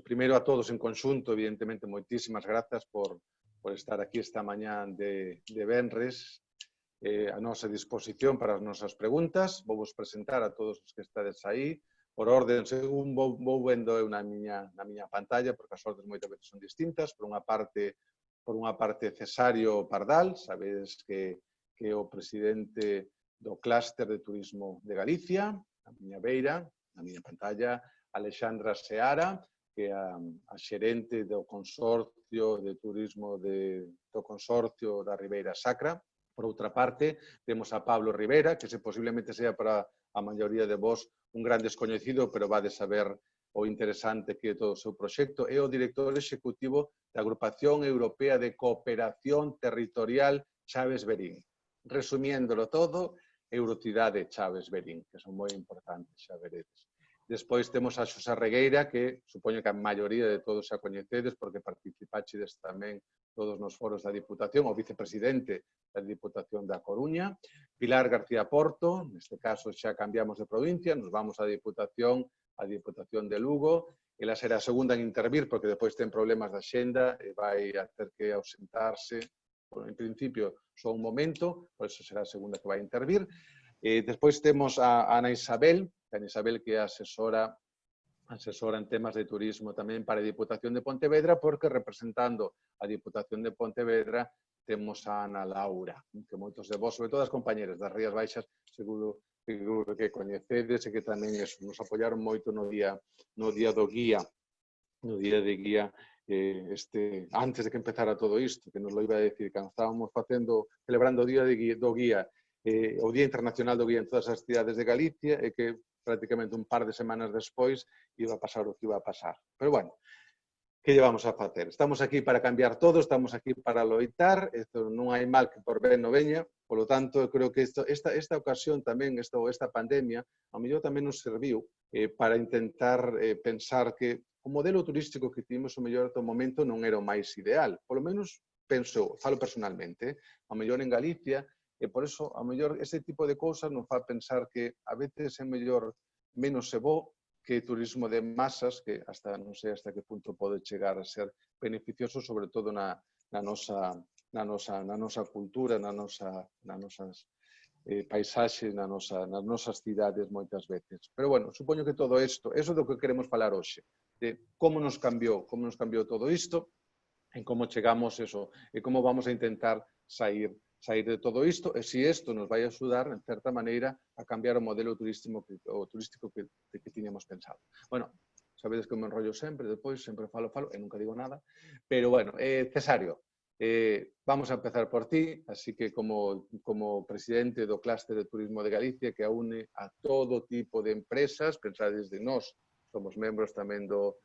Primeiro a todos en conxunto, evidentemente, moitísimas grazas por estar aquí esta mañá de venres, a nosa disposición para as nosas preguntas. Vou vos presentar a todos os que estades aí, por orden, según vou vendo eu na miña pantalla, porque as ordes moitas veces son distintas. Por unha parte, Cesario Pardal, sabedes que é o presidente do Clúster de Turismo de Galicia, a miña beira, na miña pantalla, Alexandra Seara, que é a xerente do Consorcio de Turismo do Consorcio da Ribeira Sacra. Por outra parte, temos a Pablo Rivera, que posiblemente sea para a maioría de vos un gran descoñecido, pero vade saber o interesante que é todo o seu proxecto. É o director executivo da Agrupación Europea de Cooperación Territorial Chaves Verín. Resumiéndolo todo, Eurocidade Chaves Verín, que son moi importantes, xa veredes. Despois temos a Xosé Regueira, que supoño que a maioría de todos xa coñecedes, porque participaxedes tamén todos nos foros da Diputación, o vicepresidente da Diputación da Coruña. Pilar García Porto, neste caso xa cambiamos de provincia, nos vamos á Diputación de Lugo. Ela será a segunda en intervir, porque depois ten problemas de xenda e vai a ter que ausentarse. En principio, só un momento, por eso será a segunda que vai intervir. Despois temos a Ana Isabel, que é asesora en temas de turismo tamén para a Diputación de Pontevedra, porque representando a Diputación de Pontevedra temos a Ana Laura, que moitos de vos, sobre todo as compañeras das Rías Baixas, seguro que coñecedes e que tamén nos apoiaron moito no día do guía, antes de que empezara todo isto, que nos lo iba a decir, cando estábamos celebrando o día do guía, o Día Internacional do Guía en todas as cidades de Galicia, e que prácticamente un par de semanas despois iba a pasar o que iba a pasar. Pero bueno, que lle vamos a facer? Estamos aquí para cambiar todo, estamos aquí para loitar, non hai mal que por ben non veña, polo tanto, eu creo que esta ocasión tamén, esta pandemia, ao mellor tamén nos serviu para intentar pensar que o modelo turístico que tivemos ao mellor ata o momento non era o máis ideal, polo menos penso, falo personalmente, ao mellor en Galicia, e por eso, ao mellor, ese tipo de cousas nos fa pensar que a veces é mellor menos se bo que turismo de masas, que non sei hasta que punto pode chegar a ser beneficioso, sobre todo na nosa cultura, nas nosas paisaxes, nas nosas cidades moitas veces. Pero, bueno, supoño que todo isto, eso é do que queremos falar hoxe, de como nos cambiou todo isto, en como chegamos eso, e como vamos a intentar sair de todo isto, e se isto nos vai axudar, en certa maneira, a cambiar o modelo turístico que tiñamos pensado. Bueno, sabedes que me enrollo sempre, depois sempre falo e nunca digo nada, pero bueno, Cesario, vamos a empezar por ti, así que como presidente do Clúster de Turismo de Galicia, que une a todo tipo de empresas, pensades de nós, somos membros tamén do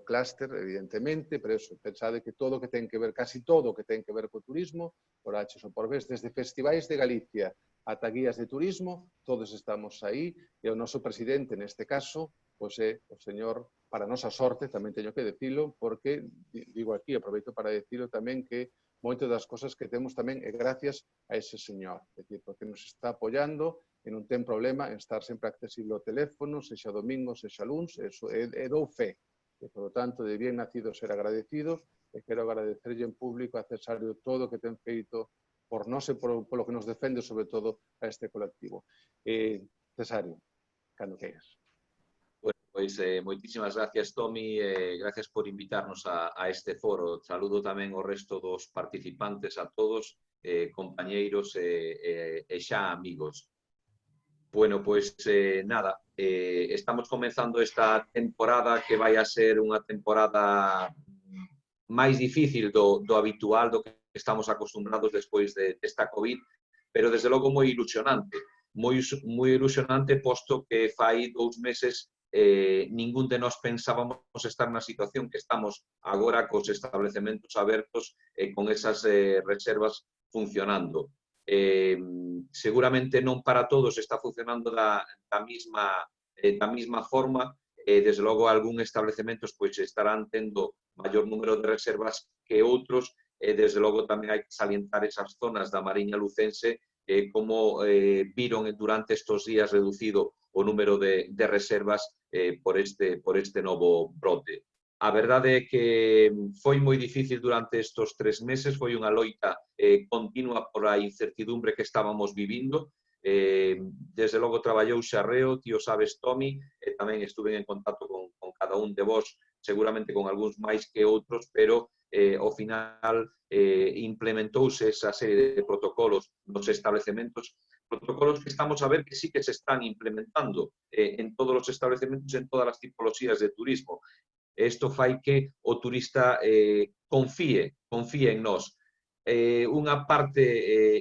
clúster, evidentemente, pero eso, pensade que todo que ten que ver, casi todo que ten que ver co turismo, por H ou por B, desde festivais de Galicia ata guías de turismo, todos estamos aí, e o noso presidente, neste caso, pois é o señor, para a nosa sorte, tamén teño que decilo, porque, digo aquí, aproveito para decilo tamén que moitas das cosas que temos tamén é gracias a ese señor, é dicir, porque nos está apoiando e non ten problema en estar sempre accesible ao teléfono, sexa domingo, sexa luns, e dou fe. E, por lo tanto, de bien nacido ser agradecido, e quero agradecerlle en público a Cesario todo o que ten feito por nós e polo que nos defende, sobre todo, a este colectivo. Cesario, cando queiras. Bueno, pois moitísimas gracias, Tomi, gracias por invitarnos a este foro. Saludo tamén o resto dos participantes, a todos, compañeiros e xa amigos. Bueno, pois nada, estamos comenzando esta temporada que vai a ser unha temporada máis difícil do habitual, do que estamos acostumbrados despois desta COVID, pero desde logo moi ilusionante. Moi ilusionante, posto que fai 2 meses ningún de nós pensábamos estar na situación que estamos agora cos establecementos abertos e con esas reservas funcionando. Seguramente non para todos está funcionando da mesma forma, desde logo algún establecementos pois estarán tendo maior número de reservas que outros, e desde logo tamén hai que salientar esas zonas da Mariña Lucense como viron durante estes días reducido o número de reservas por este novo brote. A verdade é que foi moi difícil durante estes 3 meses, foi unha loita continua por a incertidumbre que estábamos vivindo. Desde logo traballouse arreo, ti o sabes, Tomi, tamén estuve en contacto con cada un de vos, seguramente con algúns máis que outros, pero ao final implementouse esa serie de protocolos nos establecementos, protocolos que estamos a ver que sí que se están implementando en todos os establecementos, en todas as tipologías de turismo. Isto fai que o turista confíe en nós. Unha parte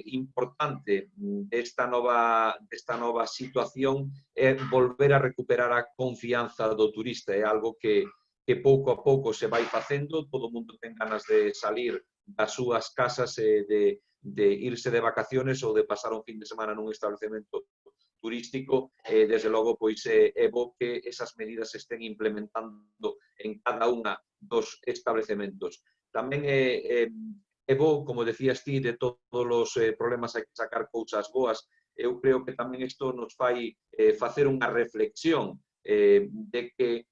importante desta nova situación é volver a recuperar a confianza do turista. É algo que pouco a pouco se vai facendo, todo o mundo ten ganas de salir das súas casas e de irse de vacaciones ou de pasar un fin de semana nun establecemento turístico. Desde logo, pois é bo que esas medidas se estén implementando en cada unha dos establecementos. Tamén é bo, como decías ti, de todos os problemas hai que sacar cousas boas. Eu creo que tamén isto nos fai facer unha reflexión de que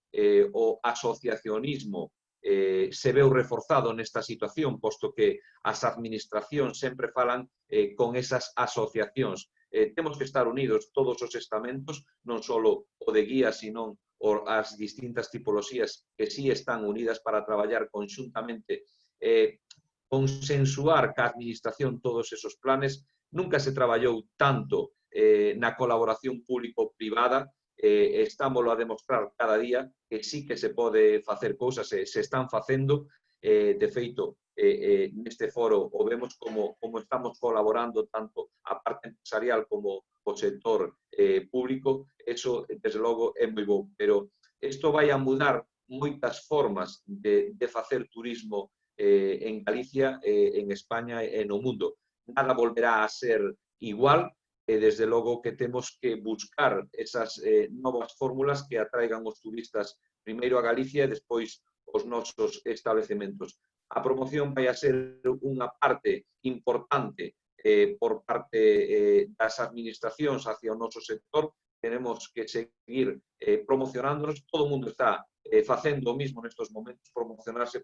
o asociacionismo se veu reforzado nesta situación, posto que as administracións sempre falan con esas asociacións. Temos que estar unidos todos os estamentos, non só o de guía, sino as distintas tipoloxías que sí están unidas para traballar conxuntamente, consensuar ca administración todos esos planes. Nunca se traballou tanto na colaboración público-privada, estámoslo a demostrar cada día que sí que se pode facer cousas, se están facendo. De feito, neste foro o vemos como estamos colaborando tanto a parte empresarial como o sector público. Eso, desde logo, é moi bo, pero isto vai a mudar moitas formas de facer turismo en Galicia, en España e no mundo. Nada volverá a ser igual, e desde logo que temos que buscar esas novas fórmulas que atraigan os turistas primeiro a Galicia e despois os nosos establecementos. A promoción vai a ser unha parte importante por parte das administracións hacia o noso sector. Tenemos que seguir promocionándonos. Todo o mundo está facendo o mismo nestes momentos, promocionarse.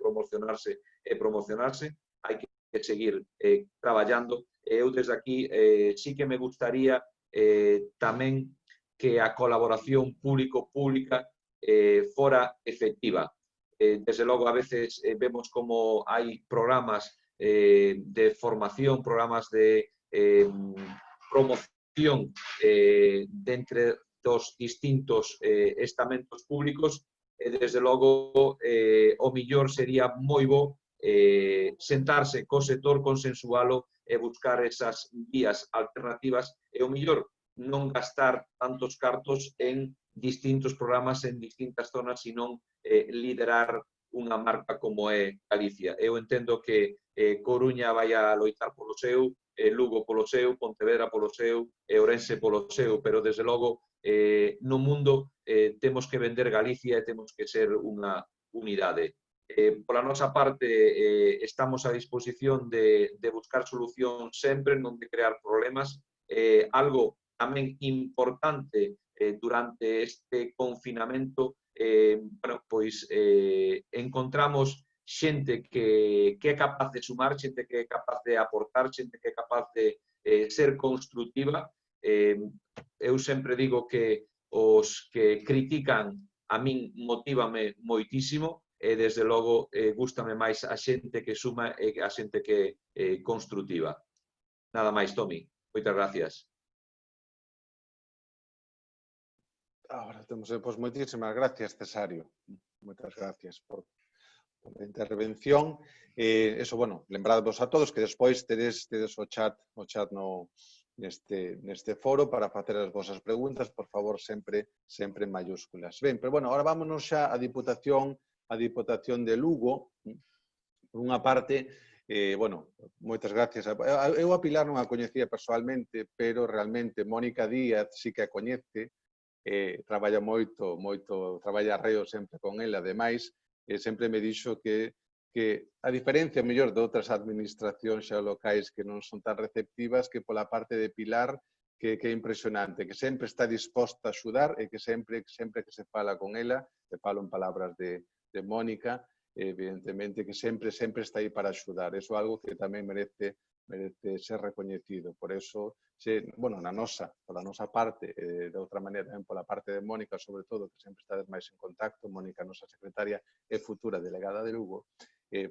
Hai que seguir traballando. Eu desde aquí sí que me gustaría tamén que a colaboración público-pública fora efectiva. Desde logo, a veces vemos como hai programas de formación, programas de promoción entre dos distintos estamentos públicos, e desde logo o millor sería moi bo sentarse co sector, consensualo e buscar esas vías alternativas e o millor non gastar tantos cartos en distintos programas en distintas zonas, sino liderar unha marca como é Galicia. Eu entendo que Coruña vai a loitar polo seu, Lugo polo seu, Pontevedra polo seu e Ourense polo seu, pero desde logo no mundo temos que vender Galicia e temos que ser unha unidade. Pola nosa parte estamos a disposición de buscar solución sempre, non de crear problemas. Algo tamén importante durante este confinamento, pois encontramos xente que é capaz de sumar, xente que é capaz de aportar, xente que é capaz de ser constructiva. Eu sempre digo que os que critican a min motívame moitísimo e desde logo gústame máis a xente que suma e a xente que é constructiva. Nada máis, Tomi. Moitas gracias. Ahora temos, pois, moitísimas gracias, Cesario. Moitas gracias por a intervención. Eso, bueno, lembradvos a todos que despois tedes o chat neste foro para facer as vosas preguntas, por favor, sempre en mayúsculas. Ben, pero bueno, ahora vámonos xa á Diputación de Lugo. Por unha parte, bueno, moitas gracias. Eu a Pilar non a coñecía personalmente, pero realmente Mónica Díaz sí que a coñece, traballa moito, traballa arreo sempre con ela, ademais, sempre me dixo que a diferencia mellor de outras administracións xa locais que non son tan receptivas, que pola parte de Pilar, que é impresionante, que sempre está disposta a axudar e que sempre que se fala con ela, e falo en palabras de de Mónica, evidentemente que sempre está aí para axudar. Eso é algo que tamén merece ser recoñecido. Por eso, bueno, pola nosa parte, de outra maneira tamén pola parte de Mónica, sobre todo, que sempre estades máis en contacto, Mónica, nosa secretaria e futura delegada de Lugo,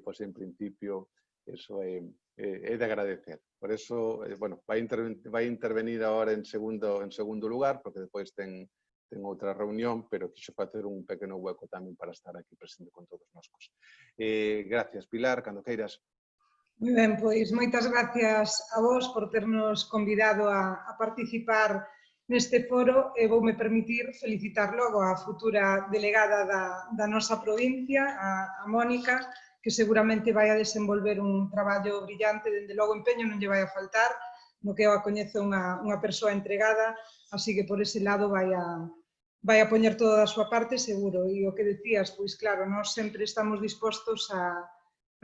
pois en principio, eso é de agradecer. Por eso, bueno, vai intervenir agora en segundo lugar, porque depois ten outra reunión, pero quixo facer un pequeno hueco tamén para estar aquí presente con todos noscos. Gracias, Pilar, cando queiras. Moi ben, pois moitas gracias a vos por ternos convidado a participar neste foro e voume permitir felicitar logo a futura delegada da nosa provincia, a Mónica, que seguramente vai a desenvolver un traballo brillante, dende logo empeño non lle vai a faltar, no que eu a coñezo unha persoa entregada, así que por ese lado vai a poñer toda a súa parte seguro. E o que decías, pois claro, nós sempre estamos dispostos a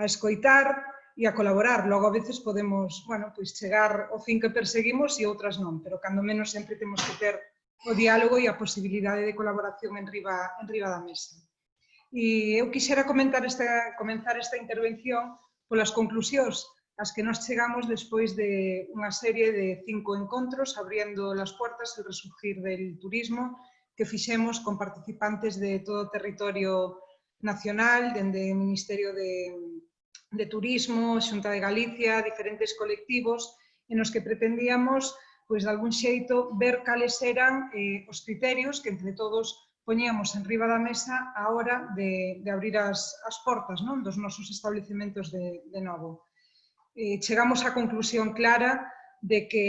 escoitar e a colaborar. Logo, a veces podemos, bueno, pois chegar ao fin que perseguimos e outras non, pero cando menos sempre temos que ter o diálogo e a posibilidade de colaboración en riba da mesa. E eu quixera comenzar esta intervención polas conclusións as que nos chegamos despois de unha serie de 5 encontros abriendo as puertas e resurgir del turismo que fixemos con participantes de todo o territorio nacional, dende o Ministerio de Turismo, Xunta de Galicia, diferentes colectivos, en os que pretendíamos, pois, de algún xeito, ver cales eran os criterios que entre todos poñíamos en riba da mesa a hora de abrir as portas dos nosos establecementos de novo. Chegamos á conclusión clara de que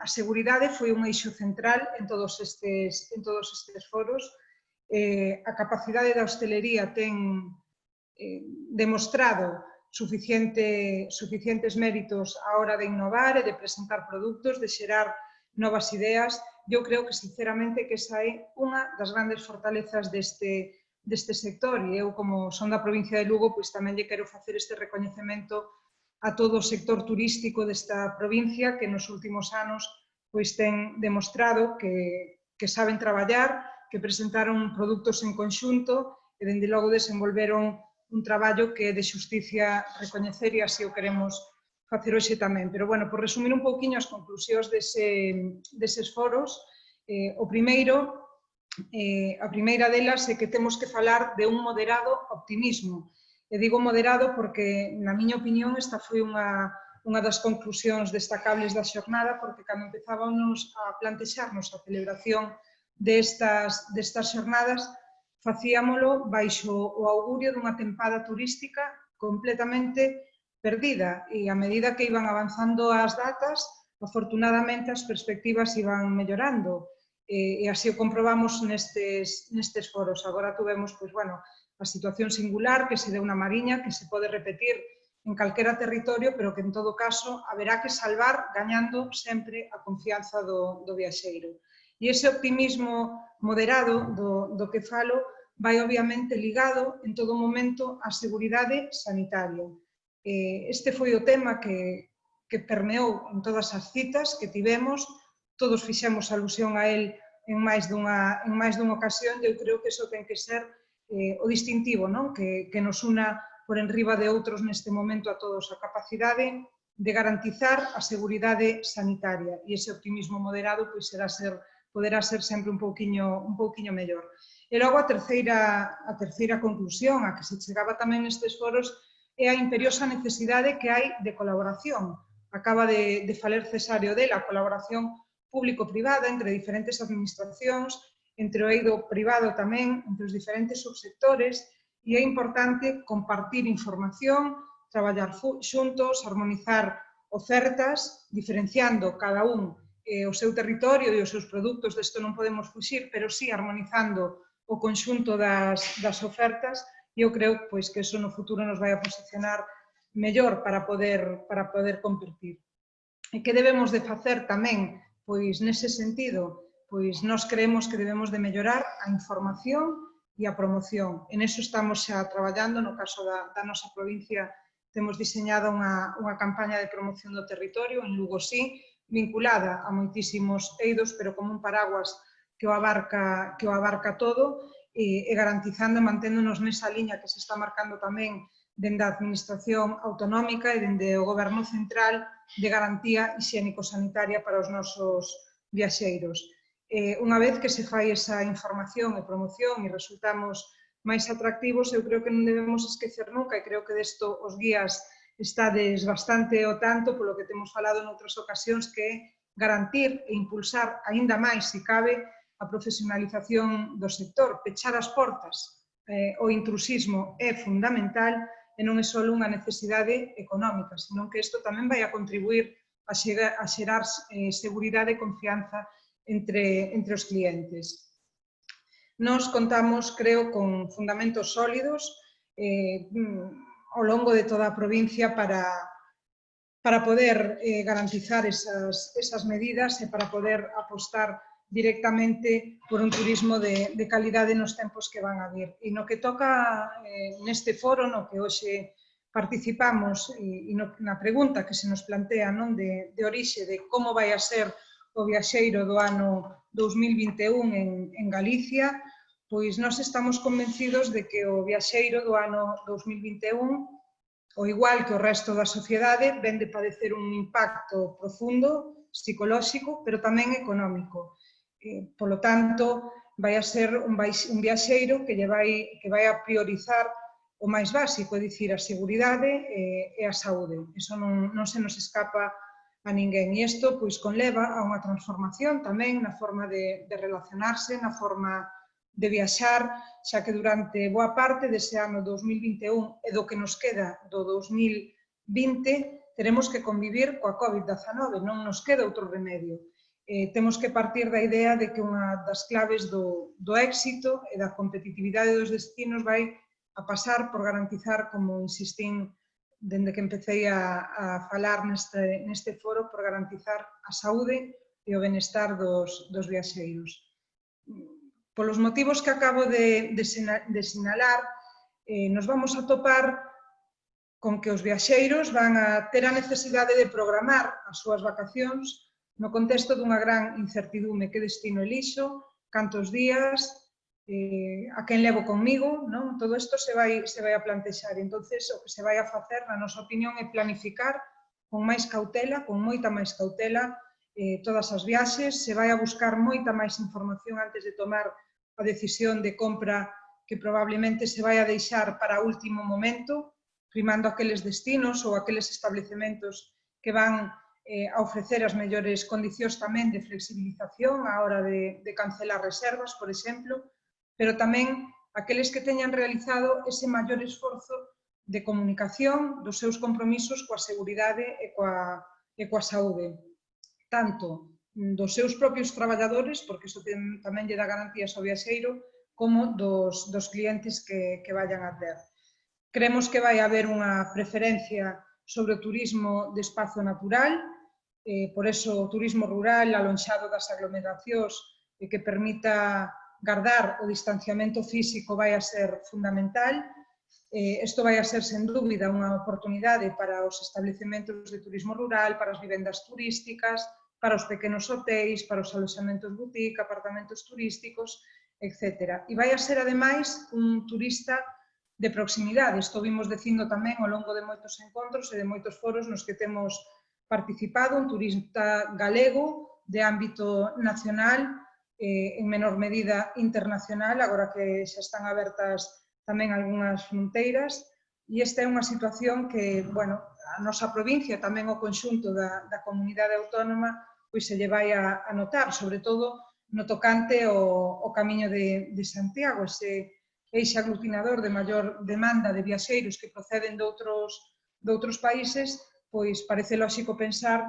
a seguridade foi un eixo central en todos estes foros. A capacidade da hostelería ten demostrado suficientes méritos á hora de innovar e de presentar produtos, de xerar novas ideas. Eu creo que, sinceramente, que esa é unha das grandes fortalezas deste sector e eu, como son da provincia de Lugo, pois tamén lle quero facer este recoñecemento a todo o sector turístico desta provincia que nos últimos anos pois ten demostrado que saben traballar, que presentaron produtos en conxunto e, dende logo, desenvolveron un traballo que é de xusticia recoñecer e así o queremos facer hoxe tamén. Pero, bueno, por resumir un pouquiño as conclusións deses foros, a primeira delas é que temos que falar de un moderado optimismo. E digo moderado porque, na miña opinión, esta foi unha das conclusións destacables da xornada, porque cando empezábamos a plantexarnos a celebración destas xornadas, facíamolo baixo o augurio dunha tempada turística completamente perdida e a medida que iban avanzando as datas, afortunadamente as perspectivas iban mellorando e así o comprobamos nestes foros. Agora tuvemos, pois, bueno, a situación singular que se deu na Mariña, que se pode repetir en calquera territorio, pero que en todo caso haberá que salvar gañando sempre a confianza do viaxeiro. E ese optimismo moderado do que falo vai obviamente ligado en todo momento á seguridade sanitaria. Este foi o tema que permeou en todas as citas que tivemos, todos fixemos alusión a él en máis dunha ocasión e eu creo que iso ten que ser o distintivo que nos una por enriba de outros neste momento a todos, a capacidade de garantizar a seguridade sanitaria e ese optimismo moderado poderá ser sempre un pouquiño mellor. E logo a terceira conclusión a que se chegaba tamén nestes foros é a imperiosa necesidade que hai de colaboración. Acaba de falar Cesario dela, a colaboración público-privada entre diferentes administracións, entre o eido privado tamén, entre os diferentes subsectores, e é importante compartir información, traballar xuntos, armonizar ofertas, diferenciando cada un o seu territorio e os seus produtos, desto non podemos fuxir, pero sí armonizando o conxunto das ofertas, e eu creo que iso no futuro nos vai a posicionar mellor para poder competir. E que debemos de facer tamén, pois nese sentido, pois nós creemos que debemos de mellorar a información e a promoción. En eso estamos xa traballando, no caso da nosa provincia temos diseñada unha campaña de promoción do territorio, en Lugo sí, vinculada a moitísimos eidos, pero como un paraguas que o abarca todo, e garantizando e manténdonos nesa liña que se está marcando tamén dende a Administración Autonómica e dende o Goberno Central de garantía hixiénico-sanitaria para os nosos viaxeiros. Unha vez que se fai esa información e promoción e resultamos máis atractivos, eu creo que non debemos esquecer nunca, e creo que desto os guías estades bastante ao tanto polo que temos falado noutras ocasións, que é garantir e impulsar aínda máis, se cabe, a profesionalización do sector. Pechar as portas ao intrusismo é fundamental e non é só unha necesidade económica, senón que isto tamén vai a contribuir a xerar seguridade e confianza entre os clientes. Nos contamos, creo, con fundamentos sólidos ao longo de toda a provincia para poder garantizar esas medidas e para poder apostar directamente por un turismo de calidade nos tempos que van a vir. E no que toca neste foro, no que hoxe participamos, e na pregunta que se nos plantea de orixe de como vai a ser o viaxeiro do ano 2021 en Galicia, pois nós estamos convencidos de que o viaxeiro do ano 2021, ao igual que o resto da sociedade, vén de padecer un impacto profundo, psicolóxico, pero tamén económico. Polo tanto, vai a ser un viaxeiro que vai a priorizar o máis básico, é dicir, a seguridade e a saúde. Iso non se nos escapa a ninguén. E isto conleva a unha transformación tamén na forma de relacionarse, na forma de viaxar, xa que durante boa parte dese ano 2021 e do que nos queda do 2020 teremos que convivir coa COVID-19, non nos queda outro remedio. Temos que partir da idea de que unha das claves do éxito e da competitividade dos destinos vai a pasar por garantizar, como insistín dende que empecé a falar neste foro, por garantizar a saúde e o benestar dos viaxeiros. Polos motivos que acabo de sinalar, nos vamos a topar con que os viaxeiros van a ter a necesidade de programar as súas vacacións no contexto dunha gran incertidume: que destino elixo, cantos días, a quen levo conmigo, non? Todo isto se vai a plantexar. Entonces, o que se vai a facer, na nosa opinión, é planificar con máis cautela, con moita máis cautela, todas as viaxes, se vai a buscar moita máis información antes de tomar a decisión de compra que probablemente se vai a deixar para o último momento, primando aqueles destinos ou aqueles establecementos que van a ofrecer as mellores condicións tamén de flexibilización á hora de cancelar reservas, por exemplo, pero tamén aqueles que teñan realizado ese maior esforzo de comunicación dos seus compromisos coa seguridade e coa saúde, tanto dos seus propios traballadores, porque iso tamén lle dá garantías ao viaxeiro, como dos clientes que vayan a ter. Creemos que vai haber unha preferencia sobre o turismo de espazo natural, por eso o turismo rural, alonxado das aglomeracións, que permita guardar o distanciamento físico vai a ser fundamental. Isto vai a ser, sen dúbida, unha oportunidade para os establecementos de turismo rural, para as vivendas turísticas, para os pequenos hotéis, para os aloxamentos boutique, apartamentos turísticos, etc. E vai a ser, ademais, un turista de proximidade. Isto vimos dicindo tamén ao longo de moitos encontros e de moitos foros nos que temos participado, un turista galego de ámbito nacional, en menor medida internacional, agora que xa están abertas tamén algunhas fronteiras, e esta é unha situación que, bueno, a nosa provincia, tamén o conxunto da comunidade autónoma, pois se lle vai a notar, sobre todo no tocante ao Camiño de Santiago, ese eixe aglutinador de maior demanda de viaxeiros que proceden de outros países, pois parece lóxico pensar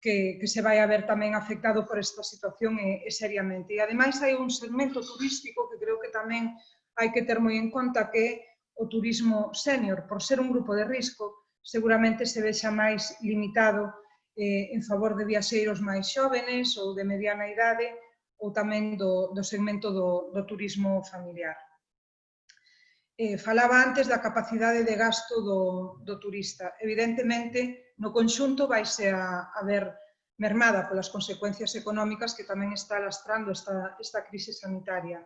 que se vai a ver tamén afectado por esta situación e seriamente. E, ademais, hai un segmento turístico que creo que tamén hai que ter moi en conta, que é o turismo sénior. Por ser un grupo de risco, seguramente se vexa máis limitado en favor de viaxeiros máis xóvenes ou de mediana idade, ou tamén do segmento do turismo familiar. Falaba antes da capacidade de gasto do turista. Evidentemente, no conxunto vaise a ver mermada polas consecuencias económicas que tamén está lastrando esta crise sanitaria.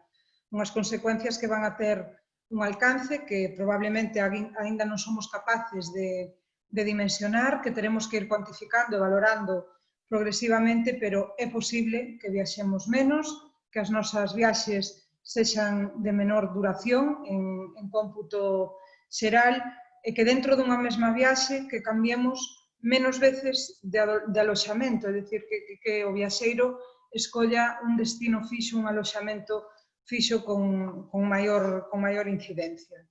unhas consecuencias que van a ter un alcance que probablemente aínda non somos capaces de dimensionar, que teremos que ir cuantificando e valorando progresivamente, pero é posible que viaxemos menos, que as nosas viaxes sexan de menor duración en cómputo xeral e que dentro dunha mesma viaxe que cambiemos menos veces de aloxamento, é dicir, que o viaxeiro escolla un destino fixo, un aloxamento fixo con maior incidencia.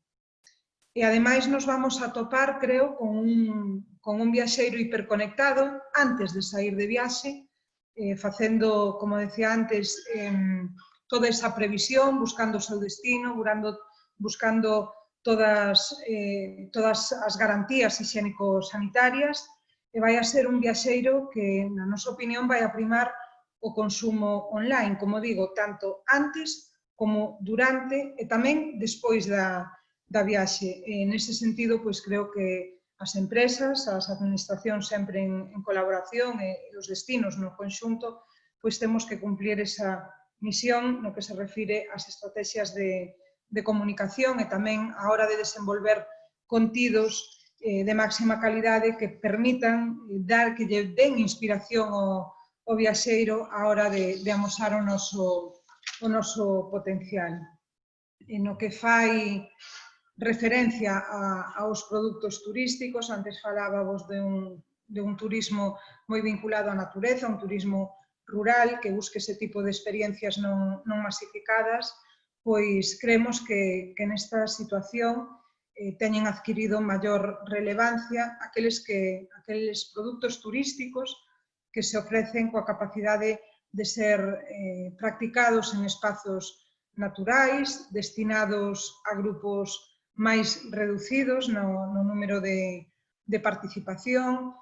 E, ademais, nos vamos a topar, creo, con un viaxeiro hiperconectado antes de sair de viaxe, facendo, como decía antes, toda esa previsión, buscando o seu destino, buscando todas as garantías higiénico-sanitarias, e vai a ser un viaxeiro que, na nosa opinión, vai a primar o consumo online, como digo, tanto antes como durante e tamén despois da viaxe. Nese sentido, pois creo que as empresas, as administracións sempre en colaboración e os destinos no conxunto, pois temos que cumplir esa misión no que se refire ás estrategias de comunicación e tamén a hora de desenvolver contidos de máxima calidade que permitan que lle den inspiración ao viaxeiro a hora de amosar o noso potencial. No que fai referencia aos produtos turísticos, antes falábamos de un turismo moi vinculado á natureza, un turismo rural que busque ese tipo de experiencias non masificadas, pois creemos que nesta situación teñen adquirido maior relevancia aqueles produtos turísticos que se ofrecen coa capacidade de ser practicados en espazos naturais, destinados a grupos máis reducidos no número de participación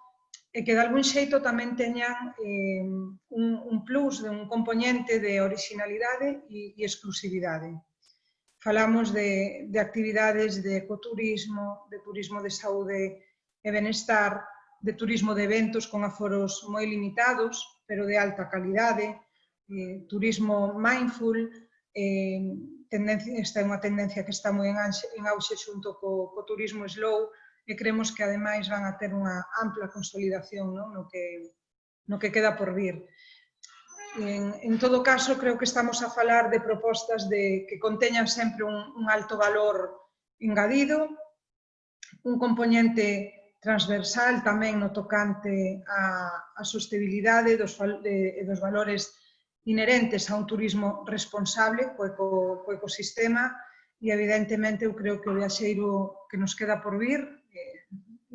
e que de algún xeito tamén teñan un plus, un componente de originalidade e exclusividade. Falamos de actividades de ecoturismo, de turismo de saúde e benestar, de turismo de eventos con aforos moi limitados, pero de alta calidade, turismo mindful, esta é unha tendencia que está moi en auxe xunto co turismo slow e creemos que, ademais, van a ter unha ampla consolidación no que queda por vir. En todo caso, creo que estamos a falar de propostas que conteñan sempre un alto valor engadido, un componente transversal tamén no tocante á sostenibilidade e dos valores inherentes a un turismo responsable co ecosistema e, evidentemente, eu creo que o viaxeiro que nos queda por vir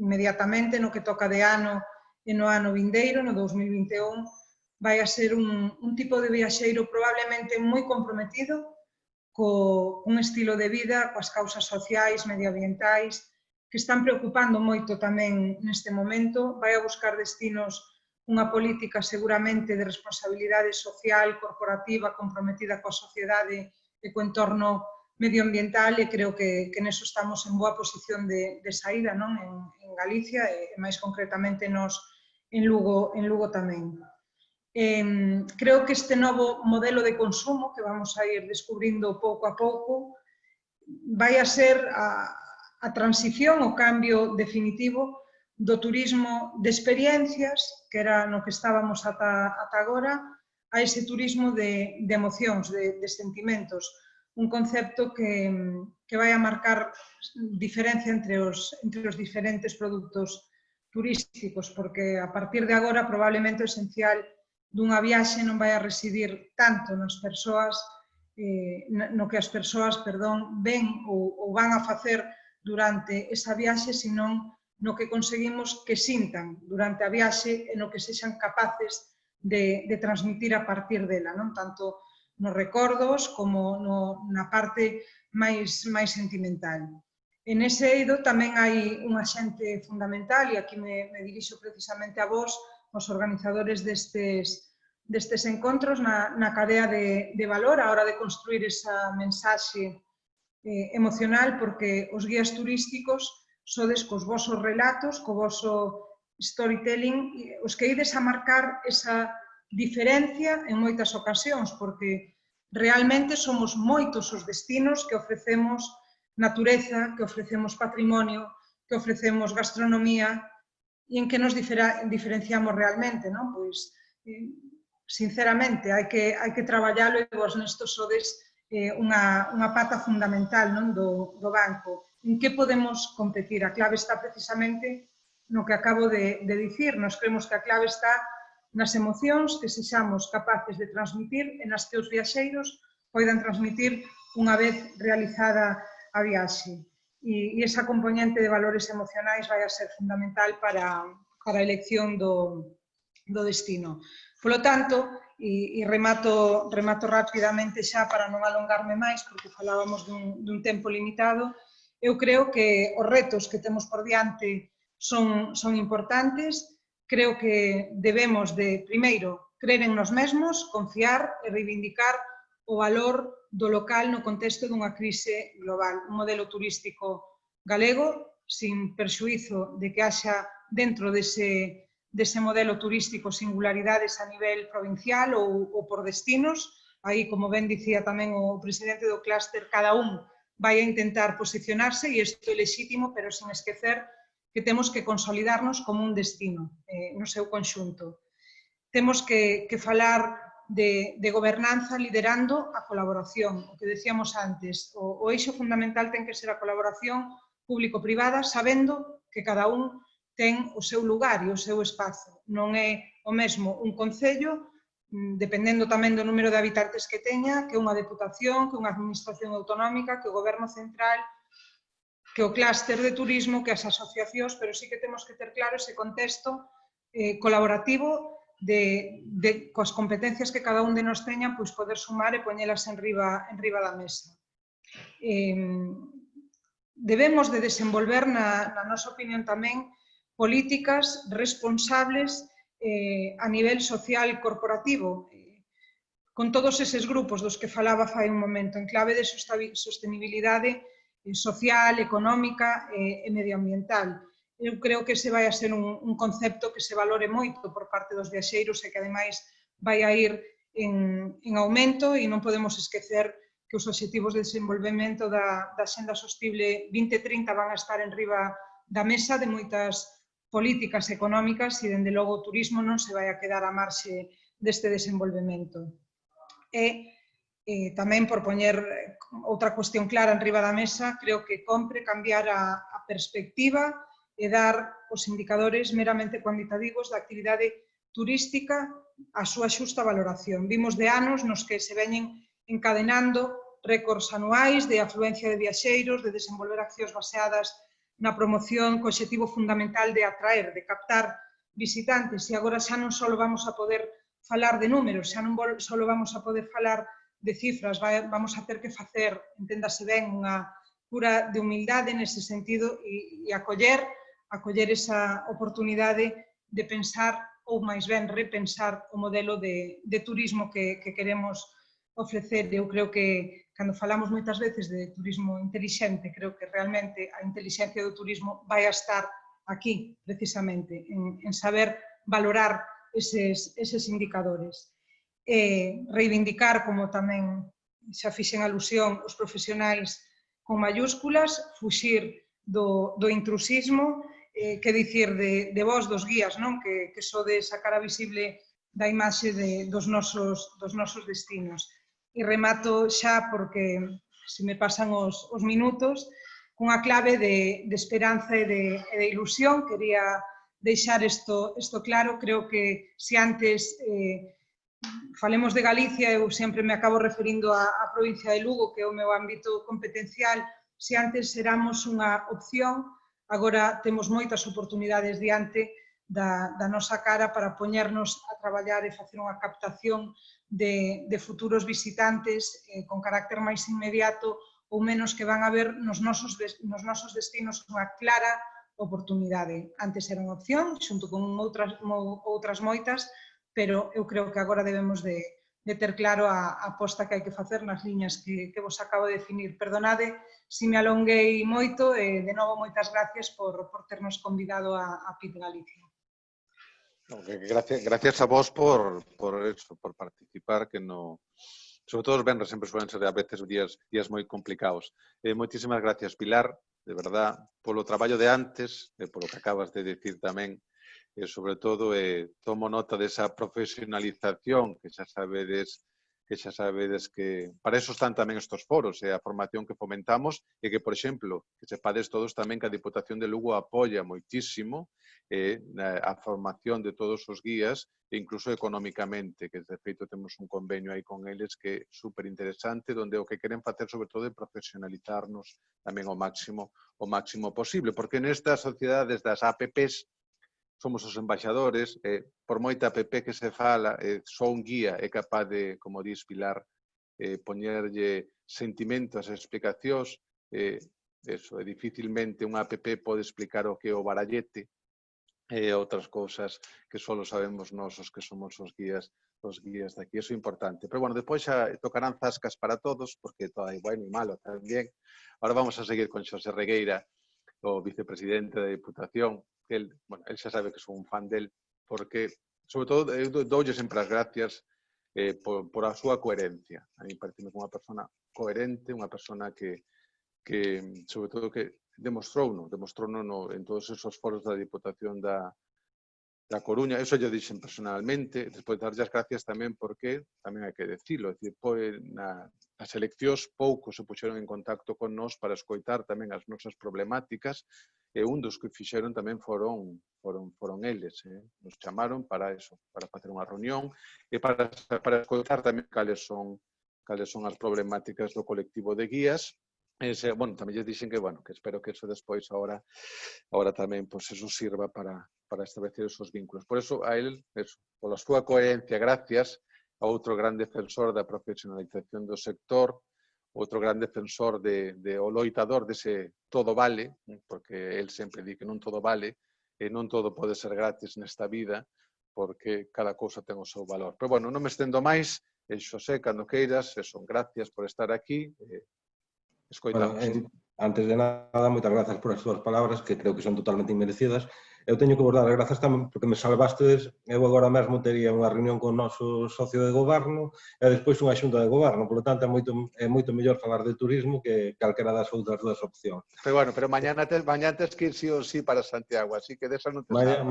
inmediatamente no que toca de ano e no ano vindeiro, no 2021, vai a ser un tipo de viaxeiro probablemente moi comprometido cun estilo de vida, coas causas sociais, medioambientais, que están preocupando moito tamén neste momento. Vai a buscar destinos unha política seguramente de responsabilidade social, corporativa, comprometida coa sociedade e co entorno medioambiental e creo que neso estamos en boa posición de saída en Galicia e máis concretamente nos en Lugo tamén. Creo que este novo modelo de consumo que vamos a ir descubrindo pouco a pouco vai a ser a transición, o cambio definitivo do turismo de experiencias, que era no que estábamos ata agora, a ese turismo de emocións, de sentimentos, un concepto que vai a marcar diferencia entre os diferentes produtos turísticos, porque a partir de agora probablemente o esencial dunha viaxe non vai a residir tanto nas persoas, no que as persoas, ven ou van a facer durante esa viaxe, senón no que conseguimos que sintan durante a viaxe e no que sexan capaces de transmitir a partir dela, tanto nos recordos como na parte máis sentimental. En ese eido tamén hai un axente fundamental, e aquí me dirixo precisamente a vos, os organizadores destes encontros na cadea de valor a hora de construir esa mensaxe emocional, porque os guías turísticos sodes cos vosos relatos, co voso storytelling, os que ides a marcar esa diferencia en moitas ocasións, porque Realmente somos moitos os destinos que ofrecemos natureza, que ofrecemos patrimonio, que ofrecemos gastronomía e en que nos diferenciamos realmente, non? Pois, sinceramente, hai que traballalo e vos nestos sodes unha pata fundamental, non, do banco. En que podemos competir? A clave está precisamente no que acabo de dicir. Nos creemos que a clave está nas emocións que sexamos capaces de transmitir e nas que os viaxeiros poidan transmitir unha vez realizada a viaxe. E esa componente de valores emocionais vai a ser fundamental para a elección do destino. Polo tanto, e remato rapidamente xa para non alongarme máis, porque falábamos dun tempo limitado, eu creo que os retos que temos por diante son importantes. Creo que debemos de, primeiro, crer en nos mesmos, confiar e reivindicar o valor do local no contexto dunha crise global. Un modelo turístico galego, sin perxuízo de que haxa dentro dese modelo turístico singularidades a nivel provincial ou por destinos. Aí, como ben dicía tamén o presidente do clúster, cada un vai a intentar posicionarse e isto é lexítimo, pero sin esquecer que temos que consolidarnos como un destino no seu conxunto. Temos que falar de gobernanza liderando a colaboración, o que decíamos antes. O eixo fundamental ten que ser a colaboración público-privada, sabendo que cada un ten o seu lugar e o seu espazo. Non é o mesmo un concello, dependendo tamén do número de habitantes que teña, que unha deputación, que unha administración autonómica, que o goberno central, que o clúster de turismo, que as asociacións, pero sí que temos que ter claro ese contexto colaborativo coas competencias que cada un de nós teña, pois poder sumar e poñelas en riba da mesa. Debemos de desenvolver, na nosa opinión tamén, políticas responsables a nivel social corporativo, con todos eses grupos dos que falaba fai un momento, en clave de sostenibilidade social, económica e medioambiental. Eu creo que ese vai a ser un concepto que se valore moito por parte dos viaxeiros e que, ademais, vai a ir en aumento e non podemos esquecer que os obxectivos de desenvolvemento da Axenda Sostible 2030 van a estar en riba da mesa de moitas políticas económicas e, dende logo, o turismo non se vai a quedar á marxe deste desenvolvemento. E tamén, por poñer outra cuestión clara en riba da mesa, creo que compre cambiar a perspectiva e dar os indicadores meramente cuantitativos da actividade turística a súa xusta valoración. Vimos de anos nos que se veñen encadenando récords anuais de afluencia de viaxeiros, de desenvolver accións baseadas na promoción co obxectivo fundamental de atraer, de captar visitantes, e agora xa non só vamos a poder falar de números, xa non só vamos a poder falar de cifras, vamos a ter que facer, enténdase ben, unha cura de humildade nese sentido e acoller esa oportunidade de pensar, ou máis ben repensar, o modelo de turismo que queremos ofrecer. Eu creo que, cando falamos moitas veces de turismo intelixente, creo que realmente a intelixencia do turismo vai a estar aquí, precisamente, en saber valorar eses indicadores. Reivindicar, como tamén xa fixen alusión, os profesionais con mayúsculas, fuxir do intrusismo, que dicir de vós, dos guías, que sodes a cara visible da imaxe dos nosos destinos. E remato xa, porque se me pasan os minutos, cunha clave de esperanza e de ilusión. Quería deixar isto claro. Creo que se antes falemos de Galicia, eu sempre me acabo referindo á provincia de Lugo, que é o meu ámbito competencial. Se antes éramos unha opción, agora temos moitas oportunidades diante da nosa cara para poñernos a traballar e facer unha captación de futuros visitantes con carácter máis inmediato ou menos, que van a ver nos nosos destinos unha clara oportunidade. Antes era unha opción, xunto con outras moitas, pero eu creo que agora debemos de ter claro a aposta que hai que facer nas liñas que vos acabo de definir. Perdonade se me alonguei moito e, de novo, moitas gracias por ternos convidado a PIT Galicia. Gracias a vos por participar, que no sobre todo os venres sempre suelen ser a veces días moi complicados. Moitísimas gracias, Pilar, de verdad, polo traballo de antes, polo que acabas de decir tamén, e sobre todo tomo nota desa profesionalización que xa sabedes que para eso están tamén estos foros, a formación que fomentamos e que, por exemplo, que sepades todos tamén que a Diputación de Lugo apoia moitísimo a formación de todos os guías e incluso económicamente, que de feito temos un convenio aí con eles que é super interesante, onde o que queren facer sobre todo é profesionalizarnos tamén o máximo posible, porque nestas sociedades das APPs somos os embaixadores, por moita app que se fala, só un guía é capaz de, como dis Pilar, poñerlle sentimentos e explicacións, dificilmente unha app pode explicar o que é o barallete e outras cousas que só sabemos nós os que somos os guías daqui, eso é importante. Pero bueno, depois xa tocarán zascas para todos, porque todo é bueno e malo tamén. Ahora vamos a seguir con Xosé Regueira, o vicepresidente da Diputación, que él xa sabe que son un fan del, porque, sobre todo, eu doulle sempre as gracias por a súa coherencia. A mí parece unha persona coherente, unha persona que sobre todo, que demostrouno en todos esos foros da Diputación da Coruña. Eso yo dixen personalmente, despois darlle as gracias tamén porque, tamén hai que decirlo, nas eleccións poucos se puxeron en contacto con nós para escoitar tamén as nosas problemáticas e un dos que fixeron tamén foron eles. Nos chamaron para eso, para facer unha reunión e para escoitar tamén cales son as problemáticas do colectivo de guías. Bueno, tamén lle dixen que espero que eso despois ahora tamén eso sirva para establecer esos vínculos. Por eso, a él, pola súa coherencia, gracias, a outro gran defensor da profesionalización do sector, outro gran defensor o loitador dese todo vale, porque él sempre di que non todo vale, e non todo pode ser gratis nesta vida, porque cada cousa ten o seu valor. Pero bueno, non me estendo máis, Xosé, cando queiras, gracias por estar aquí, escoitamos. Bueno, antes de nada, moitas grazas por as súas palabras, que creo que son totalmente inmerecidas. Eu teño que vos dar as grazas tamén porque me salvastes. Eu agora mesmo tería unha reunión con o noso socio de goberno e despois unha xunta de goberno. Por lo tanto, é moito mellor falar de turismo que calquera das outras dúas opcións. Pero bueno, mañá tes que ir sí ou sí para Santiago, así que desa non te salvas.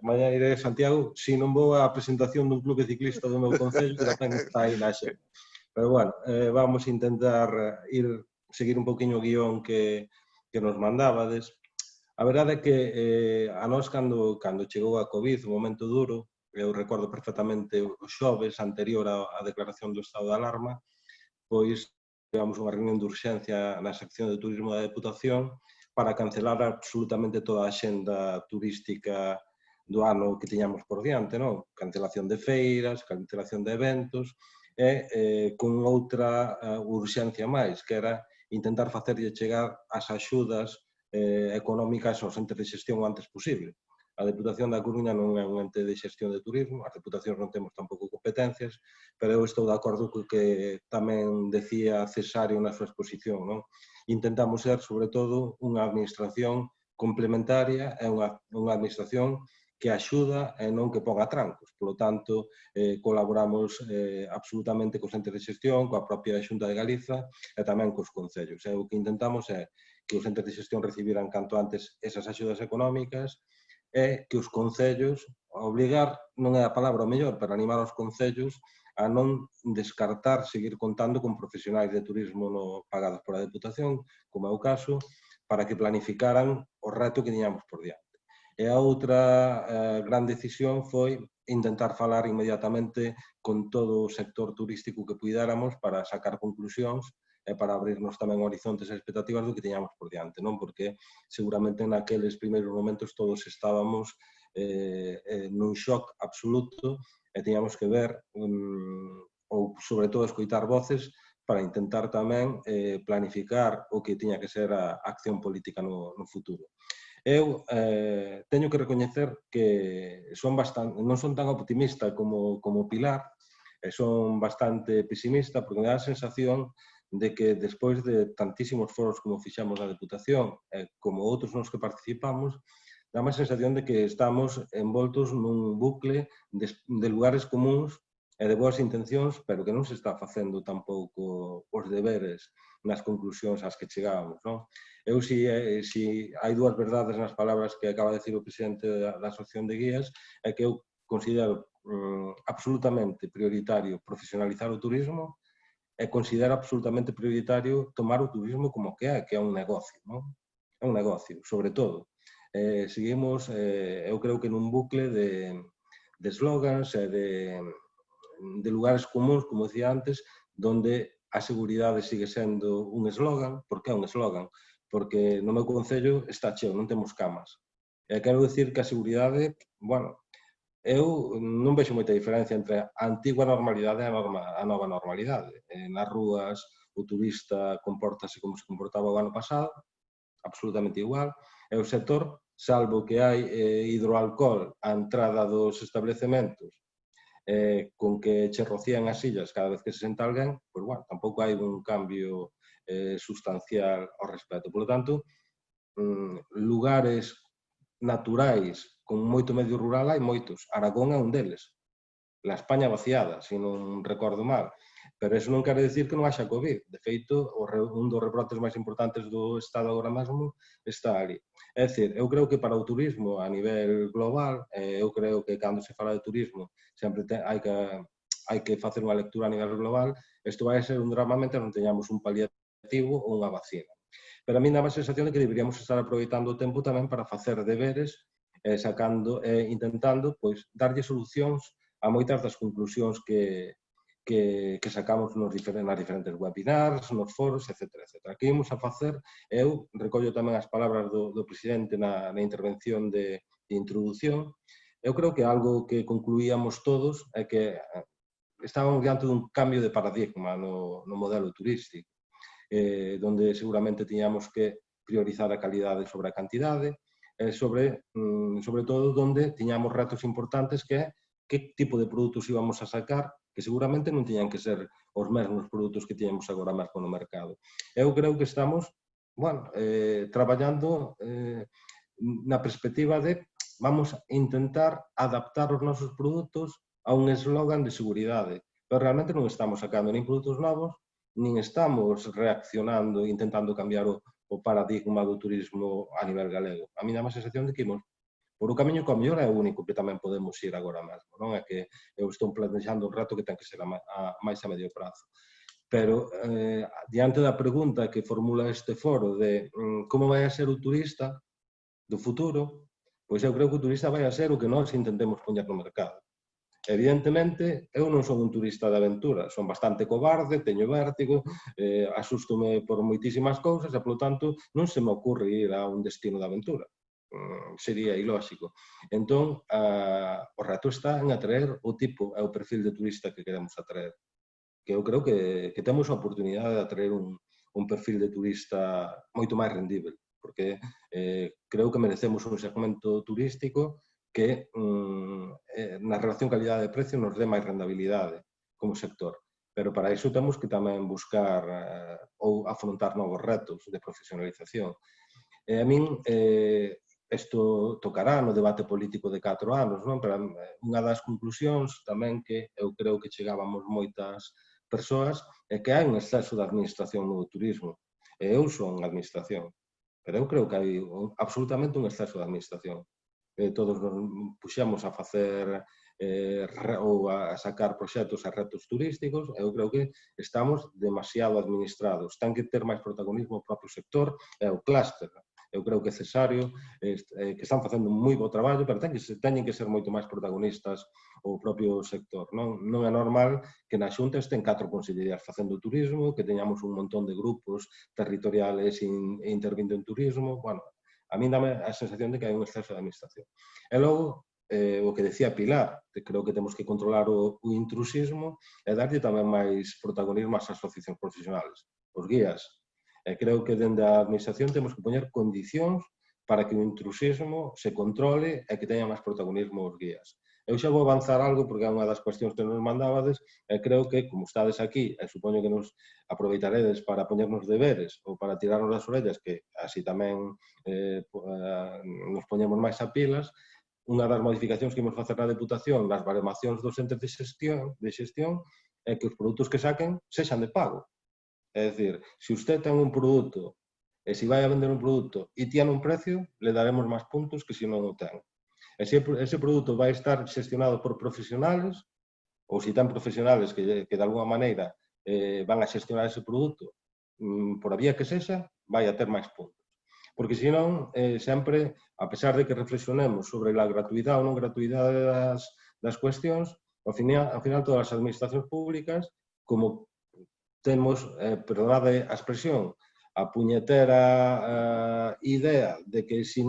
Mañá iré a Santiago, si non vou á presentación dun clube ciclista do meu concello, que tamén está aí na xe. Pero bueno, vamos a intentar seguir un poquinho o guión que nos mandabades. A verdade é que a nós, cando chegou a COVID, o momento duro, eu recordo perfectamente os xoves anterior á declaración do estado de alarma, pois tivemos unha reunión de urxencia na sección de turismo da Deputación para cancelar absolutamente toda a axenda turística do ano que tiñamos por diante, non? Cancelación de feiras, cancelación de eventos, e con outra urxencia máis, que era intentar facerlle chegar as axudas económicas aos entes de xestión o antes posible. A Deputación da Coruña non é un ente de xestión de turismo, as deputacións non temos tampouco competencias, pero eu estou de acordo co que tamén decía Cesario na súa exposición, non? Intentamos ser, sobre todo, unha administración complementaria e unha administración que axuda e non que ponga trancos. Por lo tanto, colaboramos absolutamente cos entes de xestión, coa propia Xunta de Galiza e tamén cos concellos. O que intentamos é que os entes de xestión recibiran canto antes esas axudas económicas e que os concellos, obligar non é a palabra o mellor, pero animar os concellos a non descartar seguir contando con profesionais de turismo pagados por a Deputación, como é o caso, para que planificaran o reto que tiñamos por diante. E a outra gran decisión foi intentar falar inmediatamente con todo o sector turístico que puidéramos para sacar conclusións e para abrirnos tamén horizontes e expectativas do que tiñamos por diante, non? Porque seguramente naqueles primeiros momentos todos estábamos nun shock absoluto e tiñamos que ver, ou sobre todo escoitar voces para intentar tamén planificar o que tiña que ser a acción política no futuro. Eu teño que recoñecer que non son tan optimista como Pilar, e son bastante pesimista, porque me dá a sensación de que despois de tantísimos foros como fixamos na Deputación e como outros nos que participamos, dá a sensación de que estamos envoltos nun bucle de lugares comuns e de boas intencións, pero que non se está facendo tampouco os deberes nas conclusións ás que chegábamos, non? Eu, si hai dúas verdades nas palabras que acaba de decir o presidente da Asociación de Guías, é que eu considero absolutamente prioritario profesionalizar o turismo e considero absolutamente prioritario tomar o turismo como que é un negocio, non? É un negocio, sobre todo. Seguimos, eu creo que nun bucle de slogans e de lugares comuns, como decía antes, donde a seguridade sigue sendo un eslogan. Por que é un eslogan? Porque no meu concello está cheo, non temos camas. E quero dicir que a seguridade, bueno, eu non vexo moita diferencia entre a antigua normalidade e a nova normalidade. Nas rúas, o turista compórtase como se comportaba o ano pasado, absolutamente igual, e o sector, salvo que hai hidroalcohol á entrada dos establecementos, con que che rocían as sillas cada vez que se senta alguén, pois, bueno, tampouco hai un cambio sustancial ao respecto. Por lo tanto, lugares naturais con moito medio rural hai moitos. Aragón é un deles. La España vaciada, se non recordo mal. Pero eso non quere dicir que non haxa COVID. De feito, un dos rebrotes máis importantes do Estado agora mesmo está ali. É dicir, eu creo que para o turismo a nivel global, eu creo que cando se fala de turismo sempre hai que facer unha lectura a nivel global, isto vai ser un drama mentre non teñamos un paliativo ou unha vacina. Pero a mí dá a sensación de que deberíamos estar aproveitando o tempo tamén para facer deberes intentando darlle solucións a moitas das conclusións que sacamos nas diferentes webinars, nos foros, etc. Aquí imos a facer, eu recollo tamén as palabras do presidente na intervención de introducción, eu creo que algo que concluíamos todos é que estábamos diante dun cambio de paradigma no modelo turístico, donde seguramente tiñamos que priorizar a calidade sobre a cantidade, sobre todo onde tiñamos retos importantes que é que tipo de produtos íbamos a sacar, que seguramente non tiñan que ser os mesmos produtos que tiñamos agora mesmo no mercado. Eu creo que estamos, bueno, traballando na perspectiva de vamos a intentar adaptar os nosos produtos a un eslogan de seguridade, pero realmente non estamos sacando nin produtos novos, nin estamos reaccionando, intentando cambiar o paradigma do turismo a nivel galego. A mí dá a sensación de que imos por o camiño que ao mellor é o único que tamén podemos ir agora mesmo, non é que eu estou planexando un reto que ten que ser máis a medio prazo. Pero, diante da pregunta que formula este foro de como vai a ser o turista do futuro, pois eu creo que o turista vai a ser o que nós intentemos poñer no mercado. Evidentemente, eu non son un turista de aventura, son bastante cobarde, teño vértigo, asústome por moitísimas cousas e, polo tanto, non se me ocurre ir a un destino de aventura. Sería ilóxico. Entón, o reto está en atraer o tipo e o perfil de turista que queremos atraer. Que eu creo que temos a oportunidade de atraer un perfil de turista moito máis rendível, porque creo que merecemos un segmento turístico que na relación calidade-precio nos dé máis rendabilidade como sector. Pero para iso temos que tamén buscar ou afrontar novos retos de profesionalización. A min, isto tocará no debate político de 4 anos, non? Pero unha das conclusións tamén que eu creo que chegábamos moitas persoas é que hai un exceso de administración no turismo. Eu son administración, pero eu creo que hai absolutamente un exceso de administración. Todos nos puxemos a facer ou a sacar proxectos e retos turísticos, eu creo que estamos demasiado administrados. Ten que ter máis protagonismo o propio sector e o clúster. Eu creo que é necesario, que están facendo moi bo traballo, pero teñen que ser moito máis protagonistas o propio sector. Non é normal que na Xunta estén 4 consellerías facendo turismo, que teñamos un montón de grupos territoriales intervindo en turismo. Bueno, a mí dame a sensación de que hai un exceso de administración. E logo, o que decía Pilar, que creo que temos que controlar o intrusismo e darlle tamén máis protagonismo ás asociacións profesionales, os guías. Creo que dende a administración temos que poñer condicións para que o intrusismo se controle e que teña máis protagonismo os guías. Eu xa vou avanzar algo porque é unha das cuestións que nos mandabades e creo que, como estades aquí, e supoño que nos aproveitaredes para poñernos deberes ou para tirarnos das orellas, que así tamén nos poñemos máis a pilas, unha das modificacións que imos facer na Deputación nas baremacións dos entes de xestión é que os produtos que saquen sexan de pago. É dicir, se usted ten un produto e se vai a vender un produto e tiene un precio, le daremos máis puntos que se non o ten. E se ese produto vai estar xestionado por profesionales, ou se ten profesionales que de alguma maneira van a xestionar ese produto, por a vía que sexa, vai a ter máis puntos. Porque senón, sempre, a pesar de que reflexionemos sobre a gratuidade ou non gratuidade das cuestións, ao final todas as administracións públicas, como temos, perdonade a expresión, a puñetera idea de que se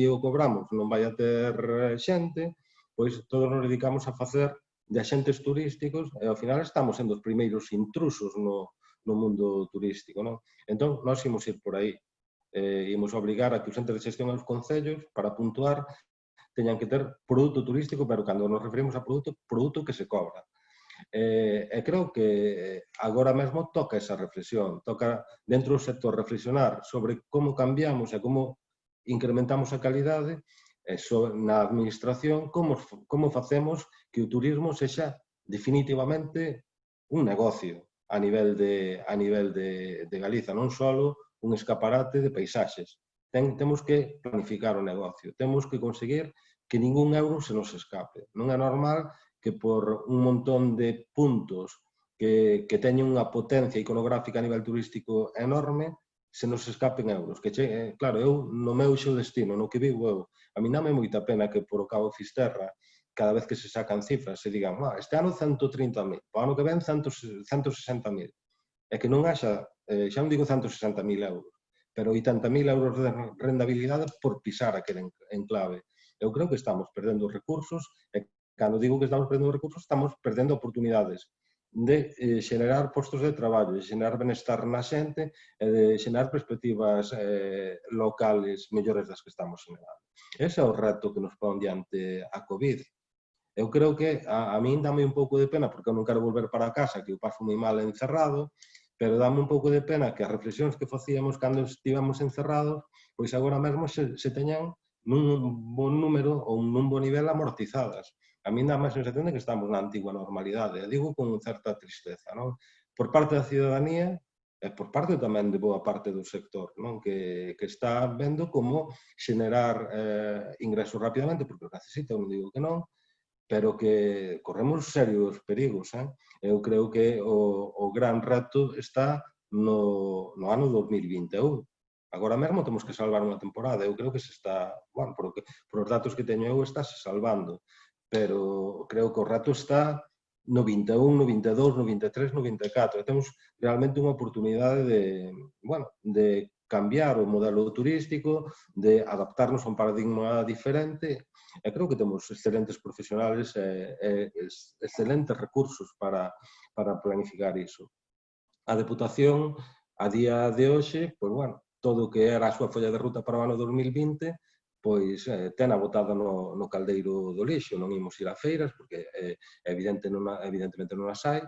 o cobramos non vai a ter xente, pois todos nos dedicamos a facer de axentes turísticos e ao final estamos sendo os primeiros intrusos no mundo turístico. Entón, nós imos ir por aí. Imos obrigar a que os entes de xestión e os concellos, para puntuar, teñan que ter produto turístico, pero cando nos referimos a produto que se cobra. E creo que agora mesmo toca esa reflexión, toca dentro do sector reflexionar sobre como cambiamos e como incrementamos a calidade na administración, como facemos que o turismo sexa definitivamente un negocio a nivel de Galiza, non só un escaparate de paisaxes. Temos que planificar o negocio, temos que conseguir que ningún euro se nos escape. Non é normal que por un montón de puntos que teñen unha potencia iconográfica a nivel turístico enorme, se nos escapen euros. Claro, eu no meu xo destino, no que vivo eu, a mí dame moita pena que por o Cabo Fisterra, cada vez que se sacan cifras, se digan, este ano 130.000, o ano que ven 160.000. É que non haxa, xa non digo 160.000 euros, pero 80.000 euros de rendabilidade por pisar aquele enclave. Eu creo que estamos perdendo recursos e cando digo que estamos perdendo recursos, estamos perdendo oportunidades de xenerar postos de traballo, de xenerar benestar na xente e de xenerar perspectivas locales mellores das que estamos xenerando. Ese é o reto que nos pon diante a COVID. Eu creo que a min dame un pouco de pena, porque eu non quero volver para casa, que eu paso moi mal encerrado, pero dame un pouco de pena que as reflexións que facíamos cando estivemos encerrados, pois agora mesmo se teñan nun bon número ou nun bon nivel amortizadas. A min dá máis sensación de que estamos na antigua normalidade. Eu digo con certa tristeza, non? Por parte da ciudadanía e por parte tamén de boa parte do sector, non? Que está vendo como xenerar ingresos rapidamente, porque o necesita, eu non digo que non, pero que corremos serios perigos. Eu creo que o gran reto está no ano 2021. Agora mesmo temos que salvar unha temporada. Eu creo que se está, bueno, por os datos que teño eu, está se salvando. Pero creo que o reto está no 21, no 22, no 23, no 24. Temos realmente unha oportunidade de cambiar o modelo turístico, de adaptarnos a un paradigma diferente. E creo que temos excelentes profesionales e excelentes recursos para planificar iso. A Deputación, a día de hoxe, pois, bueno, todo o que era a súa folla de ruta para o ano 2020, pois tena botada no caldeiro do lixo. Non imos ir a feiras, porque evidentemente non as hai.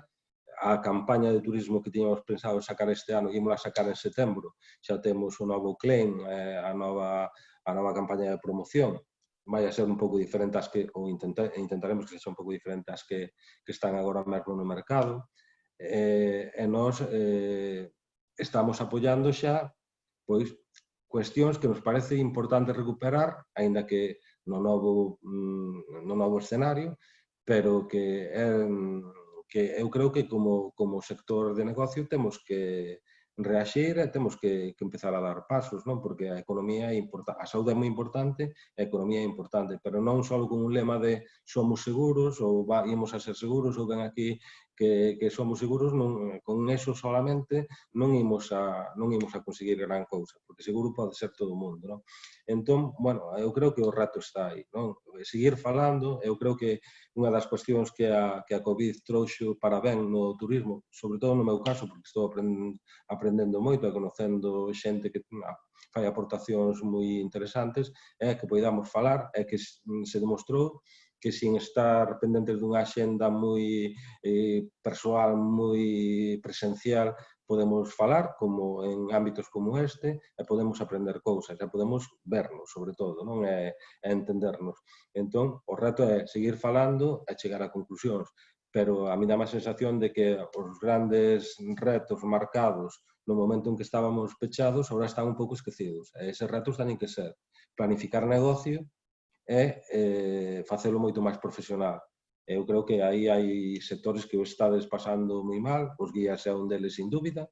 A campaña de turismo que tiñamos pensado sacar este ano, ímola sacar en setembro, xa temos o novo claim, a nova campaña de promoción. Vai a ser un pouco diferente ou intentaremos que sexa un pouco diferente ás que están agora mesmo no mercado. E nós estamos apoiando xa pois cuestións que nos parece importante recuperar, aínda que no novo escenario, pero que eu creo que como sector de negocio temos que reaxir e temos que empezar a dar pasos, non? Porque a economía é importante, a saúde é moi importante, a economía é importante, pero non só con un lema de somos seguros ou ímos a ser seguros ou ven aquí que somos seguros, con eso solamente non imos a conseguir gran cousa, porque seguro pode ser todo o mundo, non? Entón, bueno, eu creo que o reto está aí, non? Seguir falando, eu creo que unha das cuestións que a COVID trouxo para ben no turismo, sobre todo no meu caso, porque estou aprendendo moito e conocendo xente que fai aportacións moi interesantes, é que poidamos falar, é que se demostrou que sin estar pendentes dunha axenda moi persoal, moi presencial, podemos falar como en ámbitos como este e podemos aprender cousas, e podemos vernos, sobre todo, non? E entendernos. Entón, o reto é seguir falando e chegar a conclusións, pero a mí dá má sensación de que os grandes retos marcados no momento en que estábamos pechados agora están un pouco esquecidos. E eses retos teñen que ser planificar negocio e facelo moito máis profesional. Eu creo que aí hai sectores que o estades pasando moi mal, os guías é un deles sin dúbida.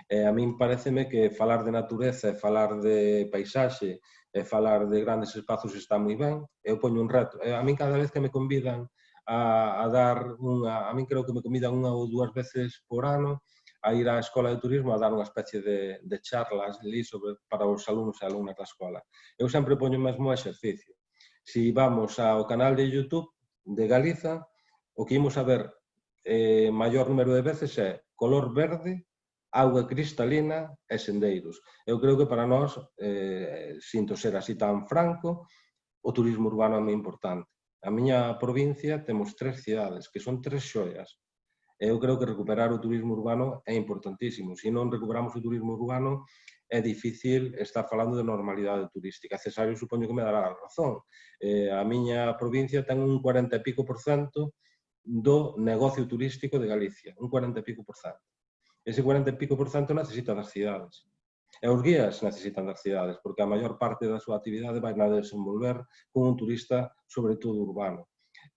A min pareceme que falar de natureza, falar de paisaxe, falar de grandes espazos está moi ben. Eu poño un reto. A min cada vez que me convidan a dar unha... A min creo que me convidan unha ou dúas veces por ano a ir á Escola de Turismo a dar unha especie de charlas para os alumnos e alumnas da escola. Eu sempre poño mesmo exercicio. Si vamos ao canal de YouTube de Galiza, o que imos a ver maior número de veces é color verde, auga cristalina e sendeiros. Eu creo que para nós, sinto ser así tan franco, o turismo urbano é moi importante. A miña provincia temos 3 cidades, que son 3 xoias. Eu creo que recuperar o turismo urbano é importantísimo. Se non recuperamos o turismo urbano, é difícil estar falando de normalidade turística. Cesario supoño que me dará a razón. A miña provincia ten un 40 e pico por cento do negocio turístico de Galicia. Un 40 e pico por cento. Ese 40 e pico por cento necesita das cidades. E os guías necesitan das cidades, porque a maior parte da súa actividade vai na desenvolver con un turista, sobre todo urbano.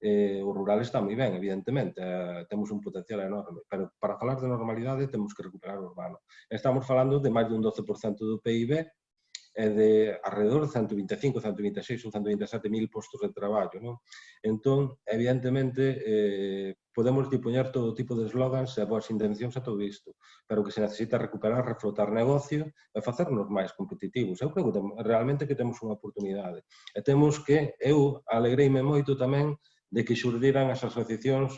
O rural está moi ben, evidentemente, temos un potencial enorme, pero para falar de normalidade temos que recuperar o urbano. Estamos falando de máis dun 12% do PIB e de alrededor de 125, 126 ou 127 mil postos de traballo, non? Entón, evidentemente, podemos dispoñer todo tipo de eslogans e boas intencións a todo isto, pero que se necesita recuperar, reflotar negocio e facernos máis competitivos. Eu creo que realmente que temos unha oportunidade. E temos que, eu alegreime moito tamén de que xurdiran as asociacións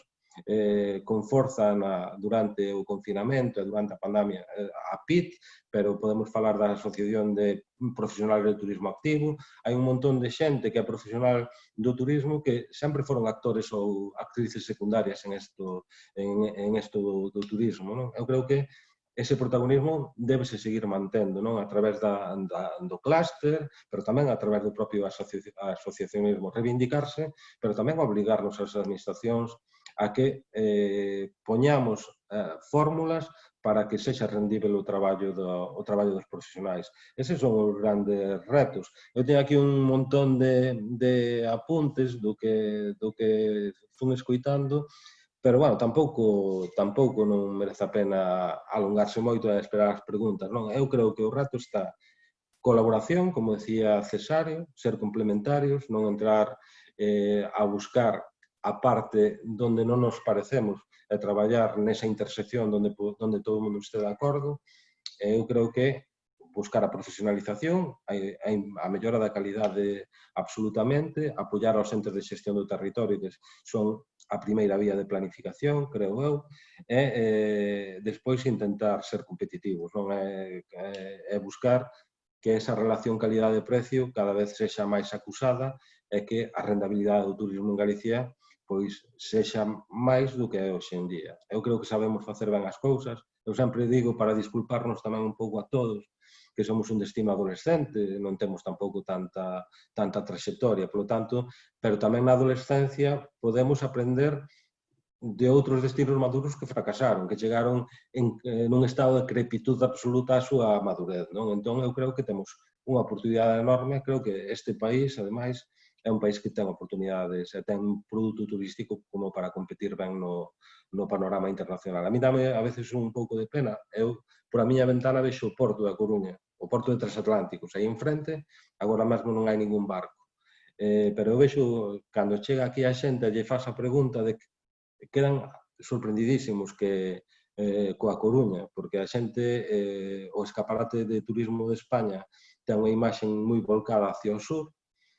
con forza durante o confinamento e durante a pandemia a PIT, pero podemos falar da Asociación de Profesionales do Turismo Activo. Hai un montón de xente que é profesional do turismo que sempre foron actores ou actrices secundarias en isto do turismo, non? Eu creo que ese protagonismo débese seguir mantendo, non? A través do clúster, pero tamén a través do propio asociacionismo, reivindicarse, pero tamén obligarnos as administracións a que poñamos fórmulas para que sexa rendível o traballo dos profesionais. Eses son os grandes retos. Eu teño aquí un montón de apuntes do que fun escoitando, pero, bueno, tampouco non merece a pena alongarse moito e esperar as preguntas, non? Eu creo que o reto está colaboración, como decía Cesario, ser complementarios, non entrar a buscar a parte onde non nos parecemos e traballar nesa intersección onde todo o mundo este de acordo. Eu creo que buscar a profesionalización, a mellora da calidade absolutamente, apoiar aos entes de xestión do territorio, que son a primeira vía de planificación, creo eu, e despois intentar ser competitivos, non? É buscar que esa relación calidade-precio cada vez sexa máis acusada e que a rentabilidade do turismo en Galicia pois sexa máis do que é hoxe en día. Eu creo que sabemos facer ben as cousas. Eu sempre digo, para disculparnos tamén un pouco a todos, que somos un destino adolescente, non temos tampouco tanta traxectoria, polo tanto, pero tamén na adolescencia podemos aprender de outros destinos maduros que fracasaron, que chegaron nun estado de crepitud absoluta á súa madurez, non? Entón, eu creo que temos unha oportunidade enorme, creo que este país, ademais, é un país que ten oportunidades e ten un produto turístico como para competir ben no panorama internacional. A mí dame a veces un pouco de pena. Eu, por a miña ventana, vexo o Porto da Coruña, o Porto de Transatlánticos, aí enfrente, agora mesmo non hai ningún barco. Pero eu vexo, cando chega aquí a xente e lle faz a pregunta de que quedan sorprendidísimos coa Coruña, porque a xente, o escaparate de turismo de España ten unha imaxe moi volcada hacia o sur,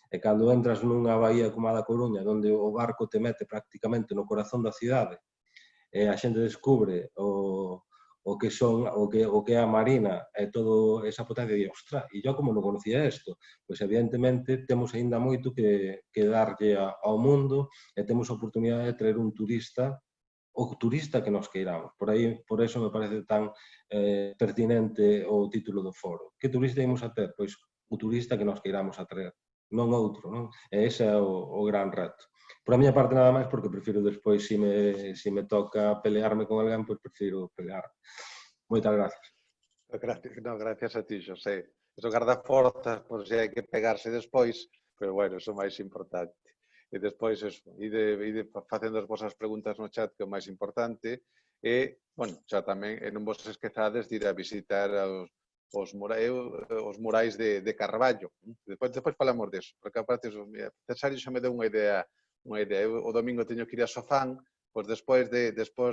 e cando entras nunha baía como a da Coruña, onde o barco te mete prácticamente no corazón da cidade, e a xente descubre o que é a Marina e toda esa potencia, e ostra, e eu como non conocía isto? Pois evidentemente temos aínda moito que darlle ao mundo e temos a oportunidade de traer un turista o turista que nos queiramos. Por eso me parece tan pertinente o título do foro. Que turista ímos a ter? Pois o turista que nos queiramos atraer, non outro, non? E ese é o gran reto. Por a miña parte nada máis, porque prefiro despois, se me toca pelearme con alguén, pois prefiro pelear. Moitas gracias. Gracias a ti, Xosé. Eso guardaforzas, por se hai que pegarse despois, pero bueno, eso é o máis importante. E despois, ide facendo as vosas preguntas no chat, que é o máis importante. E, bueno, xa tamén, non vos esquezades de ir a visitar os murais de Carballo. Despois falamos deso, porque aparte, Cesario xa me deu unha idea. Eu o domingo teño que ir a Sofán, pois despois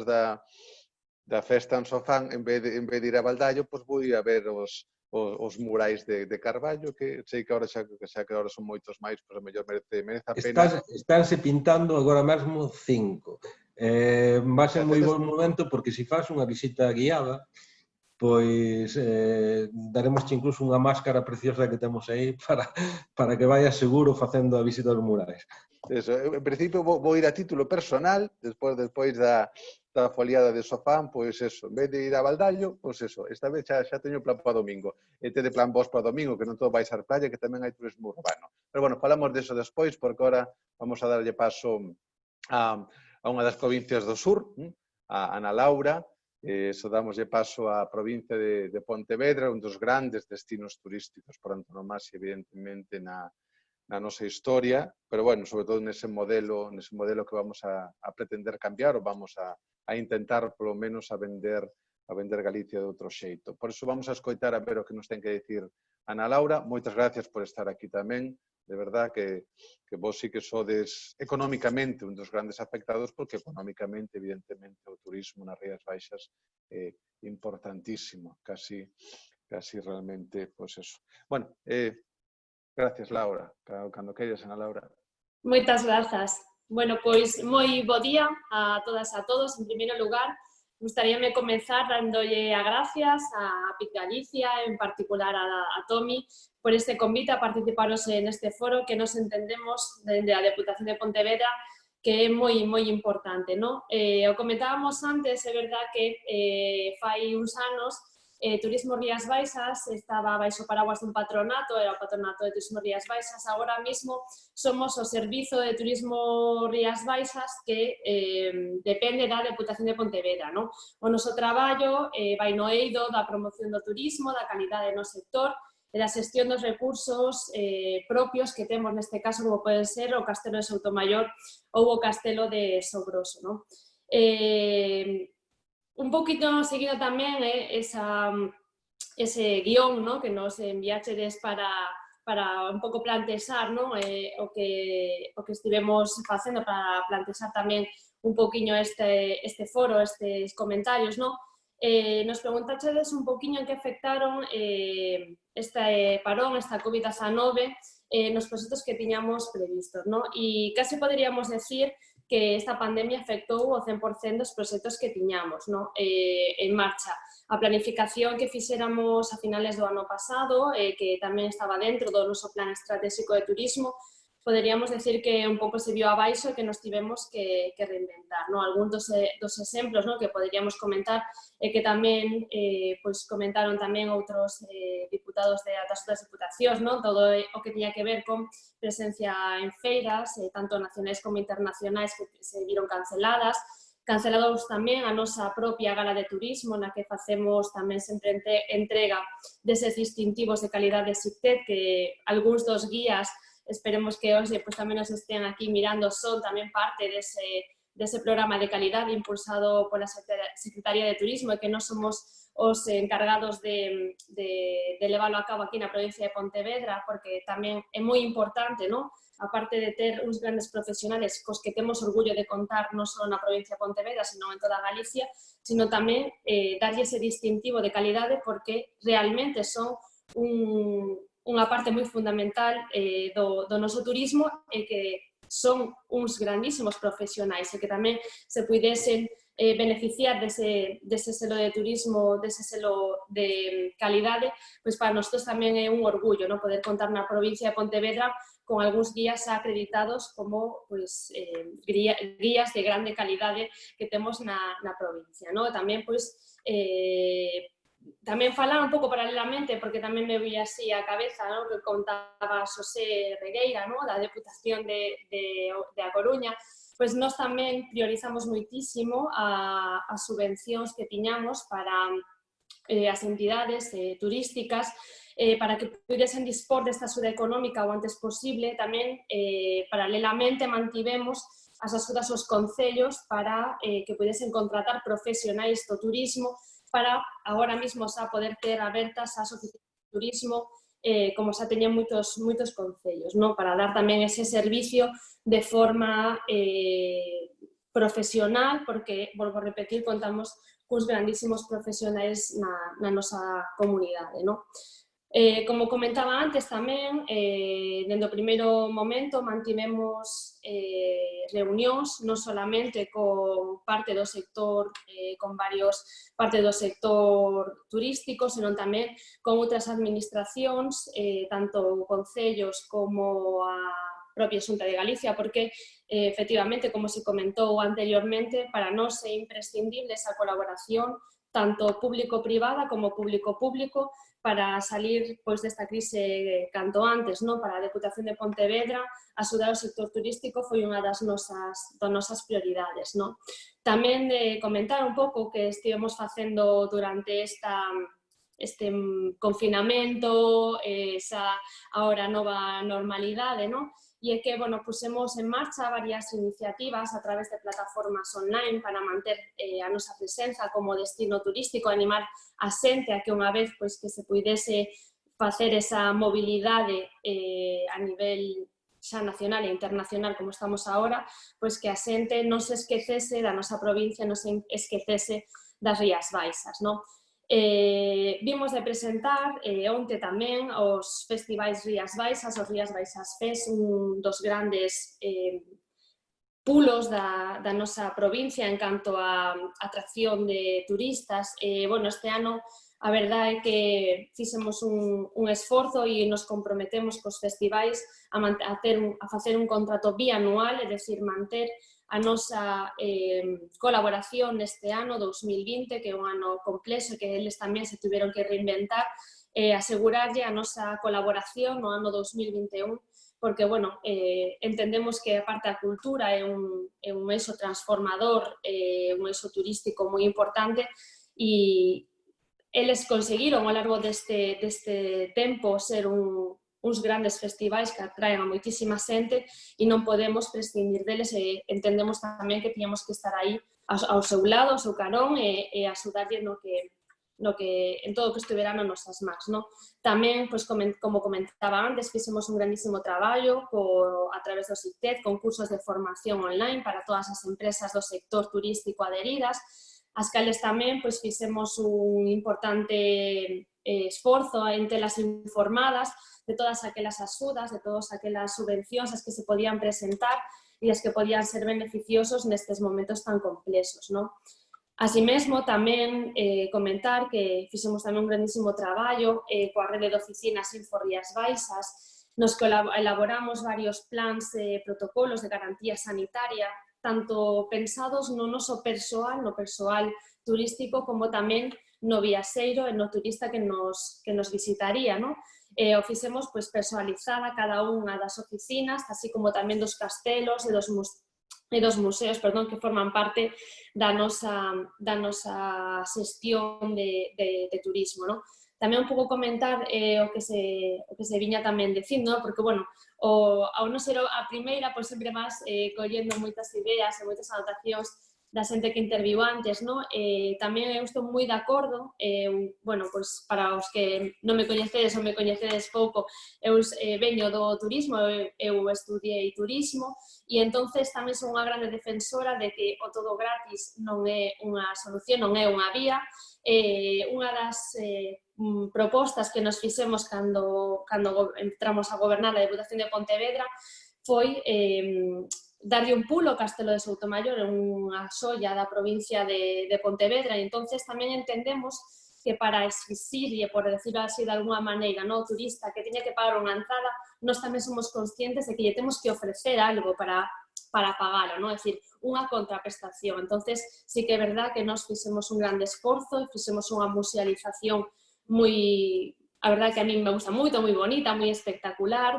da festa en Sofán, en vez de ir a Baldallo, pois vou ir a ver os murais de Carballo, que sei que agora xa que agora son moitos máis, pois a mellor merece a pena. Estánse pintando agora mesmo 5. Va ser moi bon momento, porque se faz unha visita guiada, pois daremos incluso unha máscara preciosa que temos aí para que vaya seguro facendo a visita aos murais. Eso, en principio vou ir a título personal, despois da foliada de Sofán, pois eso, en vez de ir a Baldallo, pois eso, esta vez xa teño plan para domingo. E tede plan vos para domingo, que non todo vai ser playa, que tamén hai turismo urbano. Pero bueno, falamos deso despois, porque agora vamos a darlle paso a unha das provincias do sur, a Ana Laura. Eso damoslle paso á provincia de Pontevedra, un dos grandes destinos turísticos por antonomasia, evidentemente, na nosa historia, pero bueno, sobre todo nese modelo que vamos a pretender cambiar, ou vamos a intentar, polo menos, a vender Galicia de outro xeito. Por iso vamos a escoitar a ver o que nos ten que dicir Ana Laura. Moitas gracias por estar aquí tamén. De verdad que vos sí que sodes económicamente un dos grandes afectados, porque económicamente, evidentemente, o turismo nas Rías Baixas é importantísimo, casi realmente, pois eso. Bueno, gracias, Laura. Cando queiras, Ana Laura. Moitas grazas. Bueno, pois moi bo día a todas e a todos. En primeiro lugar, gustaríame comenzar dándolle as gracias a PIC Galicia, en particular a Tomi, por este convite a participaros neste foro que nos entendemos dende a Deputación de Pontevedra que é moi importante, non? O comentábamos antes, é verdad que fai uns anos Turismo Rías Baixas estaba baixo paraguas dun patronato, era o patronato de Turismo Rías Baixas. Agora mesmo somos o Servizo de Turismo Rías Baixas que depende da Deputación de Pontevedra, non? O noso traballo vai no eido da promoción do turismo, da calidade no sector e da xestión dos recursos propios que temos neste caso, como pode ser o Castelo de Soutomaior ou o Castelo de Sobroso, non? Un poquito seguido tamén ese guión que nos enviáchedes para un pouco plantexar o que estivemos facendo para plantexar tamén un poquinho este foro, estes comentarios. Nos preguntáchedes un poquinho en que afectaron este parón, esta COVID-19 nos proxectos que tiñamos previstos. E casi poderíamos decir que esta pandemia afectou o 100% dos proxectos que tiñamos en marcha. A planificación que fixéramos a finales do ano pasado, que tamén estaba dentro do noso plan estratégico de turismo, poderíamos decir que un pouco se vio abaixo e que nos tivemos que reinventar. Algún dos exemplos que poderíamos comentar e que tamén comentaron tamén outros diputados das outras diputacións, todo o que tiña que ver con presencia en feiras, tanto nacionais como internacionais, que se viron cancelados tamén a nosa propia gala de turismo, na que facemos tamén sempre entrega deses distintivos de calidade de SICTET, que algúns dos guías, esperemos que hoxe tamén nos estén aquí mirando, son tamén parte dese programa de calidade impulsado pola Secretaría de Turismo e que nós somos os encargados de leválo a cabo aquí na provincia de Pontevedra, porque tamén é moi importante, aparte de ter uns grandes profesionales cos que temos orgullo de contar non só na provincia de Pontevedra, sino en toda Galicia, sino tamén darlle ese distintivo de calidade, porque realmente son unha parte moi fundamental do noso turismo e que son uns grandísimos profesionais e que tamén se puidesen beneficiar dese selo de turismo, dese selo de calidade, pois para nosotros tamén é un orgullo, non, poder contar na provincia de Pontevedra con algúns guías acreditados como pois, guías de grande calidade que temos na provincia, non? Tamén pois tamén falar un pouco paralelamente, porque tamén me vi así a cabeza, non, que contaba Xosé Regueira, non, da Deputación de A Coruña, pois nós tamén priorizamos moitísimo as subvencións que tiñamos para as entidades turísticas, para que pudesen dispor desta axuda económica o antes posible. Tamén, paralelamente, mantivemos as axudas aos concellos para que pudesen contratar profesionais do turismo para agora mesmo xa poder ter abertas as oficinas de turismo como xa teñen moitos concellos, non? Para dar tamén ese servicio de forma profesional, porque, volvo a repetir, contamos cuns grandísimos profesionais na nosa comunidade, non? Como comentaba antes tamén, dende o primeiro momento mantivemos reunións non solamente con parte do sector, con varios parte do sector turístico, senón tamén con outras administracións, tanto concellos como a propia Xunta de Galicia, porque efectivamente, como se comentou anteriormente, para nós é imprescindible esa colaboración tanto público-privada como público-público para salir pois, desta crise canto antes, non? Para a Deputación de Pontevedra, axudar o sector turístico foi unha das nosas prioridades, non? Tamén comentar un pouco que estivemos facendo durante este confinamento, esa ahora nova normalidade, non? E é que, bueno, pusemos en marcha varias iniciativas a través de plataformas online para manter a nosa presenza como destino turístico, animar a xente a que unha vez pois, que se puidese facer esa mobilidade a nivel xa nacional e internacional como estamos agora, pois que a xente non se esquecese da nosa provincia, non se esquecese das Rías Baixas, non? Vimos de presentar onte tamén os festivais Rías Baixas, os Rías Baixas Fest, un dos grandes pulos da nosa provincia en canto a atracción de turistas. Bueno, este ano a verdade é que fixemos un esforzo e nos comprometemos cos festivais a facer un contrato bianual, é dicir, manter a nosa colaboración neste ano 2020, que é un ano complexo, que eles tamén se tiveron que reinventar, asegurarlle a nosa colaboración no ano 2021, porque, bueno, entendemos que a parte da cultura é un eixo transformador, un eixo turístico moi importante, e eles conseguiron ao largo deste tempo ser uns grandes festivais que atraen a moitísima xente e non podemos prescindir deles e entendemos tamén que tiñamos que estar aí ao seu lado, ao seu carón e axudarlle en todo o que estivera nas nosas mans, non? Tamén, pois, como comentaba antes, fixemos un grandísimo traballo a través do SICTED, con cursos de formación online para todas as empresas do sector turístico adheridas, as cales tamén pois, fixemos un importante esforzo en telas informadas de todas aquelas axudas, de todas aquelas subvencións as que se podían presentar e as que podían ser beneficiosos nestes momentos tan complexos, non? Así mesmo, tamén comentar que fixemos tamén un grandísimo traballo coa rede de oficinas Info Rías Baixas, nos que elaboramos varios plans e protocolos de garantía sanitaria, tanto pensados no noso persoal, no persoal turístico, como tamén no viaxeiro e no turista que nos visitaría, non? O fixemos personalizada cada unha das oficinas, así como tamén dos castelos e dos museos, que forman parte da nosa xestión de turismo, non? Tamén un pouco comentar o que se viña tamén dicindo, porque, bueno, ao non ser a primeira, pois sempre vas collendo moitas ideas e moitas anotacións da xente que interviu antes, non? Tamén eu estou moi de acordo, bueno, pois para os que non me coñecedes ou me coñecedes pouco, eu veño do turismo, eu estudiei turismo e entonces tamén son unha grande defensora de que o todo gratis non é unha solución, non é unha vía. Unha das propostas que nos fixemos cando entramos a gobernar a Deputación de Pontevedra foi darlle un pulo ao Castelo de Soutomaior, unha xoia da provincia de Pontevedra, e entonces tamén entendemos que para exixir, por decirlo así de alguna maneira, o turista que tiña que pagar unha entrada, nós tamén somos conscientes de que lle temos que ofrecer algo para pagalo, é dicir, unha contraprestación. Entonces, sí que é verdad que nós fixemos un grande esforzo, fixemos unha musealización moi... A verdade que a mí me gusta moito, moi bonita, moi espectacular.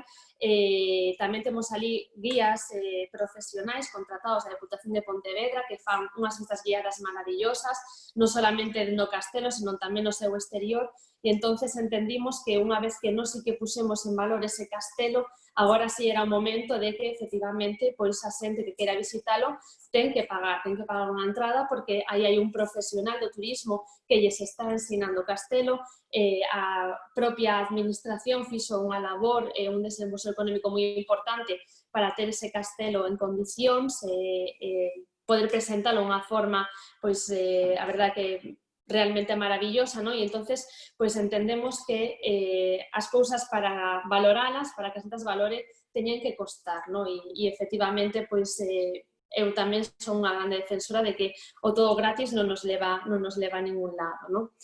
Tamén temos ali guías profesionais contratados da Deputación de Pontevedra que fan unhas vistas guiadas maravillosas, non solamente no castelo, senón tamén no seu exterior, e entonces entendimos que unha vez que nós sí que puxemos en valor ese castelo, agora sí era o momento de que, efectivamente, pois a xente que quera visitalo ten que pagar unha entrada, porque aí hai un profesional do turismo que lles está ensinando o castelo, a propia administración fixo unha labor e un desembolso económico moi importante para ter ese castelo en condicións, poder presentalo unha forma, pois, a verdade que realmente maravillosa, e entonces pois entendemos que as cousas para valoralas, para que a xente as valore, teñen que costar, e efectivamente pois eu tamén son unha grande defensora de que o todo gratis non nos leva a ningún lado,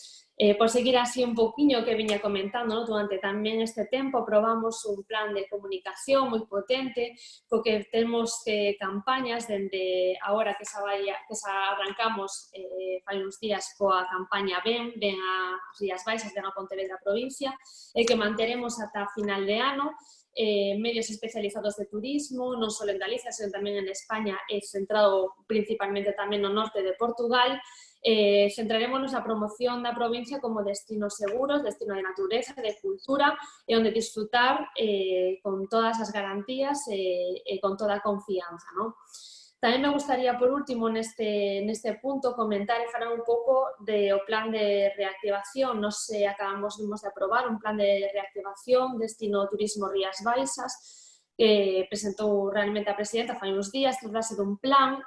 Por seguir así un poquinho que viña comentando, durante tamén este tempo probamos un plan de comunicación moi potente, co que temos campañas dende agora que arrancamos fai uns días coa campaña Ven ás Rías Baixas, ven a Pontevedra provincia, e que manteremos ata final de ano, medios especializados de turismo, non só en Galicia, senón tamén en España, e centrado principalmente tamén no norte de Portugal. Centrarémonos na promoción da provincia como destinos seguros, destino de natureza, de cultura, e onde disfrutar con todas as garantías e con toda a confianza. Tamén me gustaría, por último, neste punto, comentar e falar un pouco do plan de reactivación. Nos acabamos de aprobar un plan de reactivación destino turismo Rías Baixas, que presentou realmente a presidenta fai uns días. Tratase dun plan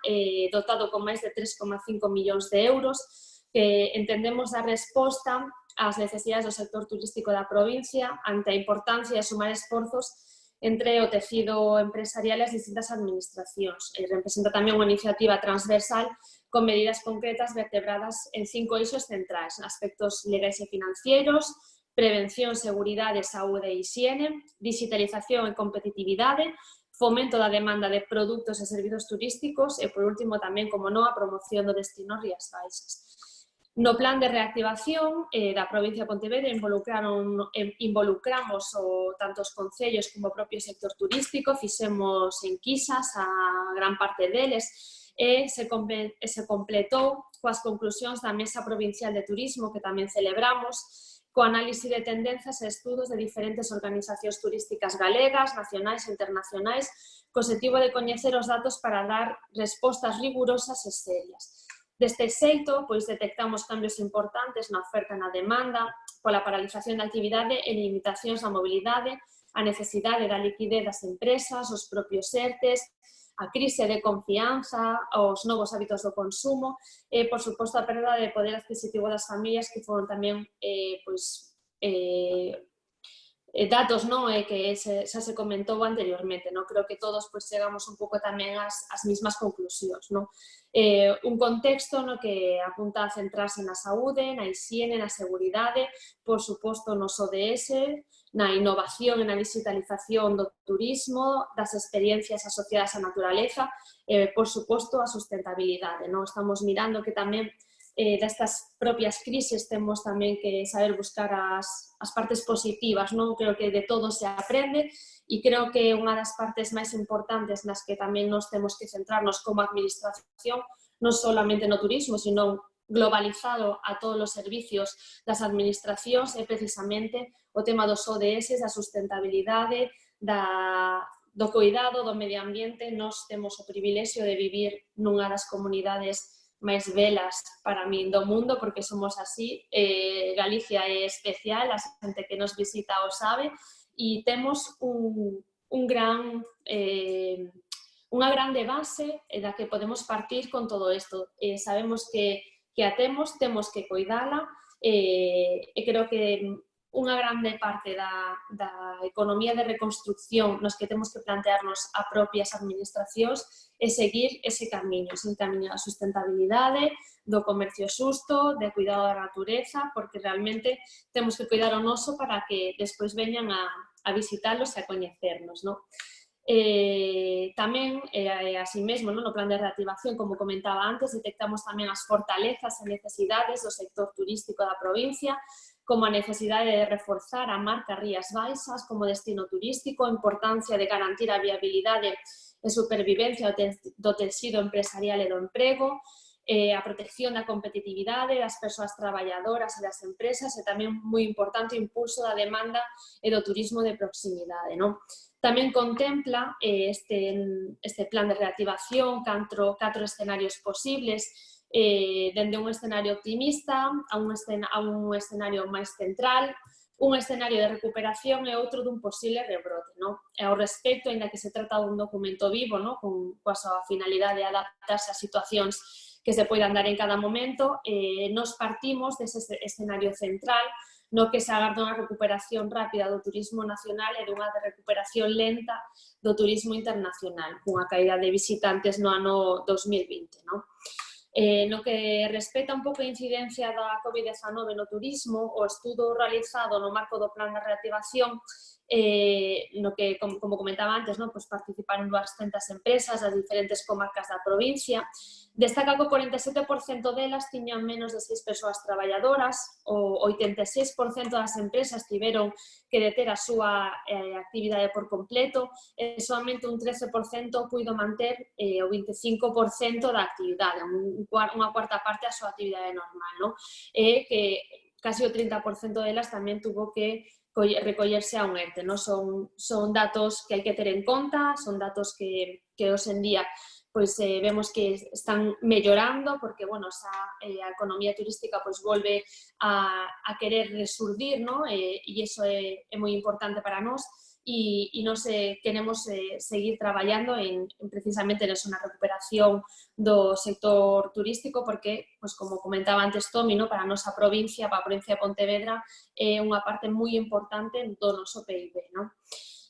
dotado con máis de 3,5 millóns de euros que entendemos dar resposta ás necesidades do sector turístico da provincia ante a importancia de sumar esforzos entre o tecido empresarial e as distintas administracións. Representa tamén unha iniciativa transversal con medidas concretas vertebradas en 5 eixos centrais: aspectos legais e financieros, prevención, seguridade, saúde e higiene, digitalización e competitividade, fomento da demanda de produtos e servizos turísticos e, por último, tamén, como non, a promoción do destino Rías Baixas. No plan de reactivación da provincia de Pontevedra involucramos tanto os concellos como o propio sector turístico, fixemos enquisas a gran parte deles e se completou coas conclusións da Mesa Provincial de Turismo, que tamén celebramos, co análise de tendenzas e estudos de diferentes organizacións turísticas galegas, nacionais e internacionais, co objetivo de coñecer os datos para dar respostas rigurosas e serias. Deste xeito, pois detectamos cambios importantes na oferta e na demanda, pola paralización da actividade e limitacións na mobilidade, a necesidade da liquidez das empresas, os propios ERTEs, a crise de confianza, os novos hábitos do consumo e, por suposto, a perda de poder adquisitivo das familias, que foron tamén datos que xa se comentou anteriormente. Creo que todos chegamos un pouco tamén ás mesmas conclusións. Un contexto no que apunta a centrarse na saúde, na higiene, na seguridade, por suposto nos ODS, na innovación e na digitalización do turismo, das experiencias asociadas á naturaleza e, por suposto, a sustentabilidade. Estamos mirando que tamén destas propias crises temos tamén que saber buscar as partes positivas. Creo que de todo se aprende e creo que unha das partes máis importantes nas que tamén nos temos que centrarnos como administración, non solamente no turismo, sino globalizado a todos os servicios das administracións, é precisamente o tema dos ODS, da sustentabilidade, do cuidado do medio ambiente. Nós temos o privilexio de vivir nunha das comunidades máis velas para min do mundo, porque somos así. Galicia é especial, a xente que nos visita o sabe, e temos unha grande base da que podemos partir con todo isto. Sabemos que a temos que coidala, e creo que unha grande parte da economía de reconstrucción nos que temos que plantearnos a propias administracións é seguir ese camiño da sustentabilidade, do comercio xusto, de cuidado da natureza, porque realmente temos que cuidar o noso para que despois veñan a visitarlos e a coñecernos, non? Tamén, así mesmo, no plan de reactivación, como comentaba antes, detectamos tamén as fortalezas e necesidades do sector turístico da provincia, como a necesidade de reforzar a marca Rías Baixas como destino turístico, a importancia de garantir a viabilidade e supervivencia do tecido empresarial e do emprego, a protección da competitividade das persoas traballadoras e das empresas e tamén moi importante o impulso da demanda e do turismo de proximidade, non? Tamén contempla este plan de reactivación 4 escenarios posibles, dende un escenario optimista a un escenario máis central, un escenario de recuperación e outro dun posible rebrote. E ao respecto, ainda que se trata dun documento vivo, coa súa finalidade de adaptarse a situacións que se poidan dar en cada momento, nos partimos dese escenario central no que se agarda unha recuperación rápida do turismo nacional e dunha recuperación lenta do turismo internacional, cunha caída de visitantes no ano 2020. No que respecta un pouco a incidencia da COVID-19 no turismo, o estudo realizado no marco do plan de reactivación, no que, como comentaba antes, participaron 200 empresas das diferentes comarcas da provincia, destaca que o 47% delas tiñan menos de 6 persoas traballadoras, o 86% das empresas tiveron que deter a súa actividade por completo, e somente un 13% puido manter o 25% da actividade, unha cuarta parte da súa actividade normal, e que casi o 30% delas tamén tuvo que recollerse a un ERTE. Son datos que hai que ter en conta, son datos que hoxe en día vemos que están mellorando porque a economía turística volve a querer resurdir, e iso é moi importante para nós, e nós queremos seguir traballando precisamente na recuperación do sector turístico porque, como comentaba antes Tomi, para a nosa provincia, para a provincia de Pontevedra, é unha parte moi importante do noso PIB.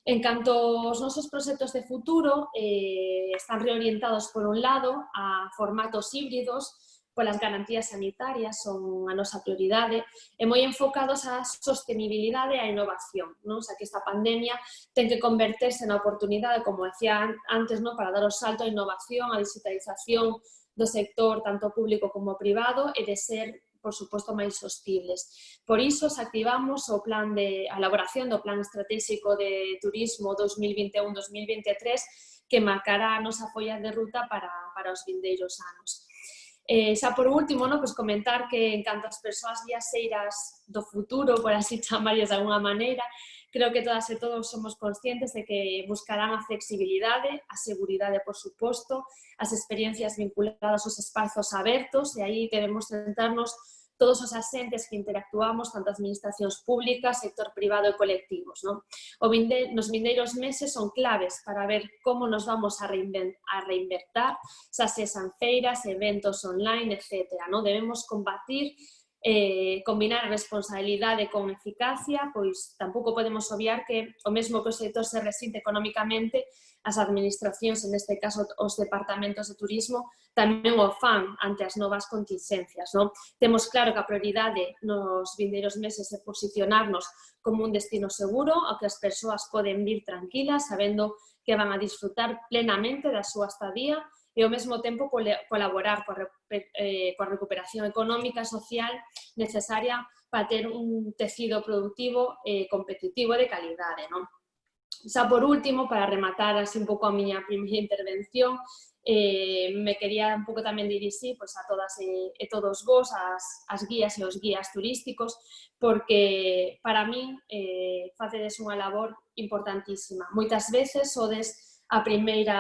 En canto aos nosos proxectos de futuro, están reorientados, por un lado, a formatos híbridos, polas garantías sanitarias, son a nosa prioridade, e moi enfocados á sostenibilidade e á innovación. O sea, que esta pandemia ten que converterse na oportunidade, como decía antes, para dar o salto á innovación, á digitalización do sector, tanto público como privado, e de ser, por suposto, máis sostibles. Por iso, activamos a elaboración do Plan Estratégico de Turismo 2021-2023 que marcará a nosa folla de ruta para os vindeiros anos. Xa por último, comentar que en canto ás persoas viaxeiras do futuro, por así chamarlles de alguna maneira, creo que todas e todos somos conscientes de que buscarán a flexibilidade, a seguridade, por suposto, as experiencias vinculadas aos espazos abertos, e aí debemos centrarnos todos os asentes que interactuamos, tanto administracións públicas, sector privado e colectivos. Nos vindeiros meses son claves para ver como nos vamos a reinventar, xa sean feiras, eventos online, etc. Debemos combinar a responsabilidade con eficacia, pois tampouco podemos obviar que o mesmo que o sector se resinte económicamente, as administracións, en este caso os departamentos de turismo, tamén o fan ante as novas contingencias. Temos claro que a prioridade nos vindeiros meses é posicionarnos como un destino seguro, ao que as persoas poden vir tranquilas, sabendo que van a disfrutar plenamente da súa estadía e ao mesmo tempo colaborar coa recuperación económica e social necesaria para ter un tecido productivo competitivo e de calidade. Xa por último, para rematar así un pouco a miña primeira intervención, me quería un pouco tamén dirixir a todas e todos vos, as guías e os guías turísticos, porque para min facedes unha labor importantísima. Moitas veces sodes a primeira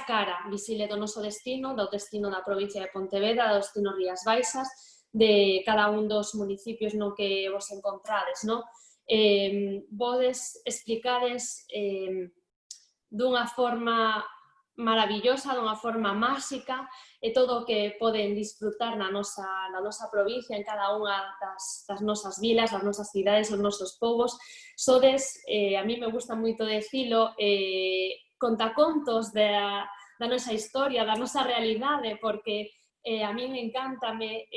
cara visible do noso destino, do destino da provincia de Pontevedra, do destino Rías Baixas, de cada un dos municipios no que vos encontrades. Vodes explicades dunha forma maravillosa, dunha forma máxica, e todo o que poden disfrutar na nosa provincia, en cada unha das nosas vilas, das nosas cidades, os nosos povos. Sodes, a mí me gusta moito decilo, contacontos da nosa historia, da nosa realidade, porque a min encántame,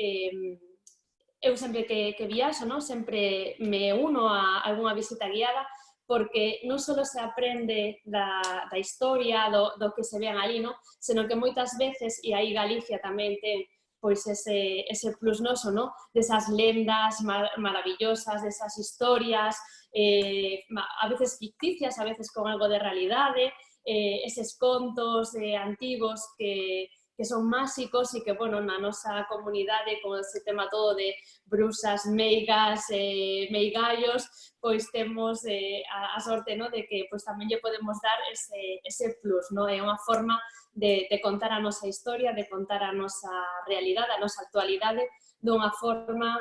eu sempre que viaxo, non? Sempre me uno a algunha visita guiada, porque non só se aprende da historia, do que se vean ali, non? Senón que moitas veces, e aí Galicia tamén ten pois ese plus noso, non? Desas lendas maravillosas, desas historias, a veces ficticias, a veces con algo de realidade, eses contos antigos que son máxicos e que, bueno, na nosa comunidade, con ese tema todo de brusas, meigas, meigallos, pois temos a sorte, no, de que pois tamén lle podemos dar ese plus, no? É unha forma de contar a nosa historia, de contar a nosa realidade, a nosa actualidade, dunha forma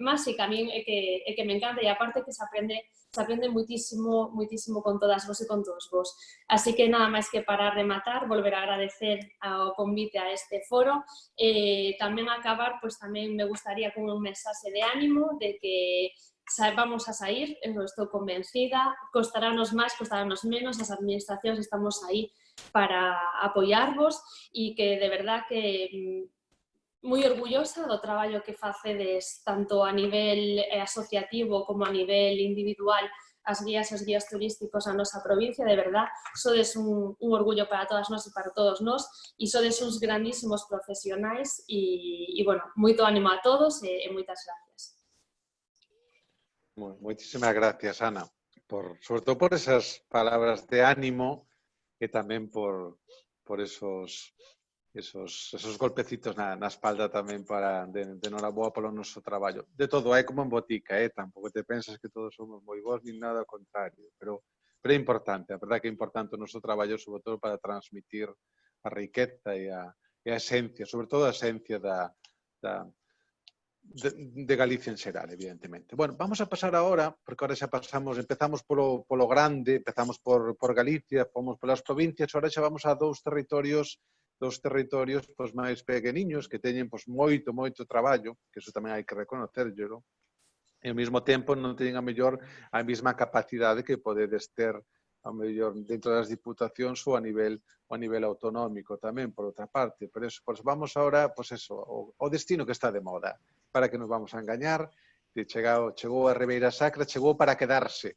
máxica. A min é que me encanta, e aparte que se aprende moitísimo, moitísimo con todas vos e con todos vos. Así que nada máis que parar de matar, volver a agradecer ao convite a este foro, tamén acabar, pois tamén me gustaría con un mensaxe de ánimo, de que vamos a sair, eu estou convencida, costarános máis, costarános menos, as administracións estamos aí para apoiarvos, e que de verdad que moi orgullosa do traballo que facedes tanto a nivel asociativo como a nivel individual, as guías e os guías turísticos a nosa provincia. De verdad, sodes un orgullo para todas nós e para todos nós, e sodes uns grandísimos profesionais, e bueno, moito ánimo a todos e moitas gracias. Moitísimas gracias, Ana, sobre todo por esas palabras de ánimo e tamén por esos golpecitos na espalda tamén de enhoraboa polo noso traballo. De todo, hai como en botica, tampouco te pensas que todos somos moi bons ni nada ao contrario, pero é importante, a verdade que é importante o noso traballo, sobre todo para transmitir a riqueza e a esencia, sobre todo a esencia de Galicia en xeral, evidentemente. Bueno, vamos a pasar agora, porque agora xa empezamos polo grande, empezamos por Galicia, fomos polas provincias, agora xa vamos a dous territorios pois máis pequeniños que teñen pois moito traballo, que eso tamén hai que reconocerllelo, e ao mesmo tempo non teñen a mellor a mesma capacidade que podedes ter a mellor dentro das diputacións ou a nivel autonómico tamén, por outra parte. Por eso, pois vamos agora, pois eso, o destino que está de moda, para que nos vamos a engañar, chegou a Ribeira Sacra, chegou para quedarse,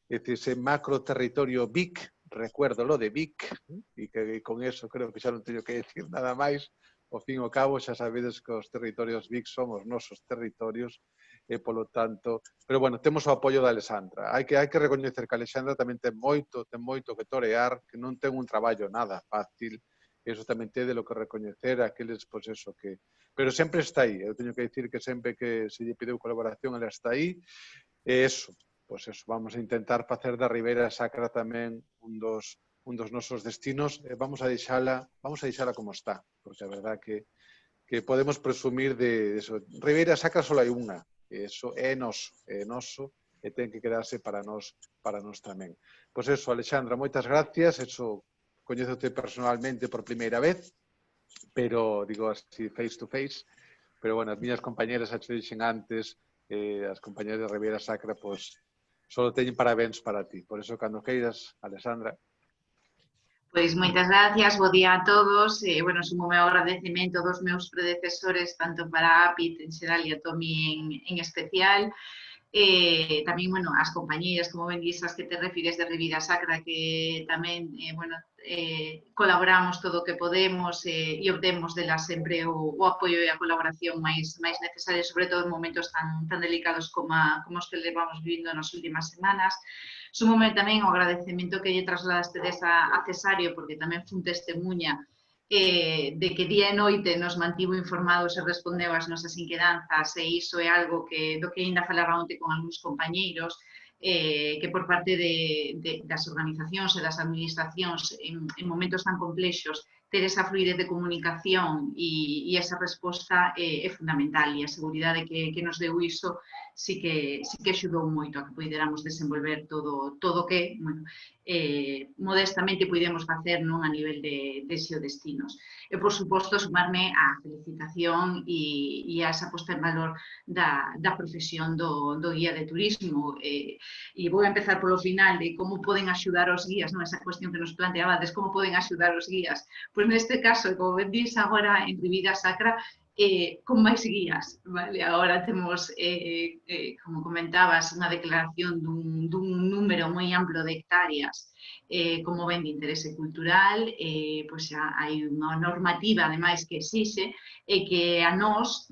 é dicir, ese macro territorio Vic, recuerdo lo de Vic, e que con eso creo que xa non teño que decir nada máis. Ao fin e ao cabo, xa sabedes que os territorios Vic son os nosos territorios, e polo tanto, pero bueno, temos o apoio da Alexandra. Hai que recoñecer que a Alexandra tamén ten moito que torear, que non ten un traballo nada fácil, e iso tamén ten de lo que recoñecer aqueles, pois eso, que... Pero sempre está aí, eu teño que dicir que sempre que se lle pideu colaboración, ela está aí, e eso, pois eso, vamos a intentar facer da Ribeira Sacra tamén un dos nosos destinos, e vamos a deixala como está, porque a verdad que podemos presumir de eso. Ribeira Sacra só hai unha, e eso é noso, e ten que quedarse para nós tamén. Pois eso, Alexandra, moitas gracias, eso, coñézote personalmente por primeira vez, pero, digo así, face to face, pero, bueno, as miñas compañeras xa te dixen antes, as compañeras de Ribeira Sacra, pois, só teñen parabéns para ti. Por eso, cando queiras, Alexandra. Pois moitas gracias, bo día a todos. Bueno, sumo o meu agradecemento dos meus predecesores, tanto para a APIT en xeral e a Tomi en especial. Tamén, bueno, as compañeiras, como ben disas, que te refires de Ribeira Sacra, que tamén, bueno, colaboramos todo o que podemos e obtemos delas sempre o apoio e a colaboración máis necesaria, sobre todo en momentos tan delicados como os que levamos vivindo nas últimas semanas. Sumome tamén o agradecemento que lle trasladastedes a Cesario, porque tamén fun testemunha de que día e noite nos mantivo informados e respondeu ás nosas inquedanzas, e iso é algo do que ainda falaba onte con algúns compañeiros, que por parte das organizacións e das administracións en momentos tan complexos ter esa fluidez de comunicación e esa resposta é fundamental, e a seguridade que nos deu iso sí que axudou moito a que poderamos desenvolver todo o que, bueno, modestamente podemos facer non a nivel de xeodestinos. E, por suposto, sumarme á felicitación e a esa posta en valor da profesión do guía de turismo. E vou empezar polo final de como poden axudar os guías, non? Esa cuestión que nos planteabades, como poden axudar os guías. Pois neste caso, como ben dís agora en Ribira Sacra, con máis guías, vale? Agora temos, como comentabas, unha declaración dun número moi amplo de hectáreas como ben de interese cultural, pois hai unha normativa, ademais, que exixe e que a nós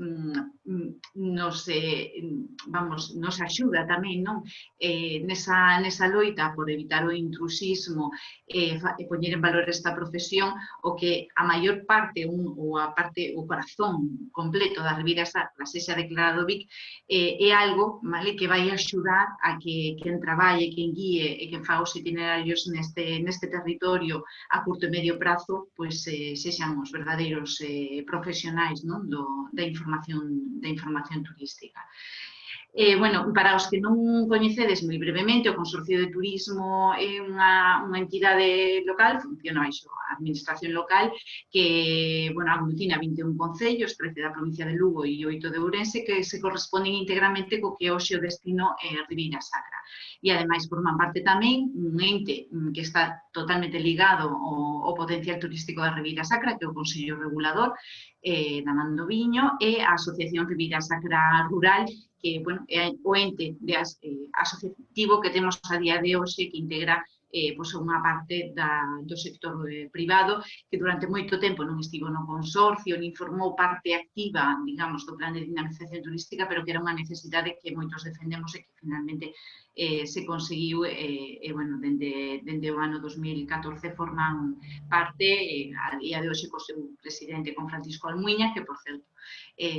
nos axuda tamén, non? Nesa loita por evitar o intrusismo e poñer en valor esta profesión, o que a maior parte, o corazón completo da Ribira Sacra sexa declarado BIC, é algo, vale, que vai axudar a que quen traballe, quen guíe e quen faga os itinerarios neste territorio a curto e medio prazo, pois sexan os verdadeiros profesionais, non? Da información turística. Bueno, para os que non coñecedes moi brevemente, o Consorcio de Turismo é unha entidade local, funciona baixo a administración local, que, bueno, aglutina 21 concellos, 13 da provincia de Lugo e 8 de Ourense, que se corresponden íntegramente co que hoxe o destino Ribeira Sacra. E, ademais, forman parte tamén un ente que está totalmente ligado ao potencial turístico da Ribeira Sacra, que é o Consello Regulador da Man do Viño, e a Asociación Ribeira Sacra Rural, que, bueno, é o ente asociativo que temos a día de hoxe, que integra unha parte do sector privado, que durante moito tempo non estivo no consorcio, nin formou parte activa, digamos, do plan de dinamización turística, pero que era unha necesidade que moitos defendemos e que finalmente se conseguiu, bueno, dende o ano 2014 forman parte, a día de hoxe, co seu presidente, con Francisco Almuiña, que, por certo,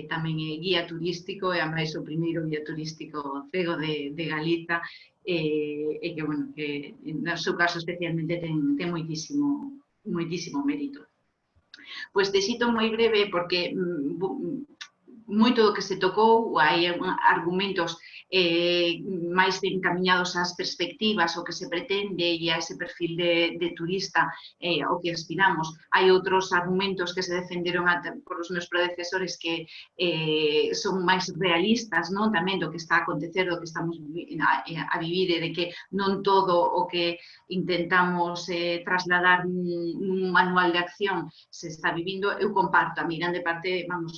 tamén é guía turístico, e a máis o primeiro guía turístico cego de Galiza, e que, bueno, que no seu caso especialmente ten moitísimo mérito. Pois te cito moi breve, porque moito do que se tocou, hai argumentos máis encamiñados ás perspectivas, o que se pretende e a ese perfil de turista ao que aspiramos. Hai outros argumentos que se defenderon por os meus predecesores que son máis realistas, non? Tamén do que está a acontecer, do que estamos a vivir, e de que non todo o que intentamos trasladar nun manual de acción se está vivindo. Eu comparto a grande parte, vamos,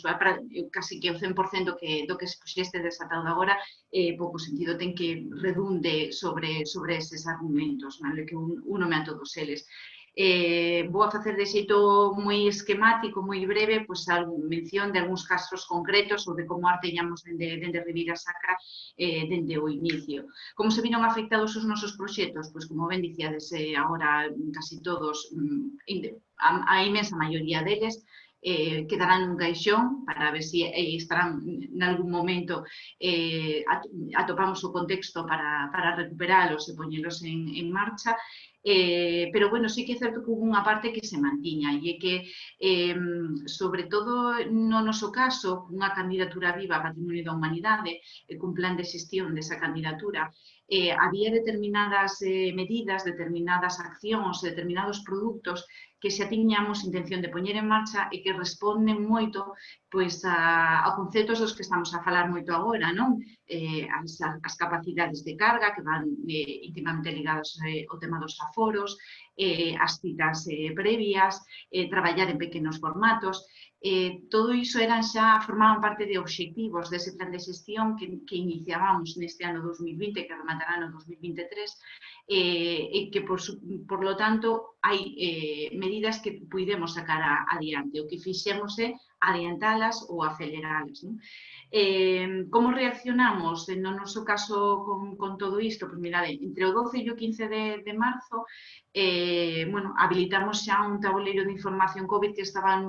casi que o 100% do que expuxeste desatado agora, pouco sentido ten que redunde sobre eses argumentos, vale? Que unome a todos eles. Vou a facer de xeito moi esquemático, moi breve, pois mención de algúns casos concretos ou de como arteñamos dende Ribeira Sacra dende o inicio. Como se viron afectados os nosos proxectos? Pois, como ben dicíades, agora casi todos, a inmensa maioría deles, quedarán nun caixón para ver se estarán nalgún momento, atopamos o contexto para recuperalos e poñelos en marcha, pero, bueno, sí que é certo que hubo unha parte que se mantiña, e é que, sobre todo no noso caso, unha candidatura viva a Patrimonio da Humanidade, cun plan de xestión desa candidatura, había determinadas medidas, determinadas accións, determinados produtos que xa tiñamos intención de poñer en marcha e que responden moito, pois, a conceptos dos que estamos a falar moito agora, non? As capacidades de carga, que van íntimamente ligadas ao tema dos aforos, as citas previas, traballar en pequenos formatos. Todo iso formaban parte de obxectivos dese plan de xestión que iniciábamos neste ano 2020, que rematará no 2023, e que, por lo tanto, hai medidas que puidemos sacar adiante. O que fixemos é adiantalas ou aceleralas, non? Como reaccionamos no noso caso con todo isto? Pois, mirade, entre o 12 e o 15 de marzo, bueno, habilitamos xa un tabuleiro de información COVID que estaba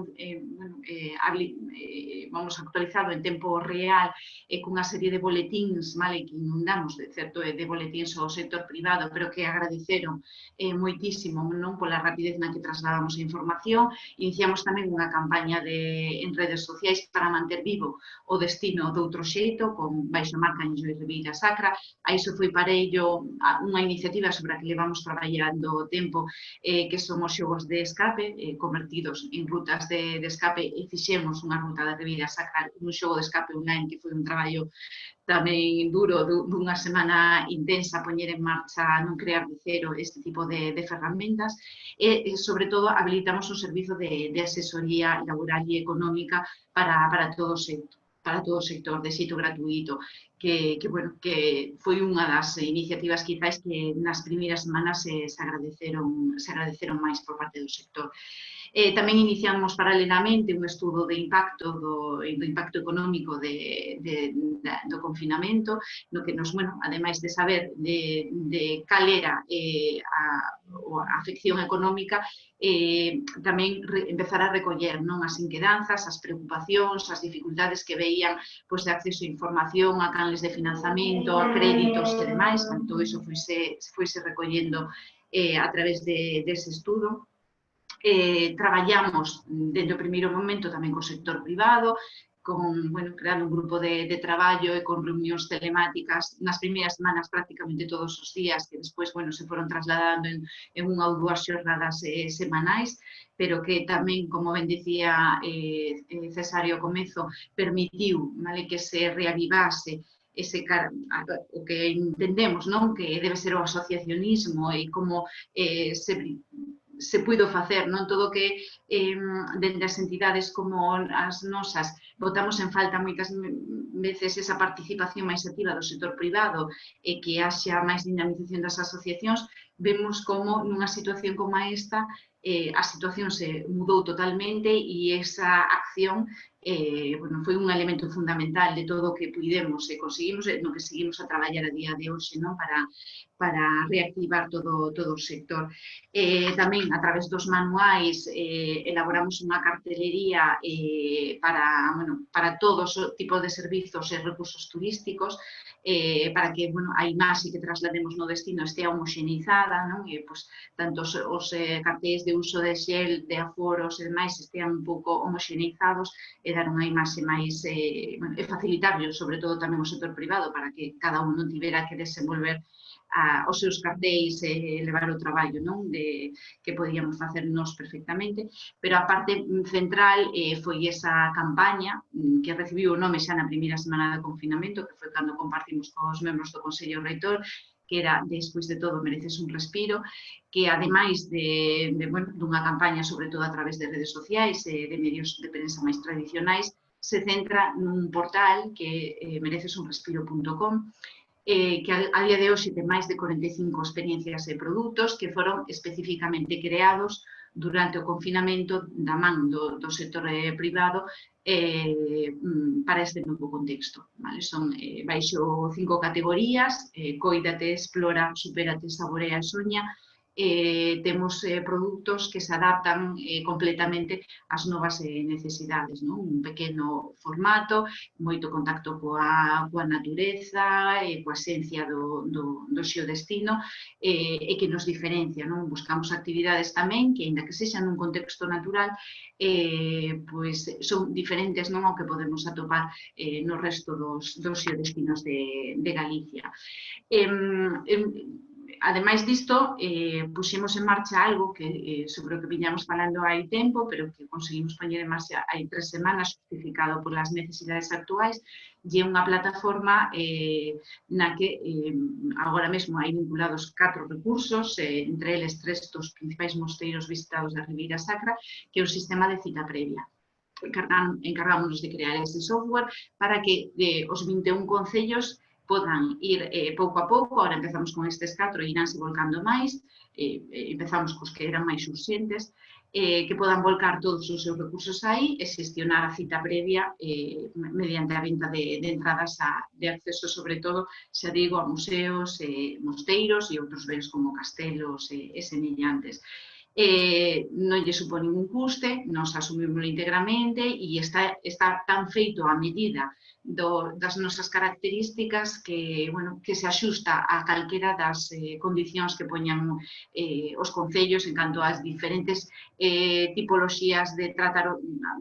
vamos actualizado en tempo real cunha serie de boletíns, que inundamos de certo de boletíns ao sector privado, pero que agradeceron moitísimo pola rapidez na que trasladamos a información. Iniciamos tamén unha campaña en redes sociais para manter vivo o destino de outro xeito, con baixo a marca Enjoy Ribeira Sacra. A iso foi parello unha iniciativa sobre a que levamos traballando tempo, que son os xogos de escape, convertidos en rutas de escape, e fixemos unha ruta da Ribeira Sacra, un xogo de escape online que foi un traballo tamén duro, dunha semana intensa, poñer en marcha, non crear de cero este tipo de ferramentas, e, sobre todo, habilitamos un servizo de asesoría laboral e económica para todo o sector, de xeito gratuito, que foi unha das iniciativas quizás que nas primeiras semanas se agradeceron máis por parte do sector. Tamén iniciamos paralelamente un estudo de impacto do impacto económico do confinamento, no que nos, ademais de saber de cal era a afección económica, tamén empezar a recoller as inquedanzas, as preocupacións, as dificultades que veían de acceso a información, a canles de financiamento, a créditos e demais. Todo iso foise recollendo a través dese estudo. Traballamos desde o primeiro momento tamén co sector privado, creando un grupo de traballo e con reunións telemáticas nas primeiras semanas prácticamente todos os días, que despois se foron trasladando en unha ou dúas xornadas semanais, pero que tamén, como ben dicía Cesario ao comezo, permitiu que se reavivase o que entendemos que debe ser o asociacionismo e como se puido facer, todo o que dende as entidades como as nosas botamos en falta moitas veces esa participación máis activa do sector privado e que haxa máis dinamización das asociacións. Vemos como nunha situación como esta a situación se mudou totalmente e esa acción foi un elemento fundamental de todo o que pudemos e conseguimos, no que seguimos a traballar a día de hoxe para reactivar todo o sector. Tamén, a través dos manuais, elaboramos unha cartelería para todos os tipos de servizos e recursos turísticos, para que a imaxe que traslademos no destino estea homoxeneizada, tanto os cartéis de uso de xel, de aforos e demais estean un pouco homoxeneizados e dar unha imaxe máis, e facilitarlo, sobre todo tamén o sector privado, para que cada un non tivera que desenvolver os seus cartéis e levar o traballo que podíamos facer nós perfectamente, pero a parte central foi esa campaña que recibiu o nome xa na primeira semana de confinamento, que foi cando compartimos cos membros do Consello Reitor, que era Despois de todo mereces un respiro, que ademais dunha campaña, sobre todo a través de redes sociais e de medios de prensa máis tradicionais, se centra nun portal que merecesunrespiro.com, que a día de hoxe ten máis de 45 experiencias e produtos que foron especificamente creados durante o confinamento da man do sector privado para este novo contexto. Son baixo 5 categorías: Cóidate, Explora, Supérate, Saborea e Soña. Temos produtos que se adaptan completamente ás novas necesidades, un pequeno formato, moito contacto coa natureza e coa esencia do xeodestino, e que nos diferencia. Buscamos actividades tamén que, aínda que sexan nun contexto natural, son diferentes ao que podemos atopar no resto dos xeodestinos de Galicia. Ademais disto, puxemos en marcha algo sobre o que viñamos falando hai tempo, pero que conseguimos poñer en marcha hai 3 semanas, justificado polas necesidades actuais, e é unha plataforma na que agora mesmo hai vinculados 4 recursos, entre eles 3 dos principais mosteiros visitados da Ribeira Sacra, que é un sistema de cita previa. Encargámonos de crear ese software para que os 21 concellos podan ir pouco a pouco. Ahora empezamos con estes 4 e iránse volcando máis, empezamos cos que eran máis urxentes, que podan volcar todos os seus recursos aí e xestionar a cita previa mediante a venta de entradas de acceso, sobre todo, xa digo, a museos, mosteiros e outros bens como castelos e semillantes. non lle supón ningún custe, nos asumimos íntegramente e está tan feito a medida das nosas características que, bueno, que se axusta a calquera das condicións que poñan os concellos en canto ás diferentes tipoloxías de tratar,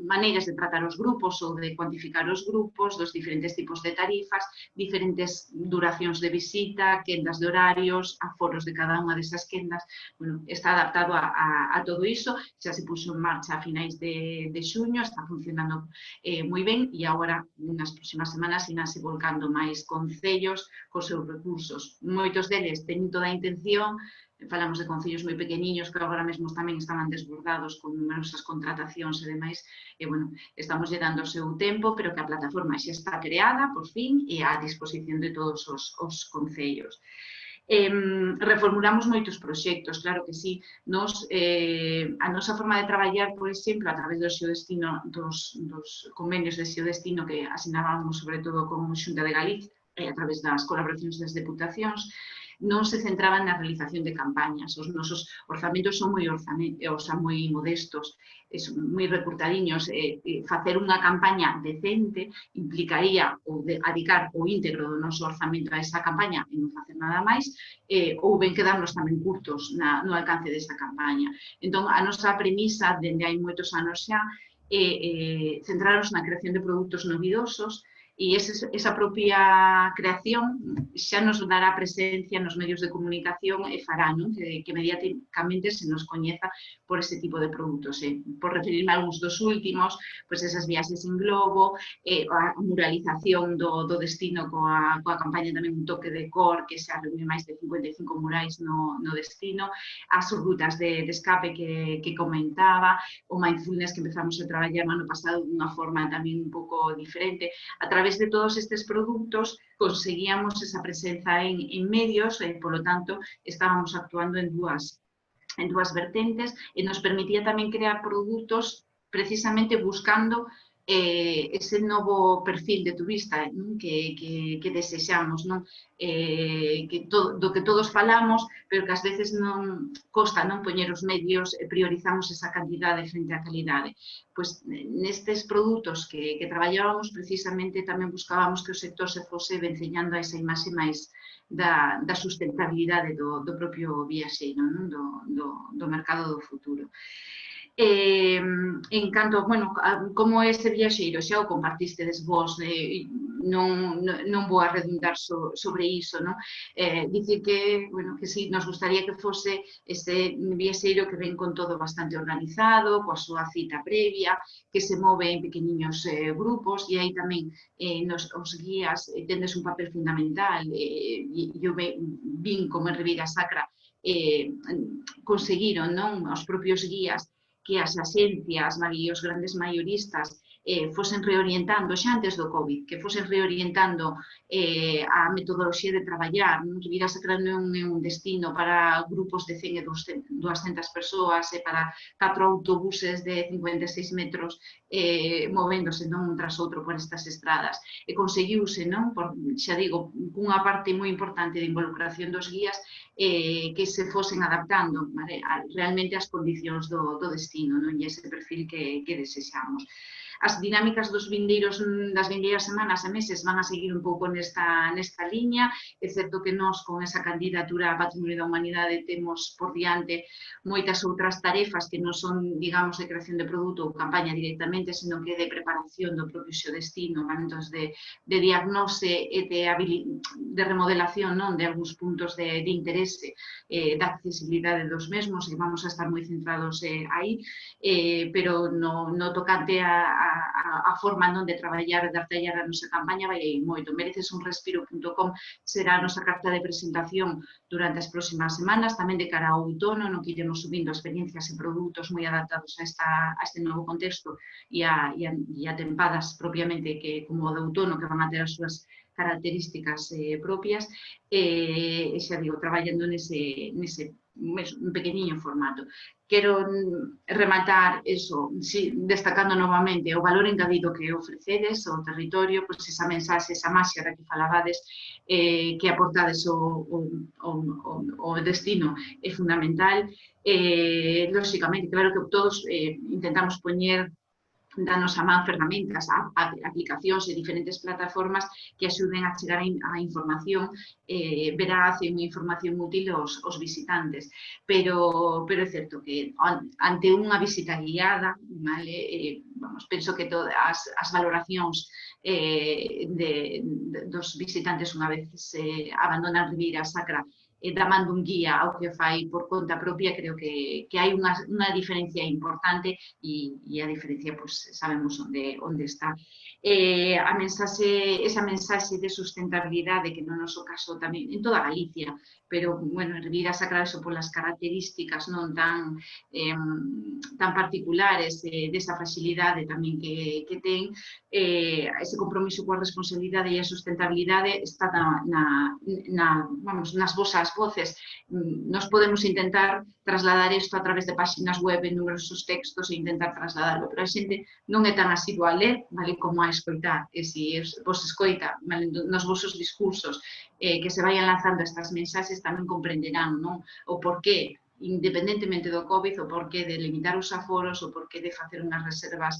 maneiras de tratar os grupos ou de cuantificar os grupos, dos diferentes tipos de tarifas, diferentes duracións de visita, quendas de horarios, aforos de cada unha desas quendas. Bueno, está adaptado a todo iso, xa se puxo en marcha a finais de xuño, está funcionando moi ben e agora nas próximas semanas iránse volcando máis concellos cos seus recursos. Moitos deles teñen toda a intención, falamos de concellos moi pequeniños que agora mesmo tamén estaban desbordados con numerosas contratacións e demais, e, bueno, estamos lle dando o seu tempo, pero que a plataforma xa está creada, por fin, e á disposición de todos os concellos. Reformulamos moitos proxectos, claro que sí. A nosa forma de traballar, por exemplo, a través do xeodestino, dos convenios de xeodestino que asinábamos sobre todo con Xunta de Galicia, a través das colaboracións das deputacións, non se centraban na realización de campañas. Os nosos orzamentos son moi modestos, moi recurtadiños. Facer unha campaña decente implicaría adicar o íntegro do noso orzamento a esa campaña e non facer nada máis, ou ben quedarnos tamén curtos no alcance desta campaña. Entón, a nosa premisa, dende hai moitos anos xa, é centrarnos na creación de produtos novidosos, e esa propia creación xa nos dará presencia nos medios de comunicación e fará que mediáticamente se nos coñeza por ese tipo de produtos. Por referirme a algúns dos últimos, esas viaxes en globo, a muralización do destino coa campaña tamén Un toque de cor, que xa reúne máis de 55 murais no destino, as rutas de escape que comentaba, o mindfulness que empezamos a traballar no ano pasado dunha forma tamén un pouco diferente. A través de todos estes produtos conseguíamos esa presenza en medios e, polo tanto, estábamos actuando en dúas vertentes e nos permitía tamén crear produtos precisamente buscando ese novo perfil de turista que desexamos, do que todos falamos, pero que ás veces non costa poñer os medios e priorizamos esa cantidade frente á calidade. Pois nestes produtos que traballábamos, precisamente tamén buscábamos que o sector se fose venceñando a esa imaxe máis da sustentabilidade do propio viaxeiro, do mercado do futuro. En canto, como este viaxeiro xa o compartistedes vos, non vou a redundar sobre iso, dicir que sí, nos gustaría que fose este viaxeiro que ven con todo bastante organizado, coa súa cita previa, que se move en pequeniños grupos, e aí tamén os guías tendes un papel fundamental, e eu vin como en Ribeira Sacra conseguiron os propios guías que as axencias e os grandes maioristas fosen reorientando, xa antes do COVID, que fosen reorientando a metodoloxía de traballar. Ribeira Sacra non é un destino para grupos de 100 e 200 persoas e para 4 autobuses de 56 metros movéndose un tras outro por estas estradas. E conseguiuse, xa digo, cunha parte moi importante de involucración dos guías, que se fosen adaptando realmente ás condicións do destino e ese perfil que desexamos. As dinámicas das vindeiras semanas e meses van a seguir un pouco nesta liña. É certo que nós, con esa candidatura a Patrimonio da Humanidade, temos por diante moitas outras tarefas que non son, digamos, de creación de produto ou campaña directamente, senón que de preparación do propio destino, de diagnose e de remodelación de algúns puntos de interese, da accesibilidade dos mesmos, e vamos a estar moi centrados aí, pero no tocante a forma de traballar e de artellar a nosa campaña vai moito. Merecesunrespiro.com será a nosa carta de presentación durante as próximas semanas, tamén de cara ao outono, no que iremos subindo experiencias e produtos moi adaptados a este novo contexto e a tempadas propiamente como o de outono, que van a ter as súas características propias, e xa digo, traballando nese un pequeniño formato. Quero rematar eso, destacando novamente o valor engadido que ofrecedes ao territorio, pois esa mensaxe, esa maxia da que falabades, que aportades o destino é fundamental. Lóxicamente, claro que todos intentamos poñer danos a man ferramentas, aplicacións e diferentes plataformas que axuden a chegar a información veraz e unha información útil aos visitantes. Pero é certo que ante unha visita guiada, penso que todas as valoracións dos visitantes unha vez abandonan Ribeira Sacra da man dun guía ao que fai por conta propia, creo que hai unha diferencia importante e a diferencia, pois, sabemos onde está. Esa mensaxe de sustentabilidade que no noso caso tamén, en toda Galicia, pero, bueno, en Ribeira Sacra eso polas características non tan particulares desa fragilidade tamén que ten, ese compromiso coa responsabilidade e a sustentabilidade está nas vosas voces. Nos podemos intentar trasladar isto a través de páxinas web en numerosos textos e intentar trasladarlo, pero a xente non é tan asidua a ler, vale, como a escoitar, e se vos escoita, vale, nos vosos discursos que se vayan lanzando estas mensaxes tamén comprenderán, non, o porqué, independentemente do COVID, o porqué de limitar os aforos, o porqué de facer unhas reservas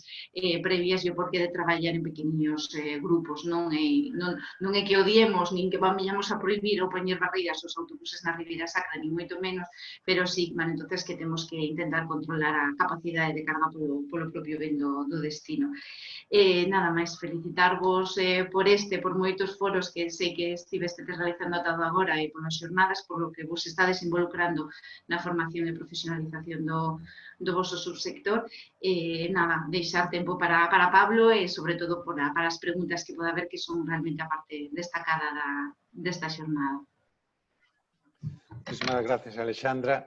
previas e o porqué de traballar en pequeniños grupos. Non é que odiemos, nin que vamos a prohibir ou poñer barreiras aos autobuses na Ribeira Sacra, nin moito menos, pero sí, entonces que temos que intentar controlar a capacidade de carga polo propio ben do destino. Nada máis, felicitarvos por moitos foros que sei que estivestes realizando ata agora e polas xornadas, por lo que vos estades involucrando na formación e profesionalización do voso subsector. Nada, deixar tempo para Pablo e, sobre todo, para as preguntas que poda haber, que son realmente a parte destacada desta xornada. Muchísimas gracias, Alexandra.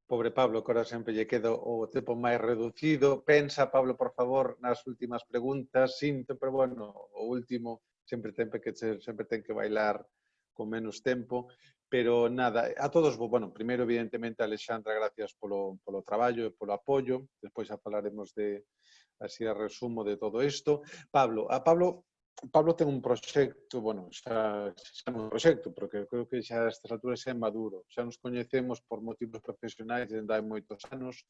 Pobre Pablo, que ahora sempre lle queda o tempo máis reducido. Pensa, Pablo, por favor, nas últimas preguntas. Sinto, pero, bueno, o último sempre ten que bailar con menos tempo. Pero nada, a todos, bueno, primeiro, evidentemente, Alexandra, gracias polo traballo e polo apoio. Despois xa falaremos así a resumo de todo isto. Pablo ten un proxecto, bueno, xa non un proxecto, porque creo que xa a estas alturas xa é maduro. Xa nos coñecemos por motivos profesionais desde hai moitos anos.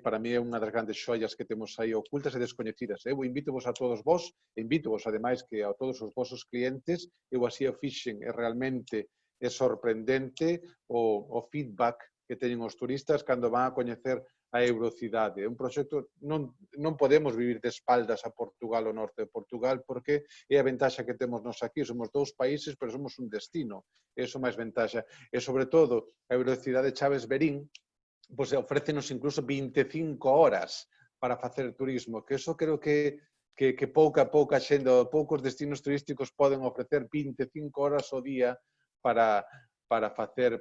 Para mí é unha das grandes xoias que temos aí ocultas e descoñecidas. Eu invito-vos a todos vos, invito-vos, ademais, que a todos os vosos clientes, eu así o fixen, e realmente é sorprendente o feedback que teñen os turistas cando van a coñecer a Eurocidade. É un proxecto, non podemos vivir de espaldas a Portugal, o norte de Portugal, porque é a ventaxa que temos nos aquí. Somos dous países, pero somos un destino. É iso máis ventaxa. E, sobre todo, a Eurocidade Chaves Verín pois ofrécenos incluso 25 horas para facer turismo, que eso creo que pouca xente, poucos destinos turísticos poden ofrecer 25 horas ao día para facer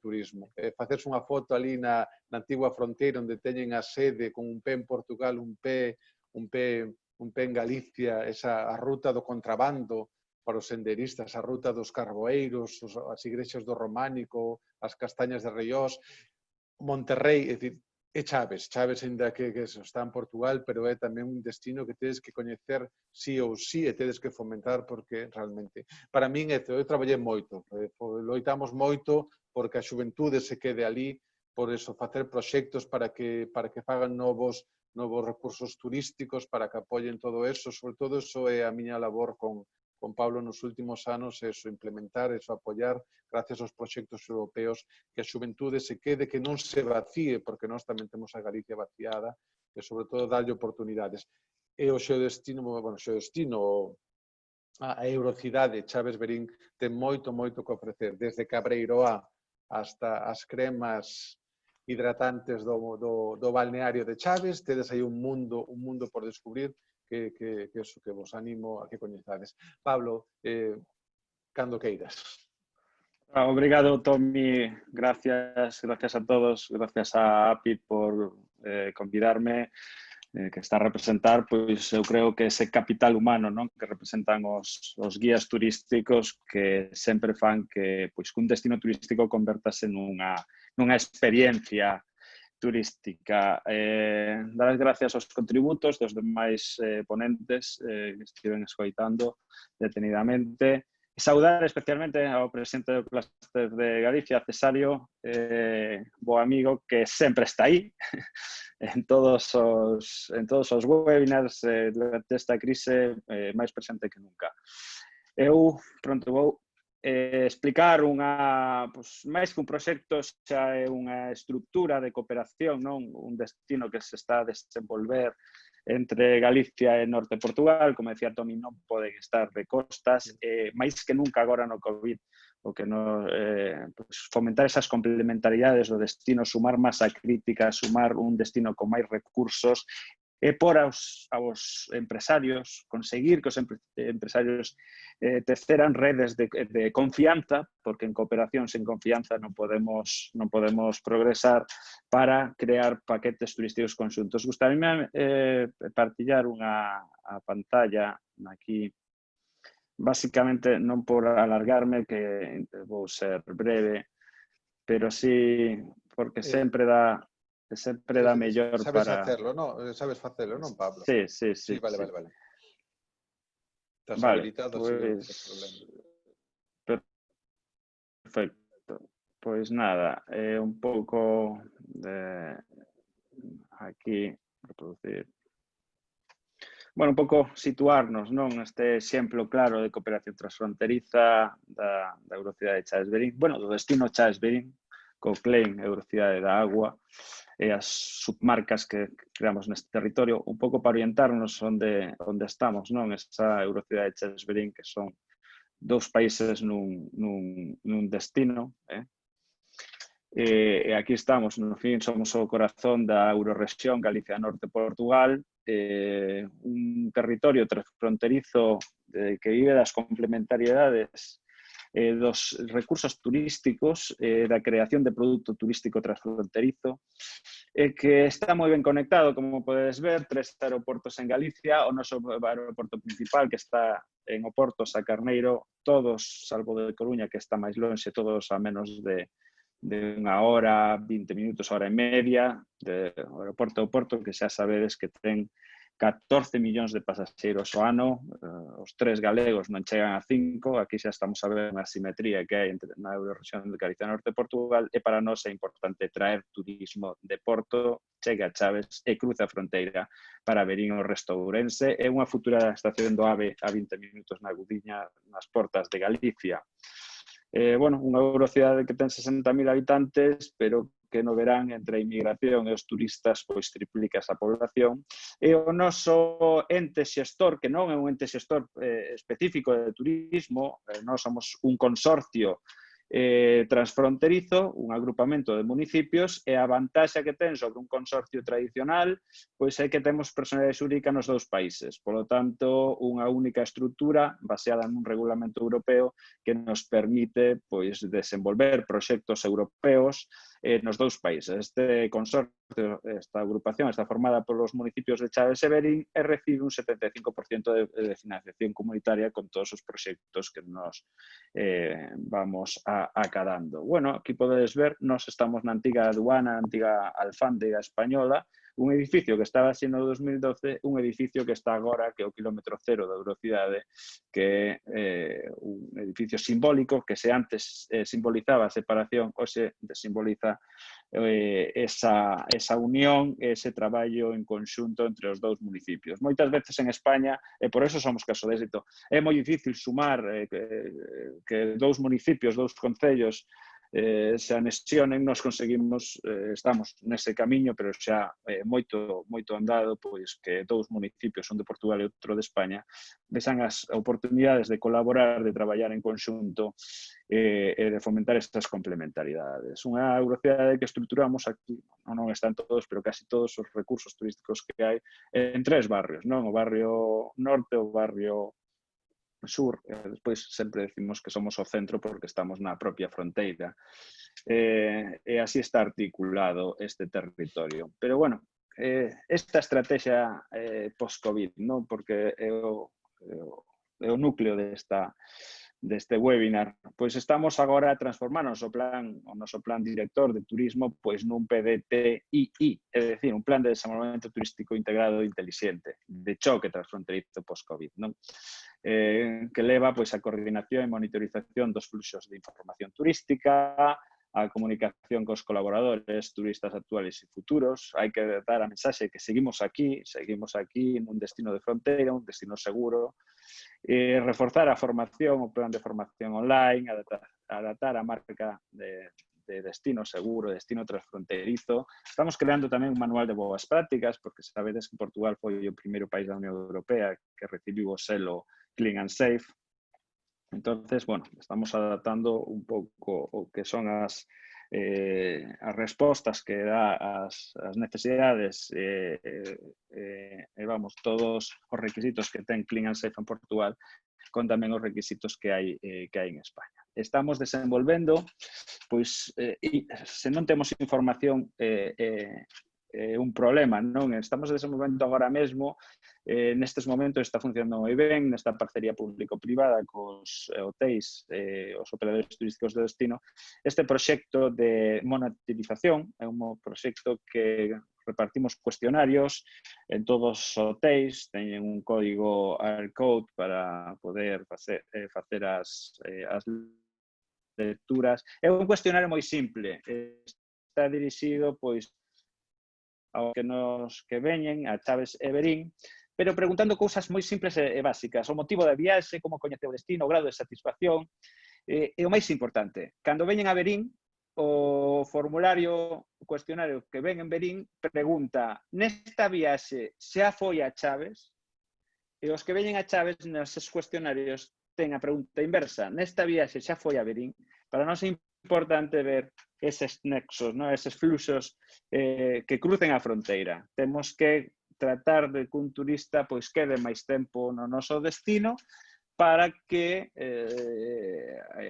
turismo. Facerse unha foto ali na antigua fronteira onde teñen a sede con un pé en Portugal, un pé en Galicia, a ruta do contrabando para os senderistas, a ruta dos carboeiros, as igrexas do Románico, as castañas de Reiós, Monterrey, é dicir, é Chaves, ainda que está en Portugal, pero é tamén un destino que tedes que coñecer sí ou sí e tedes que fomentar, porque realmente, para min, eu traballei moito, loitamos moito porque a xuventude se quede ali, por eso, facer proxectos para que fagan novos recursos turísticos, para que apoyen todo eso, sobre todo eso é a miña labor con Pablo nos últimos anos, eso, implementar, eso, apoiar, gracias aos proxectos europeos, que a xuventude se quede, que non se vacíe, porque nós tamén temos a Galicia vaciada, e, sobre todo, darlle oportunidades. E o xeodestino, a Eurocidade Chaves Verín ten moito que ofrecer, desde Cabreiroá hasta as cremas hidratantes do balneario de Chaves. Tedes aí un mundo por descubrir, que vos animo a que coñezades. Pablo, cando queiras. Obrigado, Tommy. Gracias a todos. Gracias a APIT por convidarme. que está a representar, pois eu creo que ese capital humano, non, que representan os guías turísticos que sempre fan que pois un destino turístico convertase nunha experiencia turística. Dar as gracias aos contributos dos demais ponentes que estiven escoitando detenidamente. Saudar especialmente ao presidente do Cluster de Galicia, Cesario, bo amigo, que sempre está aí en todos os webinars durante esta crise, máis presente que nunca. Eu pronto vou explicar máis que un proxecto, xa é unha estructura de cooperación, non? Un destino que se está a desenvolver entre Galicia e Norte de Portugal, como decía Tomi, non poden estar de costas, máis que nunca agora no COVID, o que fomentar esas complementariedades do destino, sumar masa crítica, sumar un destino con máis recursos, e por aos empresarios, conseguir que os empresarios teceran redes de confianza, porque en cooperación sen confianza non podemos progresar, para crear paquetes turísticos conxuntos. Gustaríame partillar a pantalla aquí, básicamente non por alargarme, que vou ser breve, pero sí porque sempre dá mellor sabes para... hacerlo, ¿no? Sabes facelo, non, Pablo? Sí. Vale. Estás Vale, habilitado, pues, así non tens problema. Perfecto. Pois nada, un pouco aquí reproducir. Bueno, un pouco situarnos, non, este exemplo claro de cooperación transfronteriza da Eurocidade de Charles Verín, bueno, do destino Charles Verín, co claim Eurocidade da Agua, e as submarcas que creamos neste territorio, un pouco para orientarnos onde estamos, non? Esa Eurocidade de Charles Verín, que son 2 países nun destino, e aquí estamos, no fin, somos o corazón da Eurorrexión Galicia Norte Portugal, un territorio transfronterizo que vive das complementariedades dos recursos turísticos, da creación de produto turístico transfronterizo, que está moi ben conectado, como podedes ver, 3 aeroportos en Galicia, o noso aeroporto principal que está en Oporto, Sa Carneiro, todos, salvo de Coruña, que está máis lonxe, todos a menos de unha hora, 20 minutos, hora e media, do aeroporto de Oporto, que xa sabedes que ten 14 millóns de pasaxeiros ao ano, os 3 galegos non chegan a 5, aquí xa estamos a ver unha asimetría que hai na Eurorrexión de Galicia Norte de Portugal, e para nós é importante traer turismo de Porto, chegue a Chaves e cruce a fronteira para Verín o resto de Ourense, e unha futura estación do AVE a 20 minutos na Gudiña, nas portas de Galicia. Bueno, unha Eurocidade que ten 60.000 habitantes, pero que no verán entre a inmigración e os turistas pois triplica esa población. E o noso ente xestor, que non é un ente xestor específico de turismo, nós somos un consorcio transfronterizo, un agrupamento de municipios, e a vantaxe que ten sobre un consorcio tradicional pois é que temos personalidade xurídica nos 2 países. Por lo tanto, unha única estrutura baseada nun regulamento europeo que nos permite pois desenvolver proxectos europeos nos 2 países. Este consorcio, esta agrupación, está formada polos municipios de Chaves e Verín e recibe un 75% de financiación comunitaria con todos os proxectos que nos vamos acadando. Bueno, aquí podedes ver, nós estamos na antiga aduana, antiga alfándega española, un edificio que estaba así no 2012, un edificio que está agora, que é o kilómetro cero da Eurocidade, que é un edificio simbólico que se antes simbolizaba a separación, hoxe simboliza esa unión, ese traballo en conxunto entre os 2 municipios. Moitas veces en España, e por eso somos caso de éxito, é moi difícil sumar que 2 municipios, 2 concellos se anexionen, nos conseguimos, estamos nese camiño, pero xa moito andado, pois que 2 municipios, un de Portugal e outro de España, vexan as oportunidades de colaborar, de traballar en conxunto e de fomentar estas complementariedades. Unha Eurocidade que estruturamos aquí, non están todos, pero casi todos os recursos turísticos que hai en 3 barrios, non? O barrio norte, o barrio sur, despois sempre decimos que somos o centro porque estamos na propia fronteira, e así está articulado este territorio. Pero bueno, esta estrategia post-Covid, non? Porque é o núcleo deste webinar. Pois estamos agora a transformar o noso plan director de turismo pois nun PDTII, é dicir, un plan de desenvolvemento turístico integrado e inteligente, de choque transfronterizo post-Covid, non? Que leva pois a coordinación e monitorización dos fluxos de información turística, a comunicación cos colaboradores, turistas actuales e futuros. Hai que dar a mensaxe que seguimos aquí nun destino de fronteira, un destino seguro, reforzar a formación, o plan de formación online, adaptar a marca de destino seguro, destino transfronterizo. Estamos creando tamén un manual de boas prácticas, porque sabedes que Portugal foi o primeiro país da Unión Europea que recibiu o selo Clean and Safe. Entonces, bueno, estamos adaptando un pouco o que son as respostas que dá as necesidades vamos, todos os requisitos que ten Clean and Safe en Portugal con tamén os requisitos que hai en España. Estamos desenvolvendo, pois, se non temos información un problema, non? Estamos desenvolvendo agora mesmo, nestes momentos está funcionando moi ben, nesta parcería público-privada cos hotéis, os operadores turísticos de destino, este proxecto de monetización é un proxecto que repartimos cuestionarios en todos os hotéis, teñen un código AirCode para poder facer as lecturas. É un cuestionario moi simple, está dirixido pois ao que veñen, a Chaves e Verín, pero preguntando cousas moi simples e básicas. O motivo da viaxe, como coñece o destino, o grado de satisfacción. E o máis importante, cando veñen a Verín, o formulario, o cuestionario que ven en Verín, pregunta, nesta viaxe xa foi a Chaves? E os que veñen a Chaves, neses cuestionarios, ten a pregunta inversa, nesta viaxe xa foi a Verín? Para nós é importante ver eses nexos, ¿no? Eses fluxos que crucen a fronteira. Temos que tratar de que un turista pois quede máis tempo no noso destino para que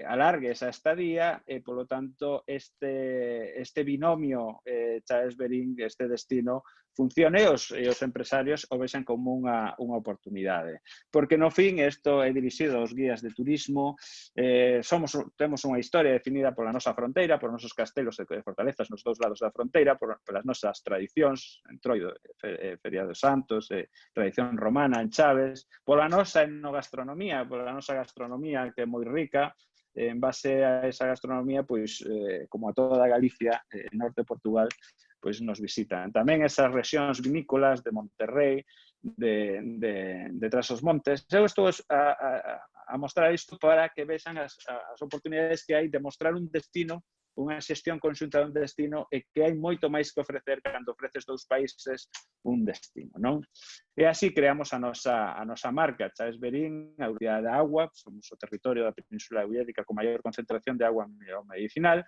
alargue esa estadía e, polo tanto, este binomio Chaves-Verín, este destino, funcione e os empresarios o vexan como unha oportunidade. Porque, no fin, isto é dirixido aos guías de turismo, temos unha historia definida pola nosa fronteira, por nosos castelos e fortalezas nos dous lados da fronteira, polas nosas tradicións, Entroido, Feria dos Santos, tradición romana en Chaves, pola nosa etnogastronomía, pola nosa gastronomía que é moi rica, en base a esa gastronomía, pois, como a toda Galicia, norte de Portugal, pois nos visitan. Tamén esas rexións vinícolas de Monterrey, de Trás-os-Montes. Eu estou a mostrar isto para que vexan as oportunidades que hai de mostrar un destino, unha xestión conxunta dun destino e que hai moito máis que ofrecer cando ofreces dous países un destino, non? E así creamos a nosa marca, Chaves-Verín, a Autoridade da Agua, somos o territorio da Península Ibérica con maior concentración de agua medicinal.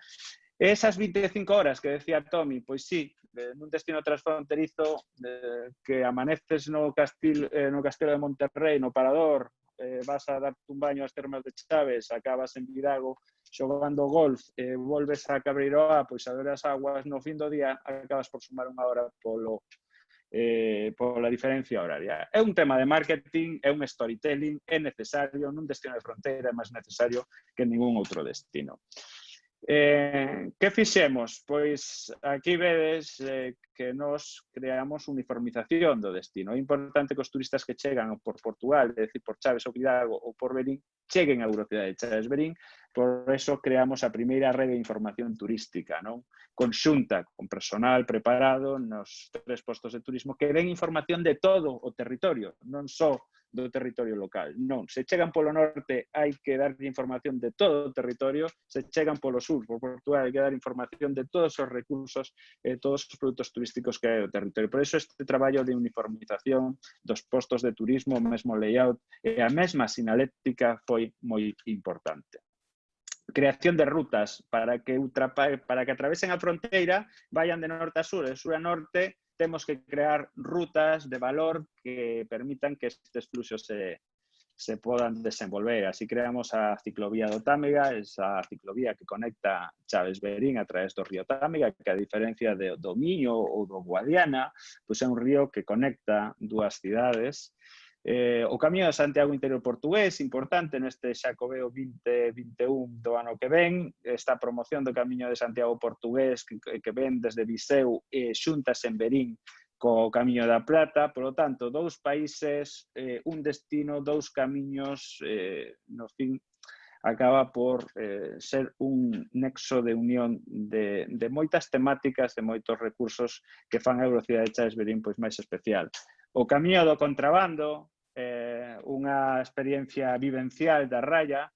E esas 25 horas que decía Tomi, pois sí, nun destino transfronterizo que amaneces no castelo de Monterrey, no Parador, vas a darte un baño ás termas de Chaves, acabas en Vidago xogando golf, volves a Cabreiroa, pois a ver as aguas, no fin do día acabas por sumar unha hora pola diferencia horaria. É un tema de marketing, é un storytelling, é necesario, nun destino de fronteira é máis necesario que en ningún outro destino. Que fixemos? Pois aquí vedes que nos creamos uniformización do destino. É importante que os turistas que chegan por Portugal, é dicir, por Chaves ou Vidago ou por Verín, cheguen á Eurocidade de Chaves-Verín. Por eso creamos a primeira rede de información turística, non? Conxunta, con personal preparado nos 3 postos de turismo que den información de todo o territorio, non só do territorio local. Non, se chegan polo norte hai que dar información de todo o territorio, se chegan polo sur, por Portugal, hai que dar información de todos os recursos e todos os produtos turísticos que hai do territorio. Por iso este traballo de uniformización dos postos de turismo, o mesmo layout e a mesma sinaléctica foi moi importante. Creación de rutas para que atravesen a fronteira, vayan de norte a sur, de sur a norte. Temos que crear rutas de valor que permitan que estes fluxos se podan desenvolver. Así creamos a ciclovía do Támega, esa ciclovía que conecta Chaves Verín a través do río Támega, que a diferencia do Miño ou do Guadiana, pois é un río que conecta dúas cidades. O Camiño de Santiago Interior Portugués, importante neste Xacobeo 2021 do ano que ven, esta promoción do Camiño de Santiago Portugués que ven desde Viseu e xuntas en Verín co Camiño da Plata. Por lo tanto, dous países, un destino, dous camiños, no fin, acaba por ser un nexo de unión de moitas temáticas, de moitos recursos que fan a Eurocidade de Chaves Verín pois máis especial. O Camiño do Contrabando, unha experiencia vivencial da raya,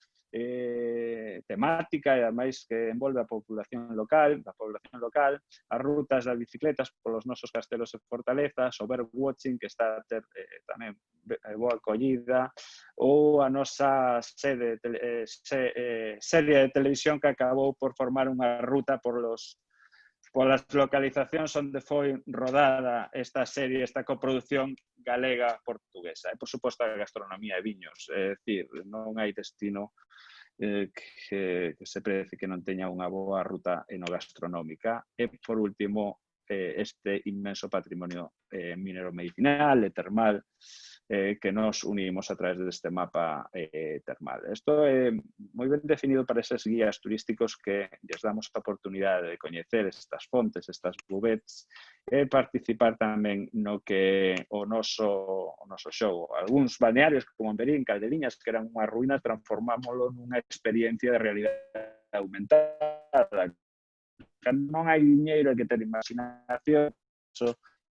temática e ademais que envolve a población local, as rutas das bicicletas polos nosos castelos e fortalezas, o birdwatching que está a ter tamén boa acollida, ou a nosa serie de televisión que acabou por formar unha ruta polas localizacións onde foi rodada esta serie, esta coproducción galega-portuguesa. E, por suposto, a gastronomía e viños. É dicir, non hai destino que se prece que non teña unha boa ruta enogastronómica. E, por último, este inmenso patrimonio minero-medicinal e termal que nos unimos a través deste mapa termal. Isto é moi ben definido para eses guías turísticos que lles damos a oportunidade de coñecer estas fontes, estas buvets, e participar tamén no que o noso xogo. Algúns balnearios, como en Verín, Caldeliñas, que eran unha ruína, transformámoslo nunha experiencia de realidade aumentada. Cando non hai diñeiro, hai que ter imaginación,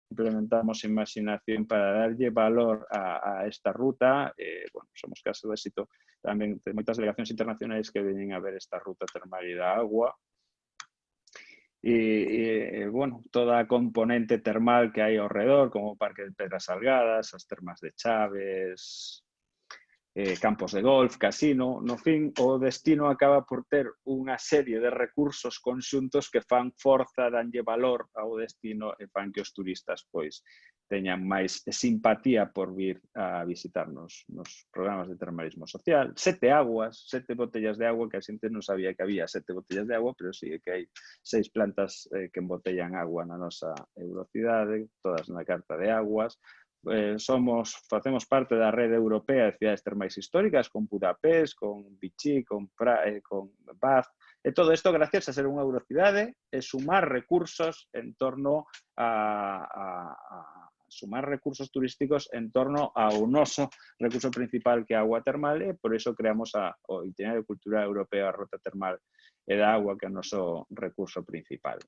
implementamos imaginación para darlle valor a esta ruta. Bueno, somos caso de éxito tamén de moitas delegacións internacionais que veñen a ver esta ruta termal e da agua. E bueno, toda a componente termal que hai ao redor, como o Parque de Pedras Salgadas, as termas de Chaves, campos de golf, casino. No fin, o destino acaba por ter unha serie de recursos conxuntos que fan forza, danlle valor ao destino e fan que os turistas pois teñan máis simpatía por vir a visitarnos nos programas de termalismo social. 7 aguas, 7 botellas de agua, que a xente non sabía que había 7 botellas de agua, pero sí que hai 6 plantas que embotellan agua na nosa Eurocidade, todas na Carta de Aguas. Facemos parte da rede europea de cidades termais históricas, con Budapest, con Vichy, con Bath, e todo isto gracias a ser unha Eurocidade e sumar recursos en torno sumar recursos turísticos en torno ao noso recurso principal que é a agua termal, e por iso creamos o Itinerario Cultural Europeo, a Rota Termal e da Agua, que é o noso recurso principal.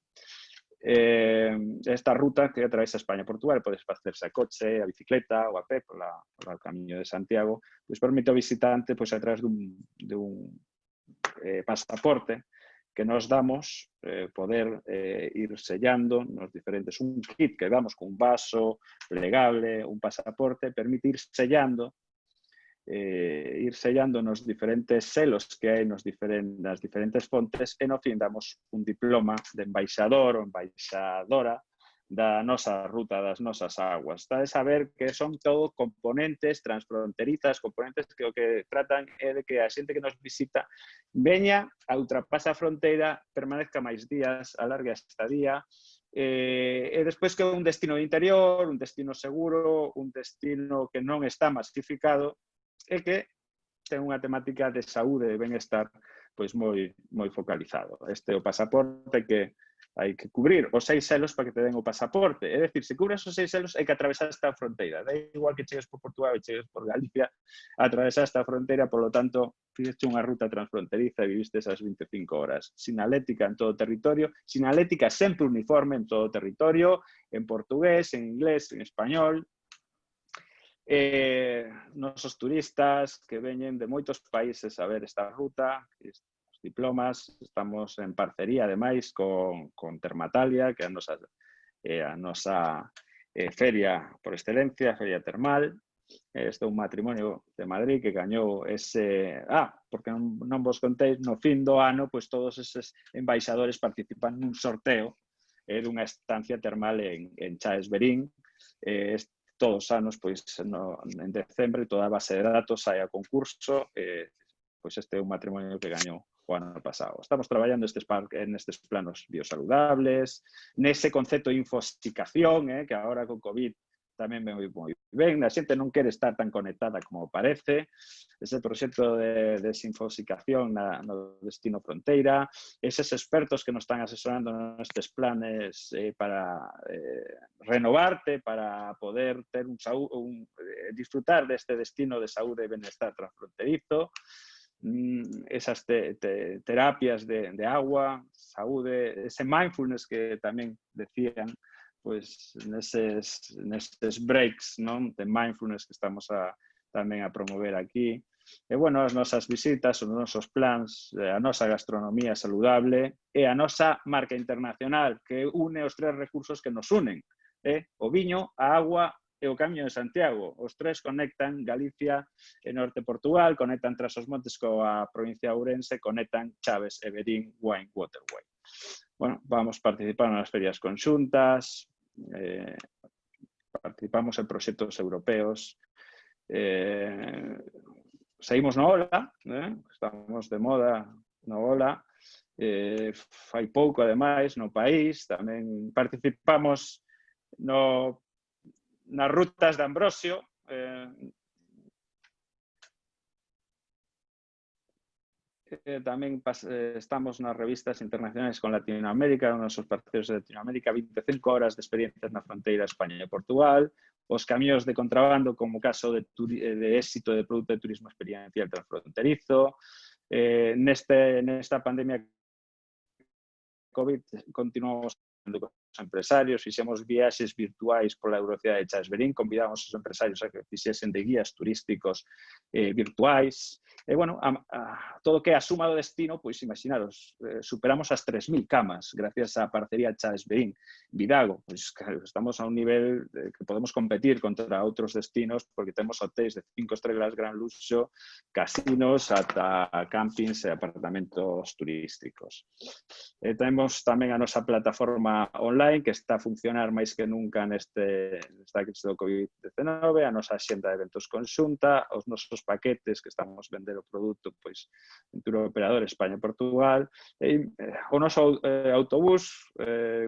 Esta ruta que atravesa España e Portugal, podes facerse a coche, a bicicleta ou a pé polo Camiño de Santiago, pois permite ao visitante pois a través dun pasaporte que nos damos poder ir sellando nos diferentes, un kit que damos con un vaso plegable, un pasaporte, permite ir sellando nos diferentes selos que hai nas diferentes fontes, e no fin damos un diploma de embaixador ou embaixadora da nosa ruta, das nosas aguas. Está de saber que son todo componentes transfronterizas, componentes que o que tratan é de que a xente que nos visita veña, ultrapasa a fronteira, permanezca máis días, alargue a estadía, e despois que é un destino de interior, un destino seguro, un destino que non está masificado, e que ten unha temática de saúde e benestar pois moi focalizado. Este é o pasaporte que hai que cubrir os 6 selos para que te den o pasaporte. É dicir, se cubres os 6 selos, hai que atravesar esta fronteira. Da igual que chegues por Portugal e chegues por Galicia, atravesar esta fronteira, por lo tanto, fixeste unha ruta transfronteriza e viviste esas 25 horas. Sinalética en todo o territorio, sinalética sempre uniforme en todo o territorio, en portugués, en inglés, en español. Nosos turistas que veñen de moitos países a ver esta ruta, os diplomas, estamos en parcería ademais con Termatalia, que é a nosa feria por excelencia, feria termal. Este é un matrimonio de Madrid que gañou ese... porque non vos contei, no fin do ano, pois todos eses embaixadores participan nun sorteo dunha estancia termal en Chaves Verín. todos os anos, pois, en decembro, toda a base de datos sai a concurso, pois este é un matrimonio que gañou o ano pasado. Estamos traballando nestes planos biosaludables, nese concepto de infosicación, que agora con COVID tamén ven moi ben, a xente non quere estar tan conectada como parece, ese proxecto de desinfosicación no destino fronteira, eses expertos que nos están asesorando nestes planes para renovarte, para poder ter disfrutar deste destino de saúde e benestar transfronterizo, esas terapias de agua, saúde, ese mindfulness que tamén decían, pois nestes breaks, non, de mindfulness que estamos tamén a promover aquí. E, bueno, as nosas visitas, os nosos plans, a nosa gastronomía saludable e a nosa marca internacional que une os tres recursos que nos unen, o viño, a agua e o Camiño de Santiago. Os tres conectan Galicia e Norte Portugal, conectan Trás-os-Montes coa provincia de Ourense, conectan Chaves e Verín Wine Waterway. Bueno, vamos participar nas ferias conxuntas, participamos en proxectos europeos, seguimos no Ola, estamos de moda no Ola, fai pouco, ademais, no país, tamén participamos nas rutas de Ambrosio, tamén estamos nas revistas internacionais con Latinoamérica, nos nosos parceiros de Latinoamérica, 25 horas de experiencias na fronteira España e Portugal, os camións de contrabando como caso de éxito de produto de turismo experiencial transfronterizo, nesta pandemia COVID continuamos con os empresarios, fixemos viaxes virtuais pola Eurocidade de Chaves Verín, convidamos os empresarios a que fixesen de guías turísticos virtuais, e, bueno, todo que é a suma do destino, pois, imaginaros, superamos as 3.000 camas, gracias á parcería Chaves Verín, Vidago, pois, claro, estamos a un nivel que podemos competir contra outros destinos, porque temos hotéis de 5 estrelas gran luxo, casinos, ata campings e apartamentos turísticos. Temos tamén a nosa plataforma online que está a funcionar máis que nunca nesta crise do COVID-19, a nosa xenda de eventos conxunta, os nosos paquetes que estamos vender o produto pois en tour operador España e Portugal, o noso autobús,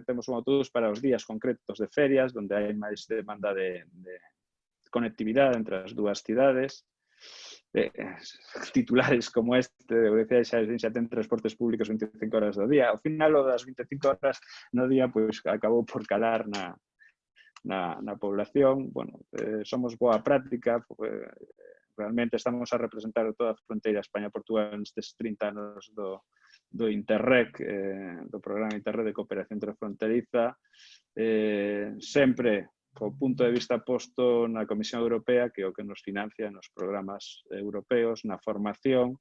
temos un autobús para os días concretos de ferias, onde hai máis demanda de conectividade entre as dúas cidades, titulares como este, de Ourense xa ten transportes públicos 25 horas do día. Ao final, o das 25 horas no día, pois, acabou por calar na población. Bueno, somos boa práctica, realmente estamos a representar toda a fronteira España-Portugal nestes 30 anos do Interreg, do programa Interreg de cooperación transfronteriza, sempre co punto de vista posto na Comisión Europea, que é o que nos financia nos programas europeos, na formación,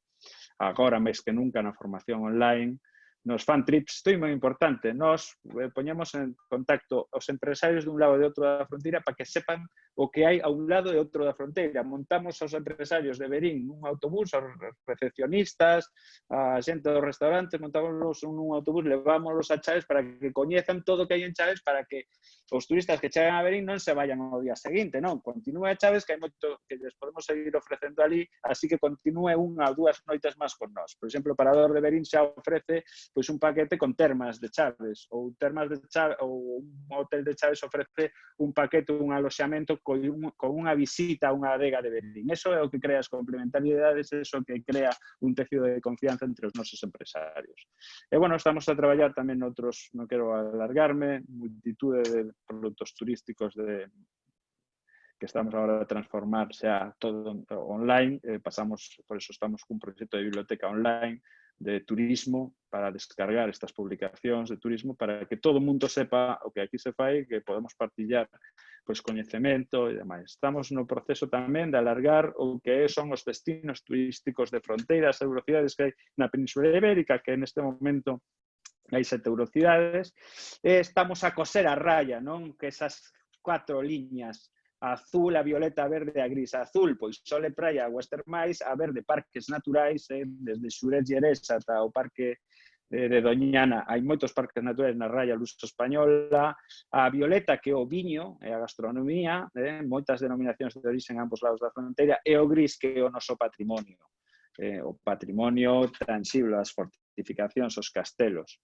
agora máis que nunca na formación online, nos fan trips, isto é moi importante, nos poñemos en contacto os empresarios dun lado e de outro da fronteira para que sepan o que hai a un lado e outro da fronteira. Montamos aos empresarios de Verín un autobús, aos recepcionistas, a xente dos restaurantes, montámonos un autobús, levámonos a Chaves para que coñezan todo o que hai en Chaves, para que os turistas que chegan a Verín non se vayan ao día seguinte, non, continúe a Chaves, que hai moito que les podemos seguir ofrecendo ali, así que continúe unha ou dúas noites máis con nós. Por exemplo, o Parador de Verín xa ofrece pois un paquete con termas de Chaves, ou termas de Chaves, ou un hotel de Chaves ofrece un paquete, un aloxamento con unha visita a unha adega de Verín. Eso é o que crea as complementariedades, eso é o que crea un tecido de confianza entre os nosos empresarios. E, bueno, estamos a traballar tamén noutros, non quero alargarme, multitude de produtos turísticos que estamos agora a transformar xa todo online, pasamos, por eso estamos cun proxecto de biblioteca online, de turismo, para descargar estas publicacións de turismo, para que todo o mundo sepa o que aquí se fai, que podemos partillar pois, coñecemento e demais. Estamos no proceso tamén de alargar o que son os destinos turísticos de fronteiras, eurocidades que hai na Península Ibérica, que neste momento hai 7 eurocidades, e estamos a coser a raya, non? Que esas 4 liñas, a azul, a violeta, a verde, a gris. A azul, pois, Sole Praia, Western Mais, a verde, parques naturais, desde Xurés Llerés ata o Parque de Doñana hai moitos parques naturais na raya luso española, a violeta que é o viño e a gastronomía, moitas denominacións de orixe en ambos lados da fronteira, e o gris que é o noso patrimonio, o patrimonio tangible, as fortificacións, os castelos.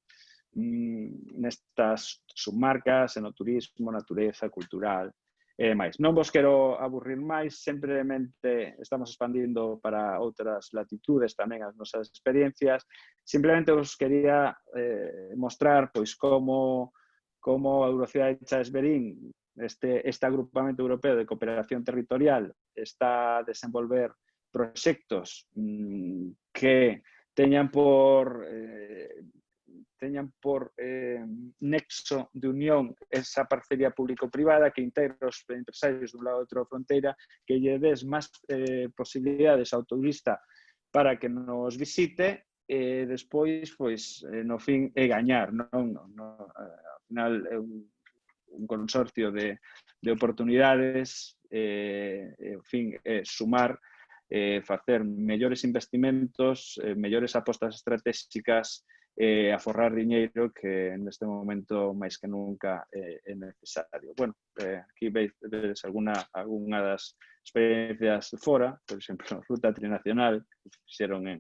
Nestas submarcas, no turismo, natureza, cultural, e máis. Non vos quero aburrir máis, simplemente estamos expandindo para outras latitudes tamén as nosas experiencias. Simplemente vos quería mostrar pois como a Eurocidade de Chaves Verín, este agrupamento europeo de cooperación territorial, está a desenvolver proxectos que teñan por nexo de unión esa parcería público-privada que integra os empresarios dun lado e outro da fronteira, que lle des máis posibilidades ao turista para que nos visite e despois, pois, no fin, é gañar, non? Ao final é un consorcio de oportunidades, ao fin, é sumar, facer mellores investimentos, mellores apostas estratégicas, aforrar diñeiro que neste momento máis que nunca é necesario. Bueno, aquí vedes algunha das experiencias fora, por exemplo, Ruta Trinacional, que fixeron en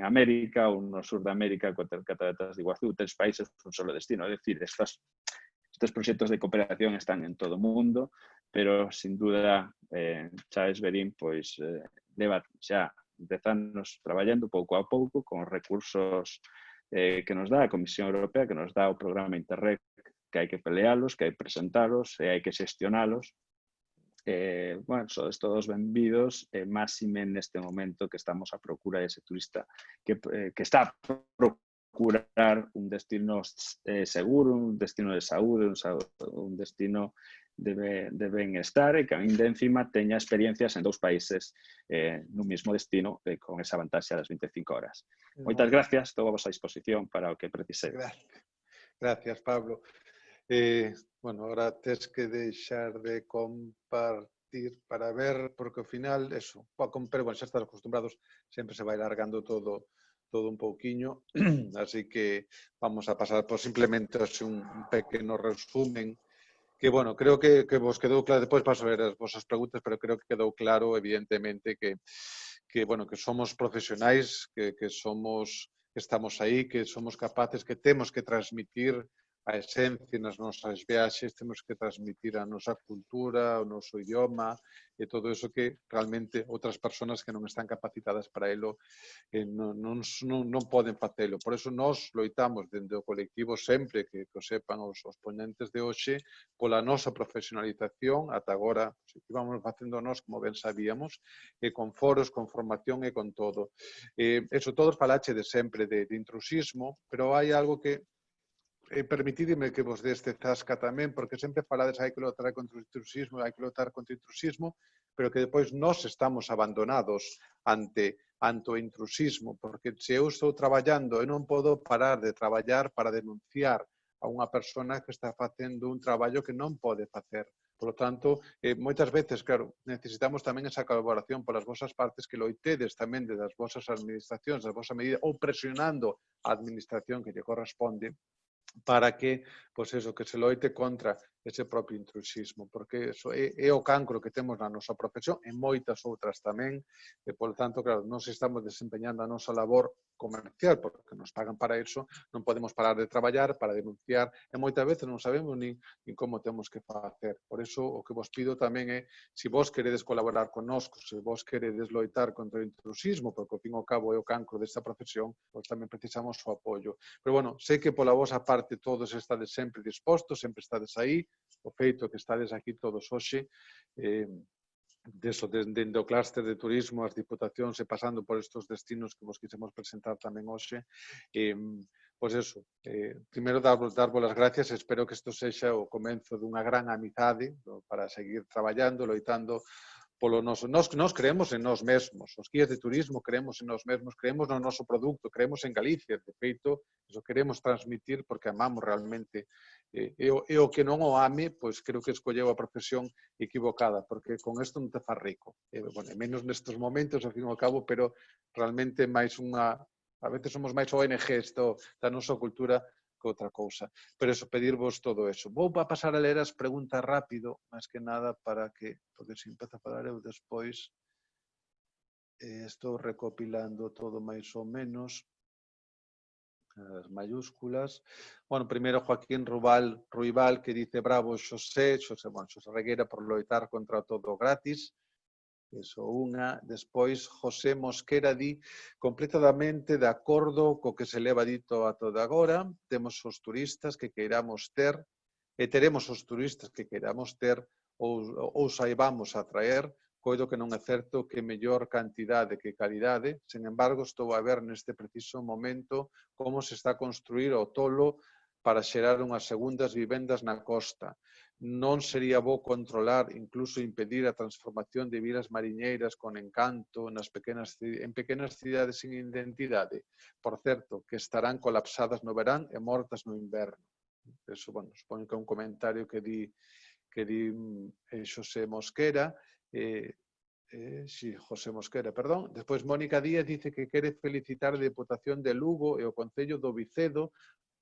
América ou no sur de América, coas cataratas de Iguazú, 3 países, un solo destino. É dicir, estes proxectos de cooperación están en todo o mundo, pero, sin duda, Chaves Verín pois leva xa 10 anos traballando pouco a pouco con os recursos que nos dá a Comisión Europea, que nos dá o programa Interreg, que hai que pelealos, que hai que presentalos e hai que xestionalos. Bueno, sodes todos benvidos, máxime neste momento que estamos a procura dese turista que está a procurar un destino seguro, un destino de saúde, un destino de benestar e que ainda encima teña experiencias en 2 países nun mesmo destino con esa vantaxe das 25 horas. Moitas gracias, estou a vosa disposición para o que precisei. Gracias, Pablo. Bueno, agora tes que deixar de compartir para ver, porque ao final, eso, pero bueno, xa estás acostumbrados, sempre se vai largando todo un pouquiño, así que vamos a pasar por simplemente un pequeno resumen que, bueno, creo que vos quedou claro, despois paso a ver as vosas preguntas, pero creo que quedou claro, evidentemente, que somos profesionais, que estamos aí, que somos capaces, que temos que transmitir a esencia nas nosas viaxes, temos que transmitir a nosa cultura, o noso idioma e todo eso que realmente outras persoas que non están capacitadas para elo non poden facelo. Por eso nós loitamos dende o colectivo sempre que o sepan os ponentes de hoxe pola nosa profesionalización, ata agora íbamos facendo nós como ben sabíamos, e con foros, con formación e con todo. Eso todos falache de sempre de intrusismo, pero hai algo que permitidme que vos deste zasca tamén, porque sempre falades hai que lotar contra o intrusismo, pero que depois nós estamos abandonados ante o intrusismo, porque se eu estou traballando e non podo parar de traballar para denunciar a unha persona que está facendo un traballo que non pode facer. Por lo tanto, moitas veces, claro, necesitamos tamén esa colaboración polas vosas partes que loitedes tamén das vosas administracións, das vosas medidas, ou presionando a administración que lle corresponde, para que, pois eso, que se loite contra ese propio intrusismo, porque eso é o cancro que temos na nosa profesión e moitas outras tamén, e, por tanto, claro, nós estamos desempeñando a nosa labor comercial, porque nos pagan para iso, non podemos parar de traballar para denunciar, e moitas veces non sabemos nin como temos que facer. Por iso, o que vos pido tamén é, se vos queredes colaborar connosco, se vos queredes loitar contra o intrusismo, porque ao fin e ao cabo é o cancro desta profesión, pois tamén precisamos o apoio. Pero, bueno, sei que pola vosa parte todos estades sempre dispostos, sempre estades aí, o feito que estades aquí todos hoxe, dende o clúster de turismo, as diputacións e pasando por estes destinos que vos quisemos presentar tamén hoxe. Pois eso, primeiro darvos as gracias, espero que isto sexa o comenzo dunha gran amizade para seguir traballando, loitando polo noso. Nós creemos en nós mesmos, os guías de turismo creemos en nós mesmos, creemos no noso produto, creemos en Galicia, de feito, iso queremos transmitir porque amamos realmente. E o que non o ame, pois creo que escolleu a profesión equivocada, porque con isto non te faz rico. Bueno, menos nestes momentos, ao fin e ao cabo, pero realmente máis unha A veces somos máis ONGs da nosa cultura que outra cousa. Pero eso, pedirvos todo eso. Vou a pasar a ler as preguntas rápido, máis que nada para que, porque se empeza a falar eu despois, estou recopilando todo máis ou menos, as mayúsculas. Bueno, primeiro Joaquín Ruibal, que dice bravo Xosé Regueira por loitar contra todo gratis. Eso unha. Despois, José Mosquera di completamente de acordo co que se leva dito a toda agora. Temos os turistas que queiramos ter e teremos os turistas que queiramos ter ou saibamos atraer. Coido que non é certo que mellor cantidade que calidade. Sen embargo, estou a ver neste preciso momento como se está a construir o tolo para xerar unhas segundas vivendas na costa. Non sería bo controlar, incluso impedir a transformación de vilas mariñeiras con encanto en pequenas cidades sin identidade. Por certo, que estarán colapsadas no verán e mortas no inverno. Eso, bueno, supoño que é un comentario que di Xosé Mosquera. José Mosquera, perdón. Despois Mónica Díaz dice que quere felicitar a Deputación de Lugo e o Concello do Vicedo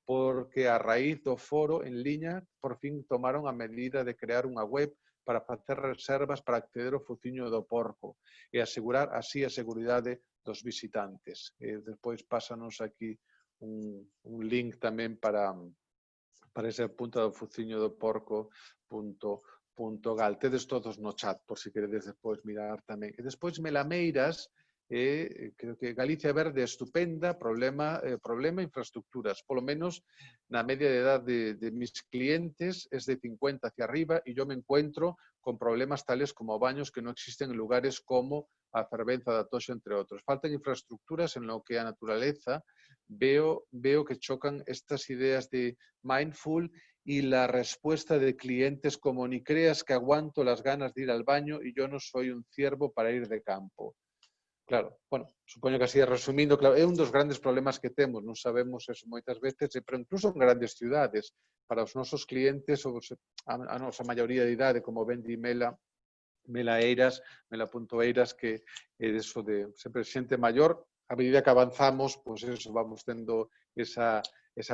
porque a raíz do foro en liña por fin tomaron a medida de crear unha web para facer reservas para acceder ao Fociño do Porco e asegurar así a seguridade dos visitantes. Despois pásanos aquí un link tamén para ese punto do Fociño do Porco.gal. Tedes todos no chat, por si queredes despois mirar tamén. E despois Melameiras, creo que Galicia Verde é estupenda, problema infraestructuras. Polo menos na media de edad de mis clientes es de 50 hacia arriba y yo me encuentro con problemas tales como baños que no existen en lugares como a Fervenza da Toxa, entre otros. Faltan infraestructuras en lo que a naturaleza veo que chocan estas ideas de mindful y la respuesta de clientes como ni creas que aguanto las ganas de ir al baño y yo no soy un ciervo para ir de campo. Claro, bueno, supoño que así resumindo, claro, é un dos grandes problemas que temos, non sabemos eso moitas veces, pero incluso en grandes ciudades, para os nosos clientes, a nosa maioría de idade, como ben di Mela.eiras, que é eso de sempre xente maior, a medida que avanzamos, pois eso, vamos tendo esa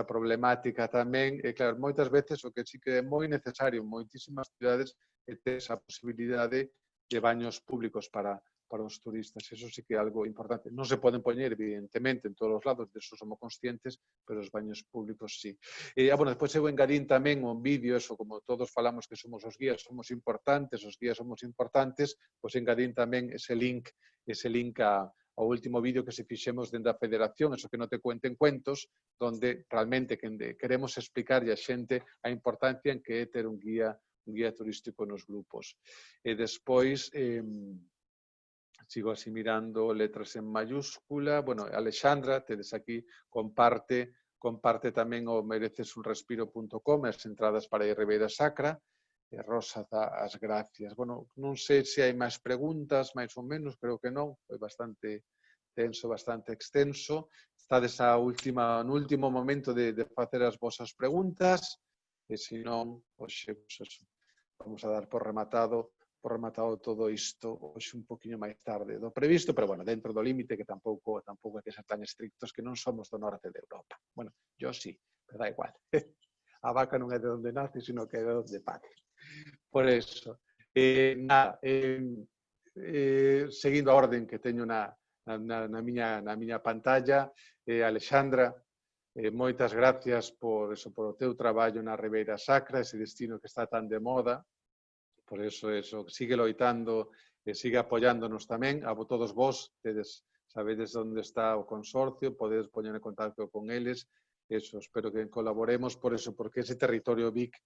problemática tamén, e claro, moitas veces o que sí que é moi necesario en moitísimas cidades é ter esa posibilidade de baños públicos para os turistas. Eso sí que é algo importante. Non se poden poñer, evidentemente, en todos os lados, de eso somos conscientes, pero os baños públicos sí. Bueno, despois eu engadín tamén un vídeo, eso, como todos falamos que somos os guías, somos importantes, pois engadín tamén ese link ao último vídeo que se fixemos dentro da Federación, eso que non te cuenten cuentos, donde realmente queremos explicarlle a xente a importancia en que é ter un guía turístico nos grupos. E despois, sigo así mirando letras en mayúscula. Bueno, Alexandra, tedes aquí, comparte tamén o merecesunrespiro.com, as entradas para a Ribeira Sacra. Rosa dá as gracias. Bueno, non sei se hai máis preguntas, máis ou menos, creo que non. Foi bastante tenso, bastante extenso. Estades no último momento de facer as vosas preguntas. E se non, hoxe, vamos a dar por rematado todo isto hoxe un poquinho máis tarde do previsto, pero bueno, dentro do límite que tampouco hai que ser tan estrictos, que non somos do norte de Europa. Bueno, yo sí, pero da igual. A vaca non é de onde nace, sino que é de onde pare. Por eso, seguindo a orden que teño na miña pantalla, Alexandra, moitas gracias por o teu traballo na Ribeira Sacra, ese destino que está tan de moda. Por eso, sigue loitando e sigue apoiándonos tamén. A todos vos, sabedes onde está o consorcio, podedes poñer en contacto con eles. Eso, espero que colaboremos por eso, porque ese territorio Vic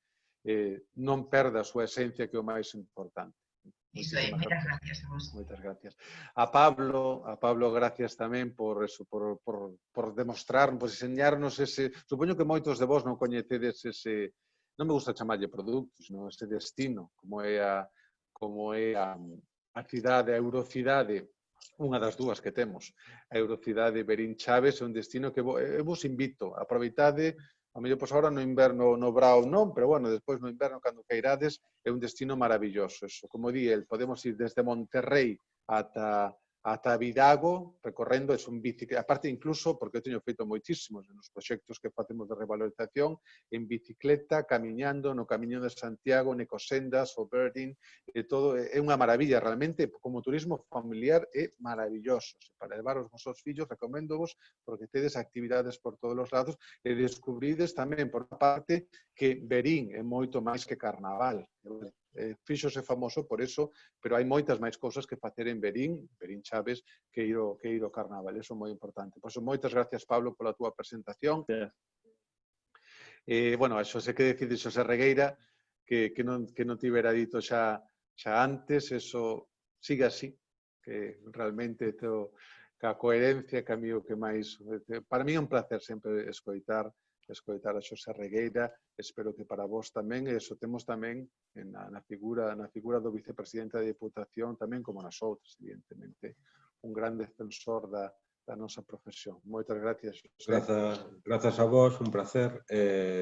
non perda a súa esencia, que é o máis importante. Iso é, moitas gracias a vos. Moitas gracias. A Pablo, gracias tamén por demostrar, por enseñarnos ese... Supoño que moitos de vos non coñecedes ese... Non me gusta chamarlle produtos, sino ese destino, como é a cidade, a Eurocidade, unha das dúas que temos. A Eurocidade Berín Chaves é un destino que vos invito a aproveitade, a mellor pois agora no inverno no Brao non, pero bueno, despois no inverno cando cairades é un destino maravilloso. Eso, como di el, podemos ir desde Monterrey ata ata Vidago, recorrendo, es un bicicleta, aparte incluso, porque eu teño feito moitísimos nos proxectos que facemos de revalorización, en bicicleta, camiñando, no Camiño de Santiago, necosendas, o birding, e todo, é unha maravilla, realmente, como turismo familiar, é maravilloso. Para levar os vosos fillos, recomendo-vos, porque tedes actividades por todos os lados, e descubrides tamén, por parte, que Verín é moito máis que Carnaval. Fíxose famoso por eso, pero hai moitas máis cousas que facer en Verín Chaves, que ir ao Carnaval. Eso é moi importante. Pois moitas gracias, Pablo, pola túa presentación. Bueno, eso sei que decide Xosé Regueira, que non tivera dito xa antes, eso sigue así, que realmente ca coherencia, que a mí o que máis... Para mí é un placer sempre escoitar a Xosé Regueira, espero que para vos tamén, e iso temos tamén na figura do vicepresidente da Diputación, tamén como nas outras, evidentemente, un gran defensor da nosa profesión. Moitas gracias, Xosé. Grazas a vos, un placer,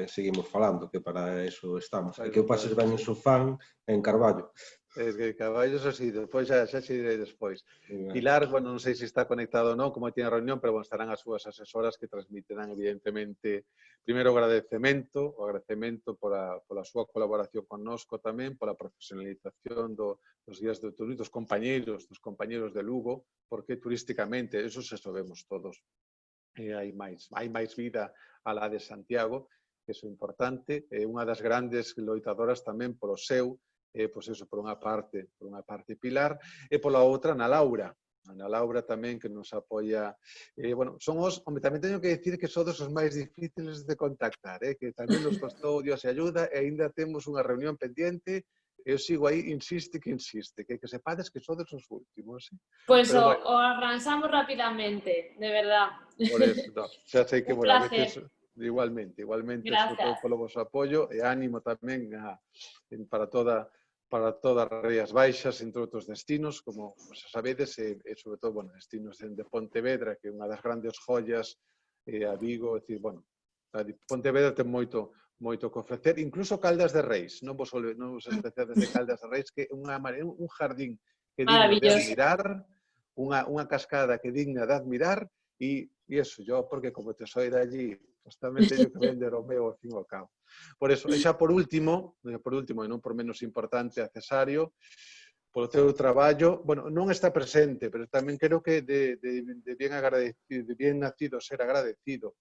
seguimos falando, que para eso estamos. E que o pases ben en Sofán, en Carballo. Es que Carballo, así, despois xa se direi despois. Pilar, bueno, non sei se está conectado ou non, como tiene reunión, pero bueno, estarán as súas asesoras que transmitirán, evidentemente, primeiro o agradecemento pola súa colaboración connosco tamén, pola profesionalización dos guías de turismo, dos compañeiros de Lugo, porque turísticamente, eso se sabemos todos, hai máis vida a la de Santiago, que é importante, é unha das grandes loitadoras tamén polo seu, pois eso, por unha parte Pilar, e pola outra na Laura. Na Laura tamén, que nos apoia. Bueno, tamén teño que decir que sodes os máis difíciles de contactar, que tamén nos costou Dios e ayuda, e ainda temos unha reunión pendiente, eu sigo aí, insiste, que sepades que sodes os últimos. Pois o arranxamos rapidamente, de verdad. Por eso, xa sei que, bueno, a veces... Igualmente, sobre todo polo vosso apoio, e ánimo tamén para todas as Rías Baixas, entre outros destinos, como xa sabedes, e sobre todo, bueno, destinos de Pontevedra, que é unha das grandes joyas, a Vigo, é dicir, bueno, Pontevedra ten moito que ofrecer, incluso Caldas de Reis, non vos especiades de Caldas de Reis, que é un jardín que é digno de admirar, unha cascada que é digna de admirar, e eso, yo, porque como te soy de allí, pues tamén teño que vender o meu ao fin ao cabo. Por eso, e xa por último, e non por menos importante, a Cesario, polo teu traballo, bueno, non está presente, pero tamén creo que de bien agradecido, de bien nacido ser agradecido.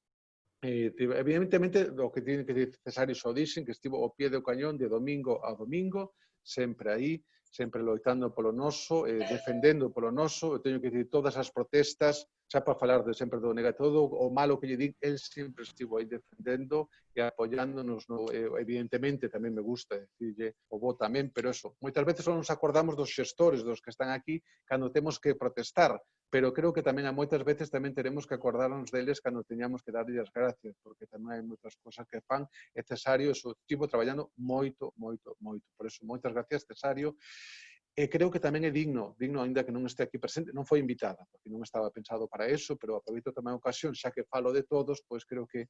Evidentemente, o que tiene que decir Cesario xo dixen, que estivo ao pie do cañón de domingo a domingo, sempre aí, sempre loitando polo noso, defendendo polo noso. Eu teño que dicir, todas as protestas, xa para falar de sempre do negativo, o malo que lle dic, el sempre estivo aí defendendo e apoiándonos. Evidentemente, tamén me gusta decirlle o bo tamén, pero eso, moitas veces non nos acordamos dos xestores, dos que están aquí, cando temos que protestar, pero creo que tamén a moitas veces tamén teremos que acordarnos deles cando teñamos que darlle as gracias, porque tamén hai moitas cosas que fan. É Cesario, estivo traballando moito. Por eso, moitas gracias, Cesario. E creo que tamén é digno, ainda que non este aquí presente, non foi invitada, porque non estaba pensado para eso, pero aproveito tamén a ocasión, xa que falo de todos, pois creo que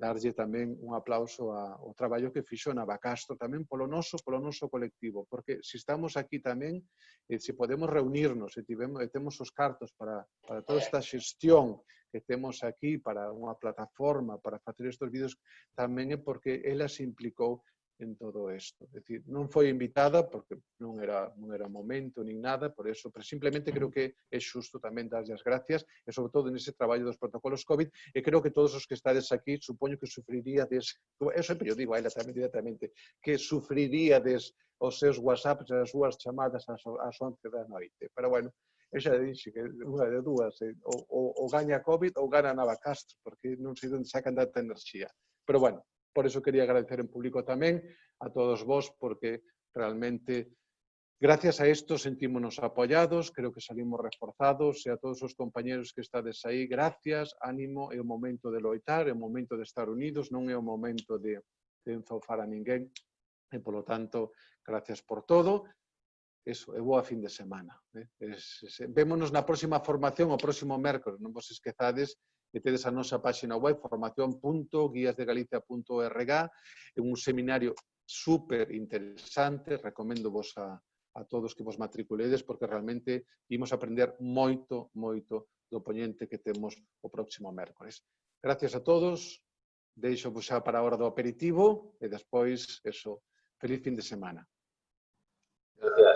darlle tamén un aplauso ao traballo que fixo Navacastro tamén polo noso colectivo, porque se estamos aquí tamén, se podemos reunirnos e temos os cartos para toda esta xestión que temos aquí, para unha plataforma, para facer estes vídeos, tamén é porque ela se implicou en todo isto. É dicir, non foi invitada porque non era momento nin nada, por eso, pero simplemente creo que é xusto tamén darlle as gracias, e sobre todo nese traballo dos protocolos COVID, e creo que todos os que estades aquí, supoño que sufriríades, eu sempre eu digo a ela tamén directamente, que sufriríades os seus WhatsApps e as súas chamadas ás 11 da noite. Pero bueno, eu xa dixe que unha de dúas, ou gaña COVID ou gana Navacastro, porque non sei onde sacan tanta enerxía. Pero bueno, por eso quería agradecer en público tamén a todos vos, porque realmente, gracias a isto, sentímonos apoyados, creo que salimos reforzados, e a todos os compañeros que estades aí, gracias, ánimo, é o momento de loitar, é o momento de estar unidos, non é o momento de enzofar a ninguén, e, polo tanto, gracias por todo. Eso, e boa fin de semana. Vémonos na próxima formación, o próximo mércoles, non vos esquezades, que tedes a nosa página web, formación.guiasdegalicia.org, é un seminario super interesante, recomendo vos a a todos que vos matriculedes, porque realmente imos aprender moito, moito do poñente que temos o próximo mércores. Gracias a todos, deixo vos xa para a hora do aperitivo e despois, eso, feliz fin de semana. Gracias.